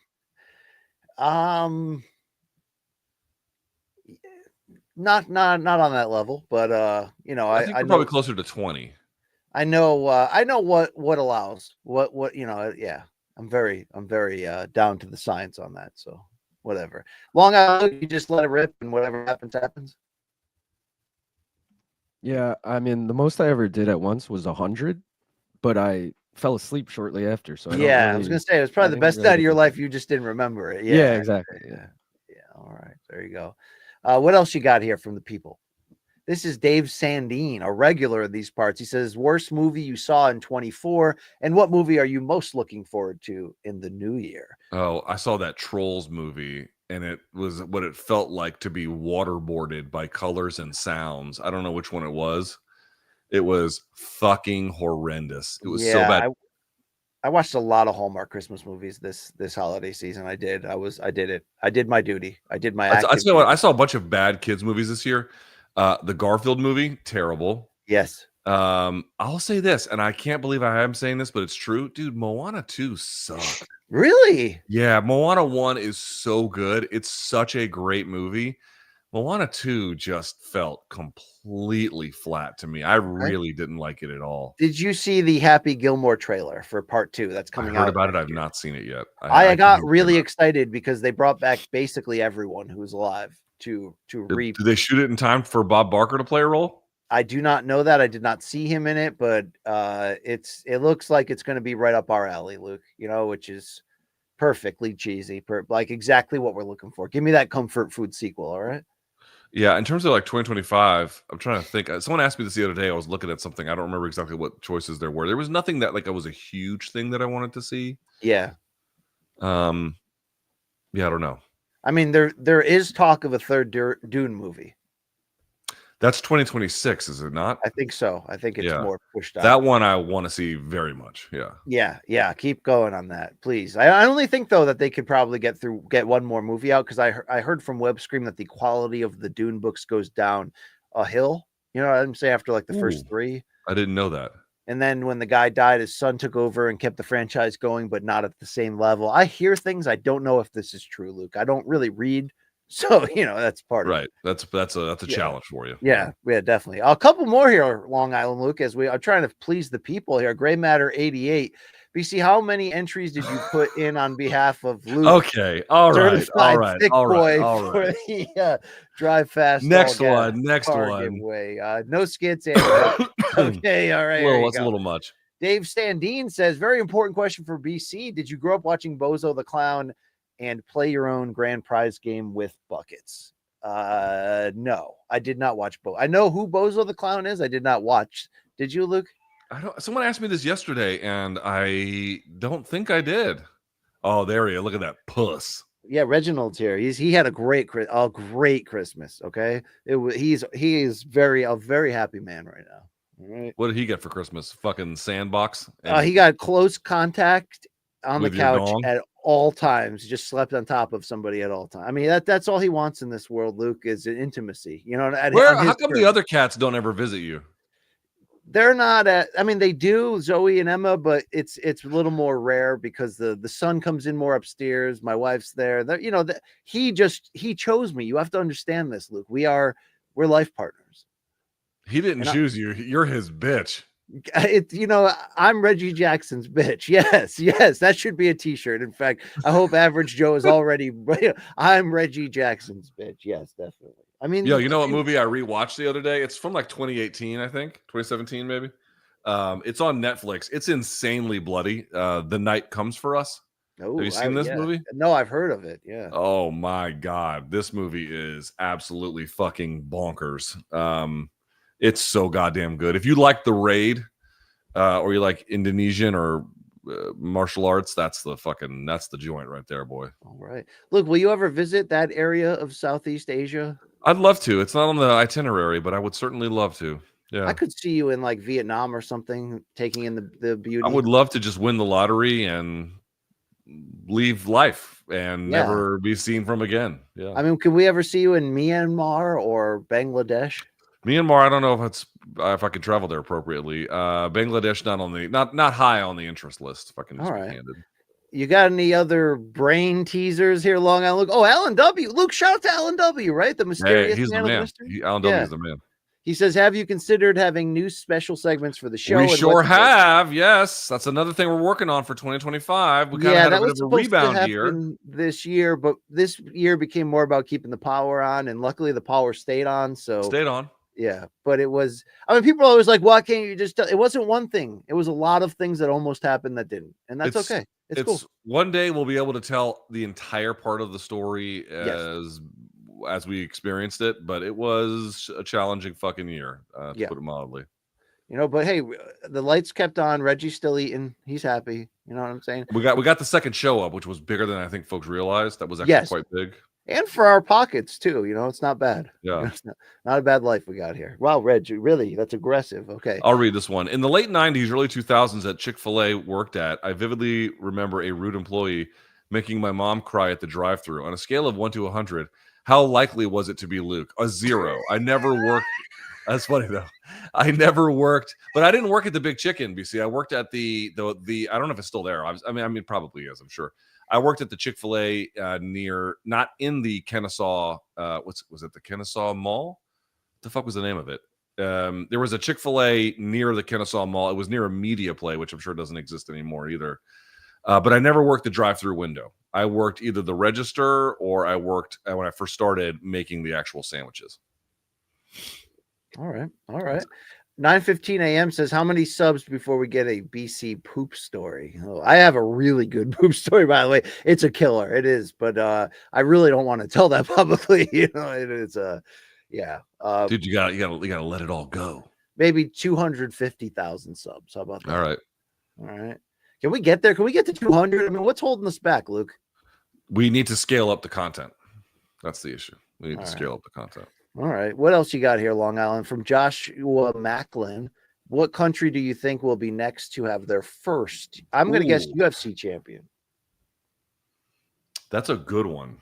Not on that level, but you know, I think you're probably closer to 20. I know what allows what you know. Yeah, I'm very down to the science on that. So whatever. Long Island, you just let it rip, and whatever happens. Yeah, I mean, the most I ever did at once was 100, but I fell asleep shortly after. So I was gonna say it was probably the best night of your life. You just didn't remember it. Yeah, exactly. Yeah. All right, there you go. What else you got here from the people? This is Dave Sandine, a regular in these parts. He says, worst movie you saw in 24, and what movie are you most looking forward to in the new year? Oh, I saw that Trolls movie, and it was what it felt like to be waterboarded by colors and sounds. I don't know which one it was. It was fucking horrendous. It was so bad. I watched a lot of Hallmark Christmas movies this holiday season. I did it. I did my duty. I did my I saw a bunch of bad kids movies this year. The Garfield movie, terrible. Yes. I'll say this, and I can't believe I am saying this, but it's true. Dude, Moana 2 sucked. Really? Yeah, Moana 1 is so good. It's such a great movie. Moana 2 just felt completely flat to me. I really didn't like it at all. Did you see the Happy Gilmore trailer for part 2 that's coming out? I heard about it. I've not seen it yet. I got really excited because they brought back basically everyone who's alive to Did they shoot it in time for Bob Barker to play a role? I do not know that. I did not see him in it, but it looks like it's going to be right up our alley, Luke, you know, which is perfectly cheesy, like exactly what we're looking for. Give me that comfort food sequel, all right? Yeah, in terms of like 2025, I'm trying to think. Someone asked me this the other day. I was looking at something. I don't remember exactly what choices there were. There was nothing that like was a huge thing that I wanted to see. Yeah. Yeah, I don't know. I mean, there is talk of a third Dune movie. That's 2026, is it not? I think so. I think it's more pushed out. That one I want to see very much. Yeah. Yeah. Keep going on that, please. I only think though that they could probably get one more movie out because I heard from WebScream that the quality of the Dune books goes down a hill. You know what I'm saying? After like the first 3. I didn't know that. And then when the guy died, his son took over and kept the franchise going, but not at the same level. I hear things. I don't know if this is true, Luke. I don't really read. So, you know, that's part of it. That's a challenge for you. Yeah, definitely. A couple more here, Long Island, Luke, as we are trying to please the people here. Gray Matter 88. BC, how many entries did you put in on behalf of Luke? Okay. All right. For the Drive Fast. Next one. Giveaway. No skits. Okay. All right. That's a little much. Dave Sandine says, very important question for BC. Did you grow up watching Bozo the Clown and play your own grand prize game with buckets? No, I did not watch I know who Bozo the Clown is. I did not watch. Did you, Luke? Someone asked me this yesterday, and I don't think I did. Oh, there he is. Look at that puss. Yeah, Reginald's here. He had a great Christmas. Okay, he is a very happy man right now. All right. What did he get for Christmas? Fucking sandbox. He got close contact on the couch at all times. He just slept on top of somebody at all times. I mean, that's all he wants in this world, Luke, is an intimacy. You know, how come the other cats don't ever visit you? They're not I mean, they do, Zoe and Emma, but it's a little more rare because the son comes in more upstairs. My wife's there. You know, he chose me. You have to understand this, Luke. We're life partners. He didn't choose you. You're his bitch. You know, I'm Reggie Jackson's bitch. Yes, that should be a t-shirt. In fact, I hope Average Joe is already. I'm Reggie Jackson's bitch. Yes, definitely. I mean, you know what movie I rewatched the other day? It's from like 2018, I think 2017, maybe. It's on Netflix. It's insanely bloody. The Night Comes for Us. Oh, Have you seen this movie? No, I've heard of it. Yeah. Oh my God. This movie is absolutely fucking bonkers. It's so goddamn good. If you like The Raid, or you like Indonesian or martial arts, that's the joint right there, boy. All right. Look, will you ever visit that area of Southeast Asia? I'd love to. It's not on the itinerary, but I would certainly love to. Yeah. I could see you in like Vietnam or something, taking in the beauty. I would love to just win the lottery and leave life and never be seen from again. Yeah. I mean, can we ever see you in Myanmar or Bangladesh? Myanmar, I don't know if I could travel there appropriately. Bangladesh, not high on the interest list. If I can just be candid. You got any other brain teasers here, Long Island? Oh, Alan W. Luke, shout out to Alan W. Right, the mysterious he's man. The man. Alan W. is the man. He says, "Have you considered having new special segments for the show?" We sure have. Yes, that's another thing we're working on for 2025. We kind of had a bit of a rebound year this year, but this year became more about keeping the power on, and luckily the power stayed on. So stayed on. Yeah, but it was. I mean, people are always like, "Why can't you just?" It wasn't one thing. It was a lot of things that almost happened that didn't, and that's okay. It's cool. One day we'll be able to tell the entire part of the story as we experienced it, but it was a challenging fucking year, to put it mildly. You know, but hey, the lights kept on. Reggie's still eating. He's happy. You know what I'm saying? We got the second show up, which was bigger than I think folks realized. That was actually quite big. And for our pockets too, you know, it's not bad. Yeah, you know, it's not a bad life we got here. Wow, Reg, really, that's aggressive. Okay, I'll read this one. In the late '90s, early 2000s, at Chick-fil-A worked at, I vividly remember a rude employee making my mom cry at the drive-thru. On a scale of 1 to 100, how likely was it to be Luke? A 0. I never worked. That's funny though. I never worked, but I didn't work at the Big Chicken. BC. I worked at the. I don't know if it's still there. I mean, probably is. I'm sure. I worked at the Chick-fil-A near, not in the Kennesaw. Was it the Kennesaw Mall? What the fuck was the name of it? There was a Chick-fil-A near the Kennesaw Mall. It was near a media play, which I'm sure doesn't exist anymore either. But I never worked the drive-through window. I worked either the register or I worked when I first started making the actual sandwiches. All right. 9:15 a.m. says, how many subs before we get a BC poop story? Oh, I have a really good poop story, by the way. It's a killer. It is, but I really don't want to tell that publicly. You know, it is dude, you gotta let it all go. Maybe 250,000 subs. How about that? All right. Can we get there? Can we get to 200? I mean, what's holding us back, Luke? We need to scale up the content. That's the issue. We need to scale up the content. All right. What else you got here, Long Island? From Joshua Macklin. What country do you think will be next to have their first? I'm going to guess UFC champion. That's a good one.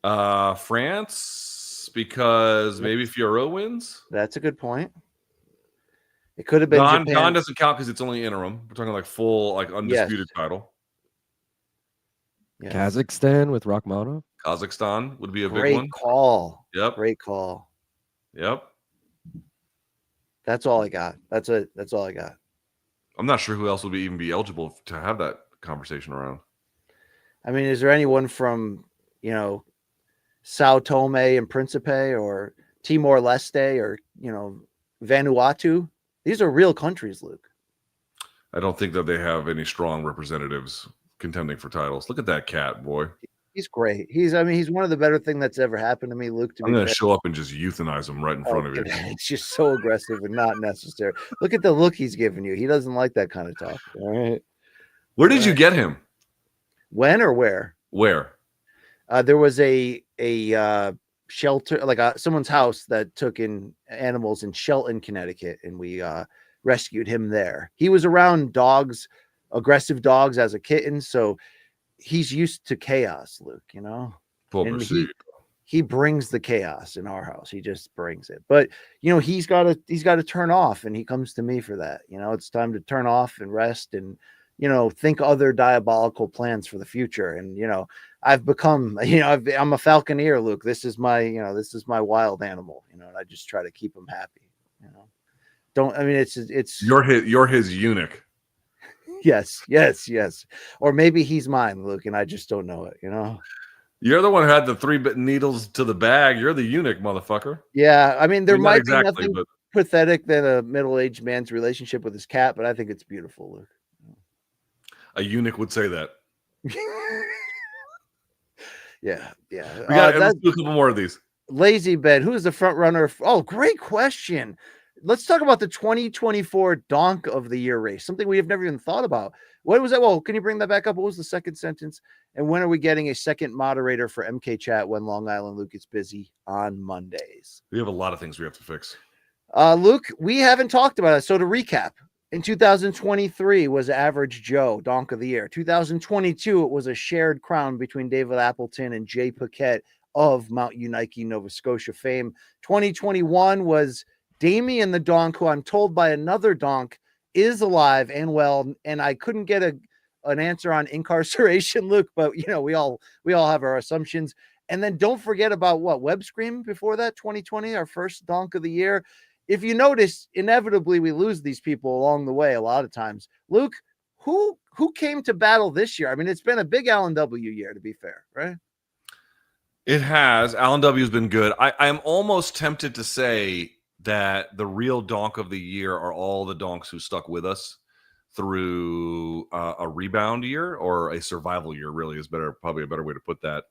France, because maybe Fiorot wins. That's a good point. It could have been Japan. Don doesn't count because it's only interim. We're talking like full, like undisputed title. Yes. Kazakhstan with Rakhmonov. Kazakhstan would be a big one. Great call. Yep. Great call. Yep. That's all I got. That's all I got. I'm not sure who else would even be eligible to have that conversation around. I mean, is there anyone from, you know, Sao Tome and Principe or Timor-Leste or, you know, Vanuatu? These are real countries, Luke. I don't think that they have any strong representatives contending for titles. Look at that cat, boy. He's great. He's one of the better thing that's ever happened to me, Luke. I'm going to show up and just euthanize him right in front of you. It's just so aggressive and not necessary. Look at the look he's giving you. He doesn't like that kind of talk. All right. Where did you get him? When or where? Where? There was a shelter, like someone's house that took in animals in Shelton, Connecticut, and we rescued him there. He was around dogs, aggressive dogs as a kitten, so he's used to chaos, Luke, you know. And he brings the chaos in our house. He just brings it. But you know, he's got to turn off, and he comes to me for that. You know, it's time to turn off and rest and, you know, think other diabolical plans for the future. And, you know, I've become, you know, I'm a falconeer, Luke. This is my wild animal, you know, and I just try to keep him happy, you know. It's you're his eunuch. Yes. Or maybe he's mine, Luke, and I just don't know it, you know. You're the one who had the 3 needles to the bag. You're the eunuch, motherfucker. Yeah, I mean, there might be pathetic than a middle-aged man's relationship with his cat, but I think it's beautiful, Luke. A eunuch would say that. Yeah. Let's do a couple more of these. Lazy Bed, who is the front runner? Oh, great question. Let's talk about the 2024 Donk of the Year race, something we have never even thought about. What was that? Well, can you bring that back up? What was the second sentence? And when are we getting a second moderator for MK Chat when Long Island Luke is busy on Mondays? We have a lot of things we have to fix. Luke, we haven't talked about it. So to recap, in 2023 was Average Joe, Donk of the Year. 2022, it was a shared crown between David Appleton and Jay Paquette of Mount Unique, Nova Scotia fame. 2021 was Damien the Donk, who I'm told by another Donk is alive and well, and I couldn't get an answer on incarceration, Luke, but we all have our assumptions. And then don't forget about what Web Scream before that, 2020, our first Donk of the Year. If you notice, inevitably we lose these people along the way a lot of times. Luke, who came to battle this year? I mean, it's been a big Allen W year, to be fair, right? It has. Allen W has been good. I am almost tempted to say that the real Donk of the Year are all the Donks who stuck with us through a rebound year or a survival year, really is probably a better way to put that.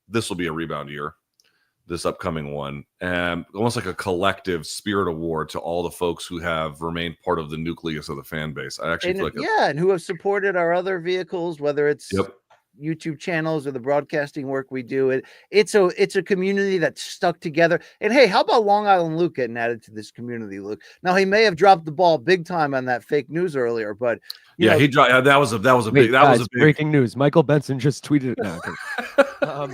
This will be a rebound year, this upcoming one, and almost like a collective spirit award to all the folks who have remained part of the nucleus of the fan base. I actually feel like and who have supported our other vehicles, whether it's YouTube channels or the broadcasting work we do. It's a community that's stuck together. And hey, how about Long Island Luke getting added to this community, Luke? Now he may have dropped the ball big time on that fake news earlier, but he dropped. That was a big breaking news. Michael Benson just tweeted it now.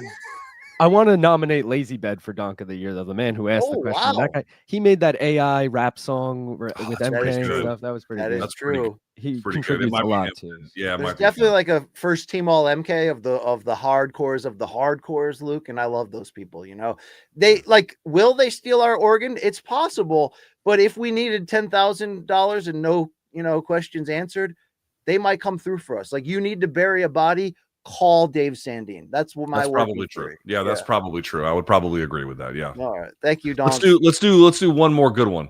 I want to nominate Lazy Bed for Donk of the Year, though. The man who asked the question. Wow. That guy, he made that AI rap song with MK and stuff. That was pretty good. That's true. He contributes a lot too. Yeah, there's definitely like a first team all MK of the hardcores of the hardcores, Luke, and I love those people. They will they steal our organ? It's possible, but if we needed $10,000 and no questions answered, they might come through for us. Like, you need to bury a body, call Dave Sandine. That's what that's probably true. Yeah, that's probably true. I would probably agree with that. Yeah. All right. Thank you, Don. Let's do one more good one.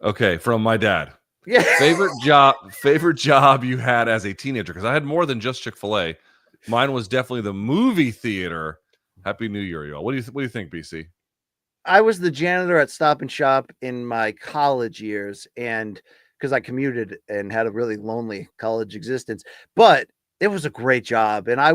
Okay, from my dad. Yeah. Favorite job you had as a teenager? Because I had more than just Chick-fil-A. Mine was definitely the movie theater. Happy New Year, y'all. What do you think, BC? I was the janitor at Stop and Shop in my college years, and because I commuted and had a really lonely college existence, but it was a great job. And I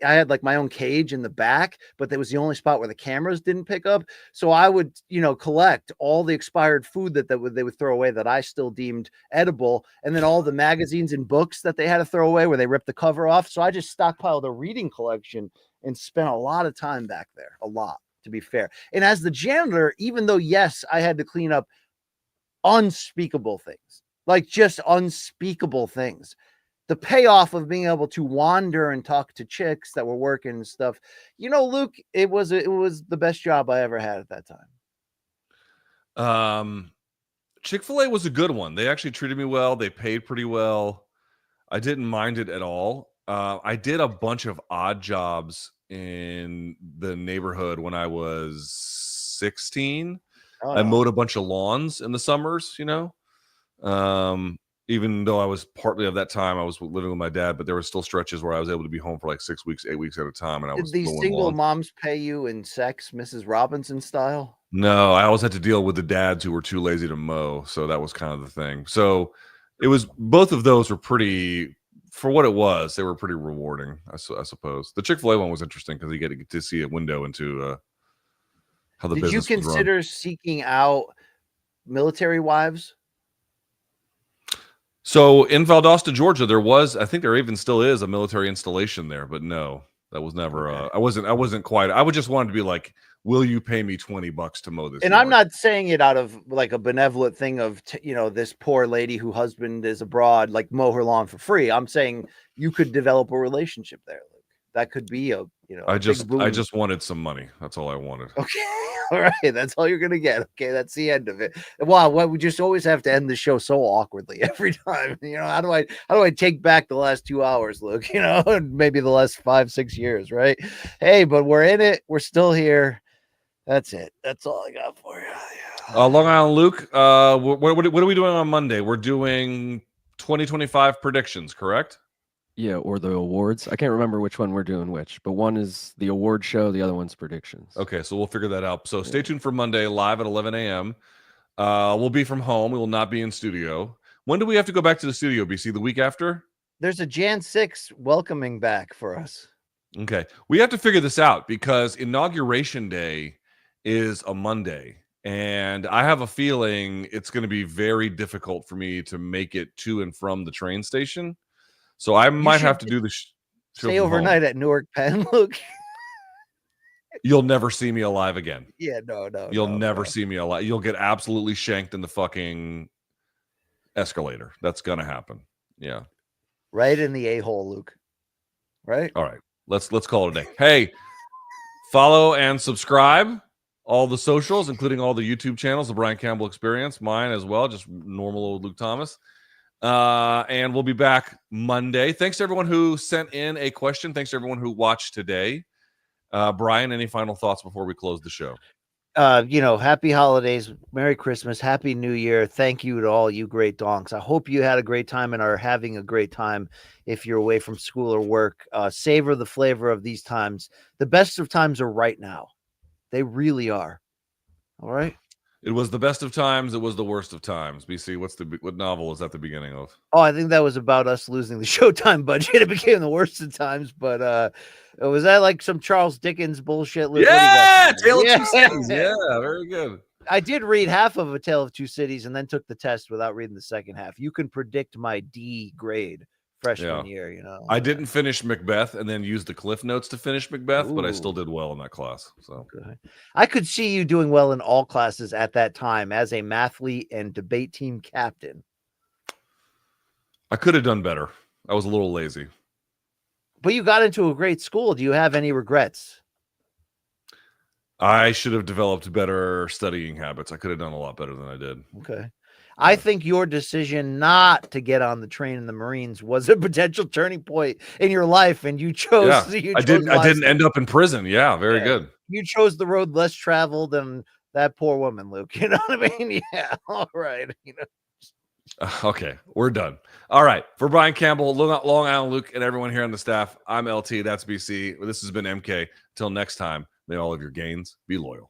had like my own cage in the back, but that was the only spot where the cameras didn't pick up. So I would, collect all the expired food that they would throw away that I still deemed edible. And then all the magazines and books that they had to throw away where they ripped the cover off. So I just stockpiled a reading collection and spent a lot of time back there, a lot, to be fair. And as the janitor, even though, yes, I had to clean up unspeakable things, like just unspeakable things, the payoff of being able to wander and talk to chicks that were working and stuff, Luke, it was the best job I ever had at that time. Chick-fil-A was a good one. They actually treated me well. They paid pretty well. I didn't mind it at all. I did a bunch of odd jobs in the neighborhood when I was 16. I mowed a bunch of lawns in the summers, even though I was partly of that time, I was living with my dad, but there were still stretches where I was able to be home for like 6 weeks, 8 weeks at a time. And I was Did these single moms pay you in sex, Mrs. Robinson style? No, I always had to deal with the dads who were too lazy to mow. So that was kind of the thing. So it was, both of those were pretty, for what it was, they were pretty rewarding, I suppose. The Chick-fil-A one was interesting because you get to see a window into how the business was run. Did you consider seeking out military wives? So in Valdosta, Georgia, there was, I think there even still is, a military installation there, but no, that was never. I wasn't quite. I would just wanted to be like, will you pay me $20 to mow this? And yard? I'm not saying it out of like a benevolent thing of this poor lady whose husband is abroad, like mow her lawn for free. I'm saying you could develop a relationship there. That could be a I just wanted some money. That's all I wanted. Okay. All right. That's all you're gonna get. Okay, that's the end of it. Wow, we just always have to end the show so awkwardly every time. How do I take back the last 2 hours, Luke? Maybe the last 5-6 years, right? Hey, but we're in it, we're still here. That's it. That's all I got for you. Yeah. Long Island Luke, what are we doing on Monday? We're doing 2025 predictions, correct? Yeah, or the awards. I can't remember which one we're doing which, but one is the award show, the other one's predictions. Okay, so we'll figure that out. So stay tuned for Monday live at 11 a.m. We'll be from home. We will not be in studio. When do we have to go back to the studio, BC? The week after? There's a Jan 6 welcoming back for us. Okay. We have to figure this out because Inauguration Day is a Monday. And I have a feeling it's going to be very difficult for me to make it to and from the train station. So I might have to do the show stay overnight at Newark Penn, Luke. You'll never see me alive again. Yeah, no. You'll never see me alive. You'll get absolutely shanked in the fucking escalator. That's gonna happen. Yeah. Right in the a-hole, Luke. Right? All right. Let's call it a day. Hey, follow and subscribe all the socials, including all the YouTube channels, the Brian Campbell Experience, mine as well, just normal old Luke Thomas. And we'll be back Monday. Thanks to everyone who sent in a question. Thanks to everyone who watched today. Brian, any final thoughts before we close the show? Happy holidays, Merry Christmas, Happy New Year. Thank you to all you great donks. I hope you had a great time and are having a great time if you're away from school or work. Savor the flavor of these times. The best of times are right now. They really are. All right. It was the best of times. It was the worst of times. BC, what novel is that the beginning of? Oh, I think that was about us losing the Showtime budget. It became the worst of times, but was that like some Charles Dickens bullshit? Luke? Yeah, Tale of Two Cities. Yeah, very good. I did read half of A Tale of Two Cities and then took the test without reading the second half. You can predict my D grade freshman year, I didn't finish Macbeth and then used the Cliff Notes to finish Macbeth, but I still did well in that class. So I could see you doing well in all classes at that time as a mathlete and debate team captain. I could have done better. I was a little lazy. But you got into a great school. Do you have any regrets? I should have developed better studying habits. I could have done a lot better than I did. Okay. I think your decision not to get on the train in the Marines was a potential turning point in your life, and you chose. Yeah, I didn't end up in prison. Yeah, very good. You chose the road less traveled than that poor woman, Luke. You know what I mean? Yeah. All right. Okay, we're done. All right. For Brian Campbell, Long Island Luke, and everyone here on the staff, I'm LT. That's BC. This has been MK. Till next time, may all of your gains be loyal.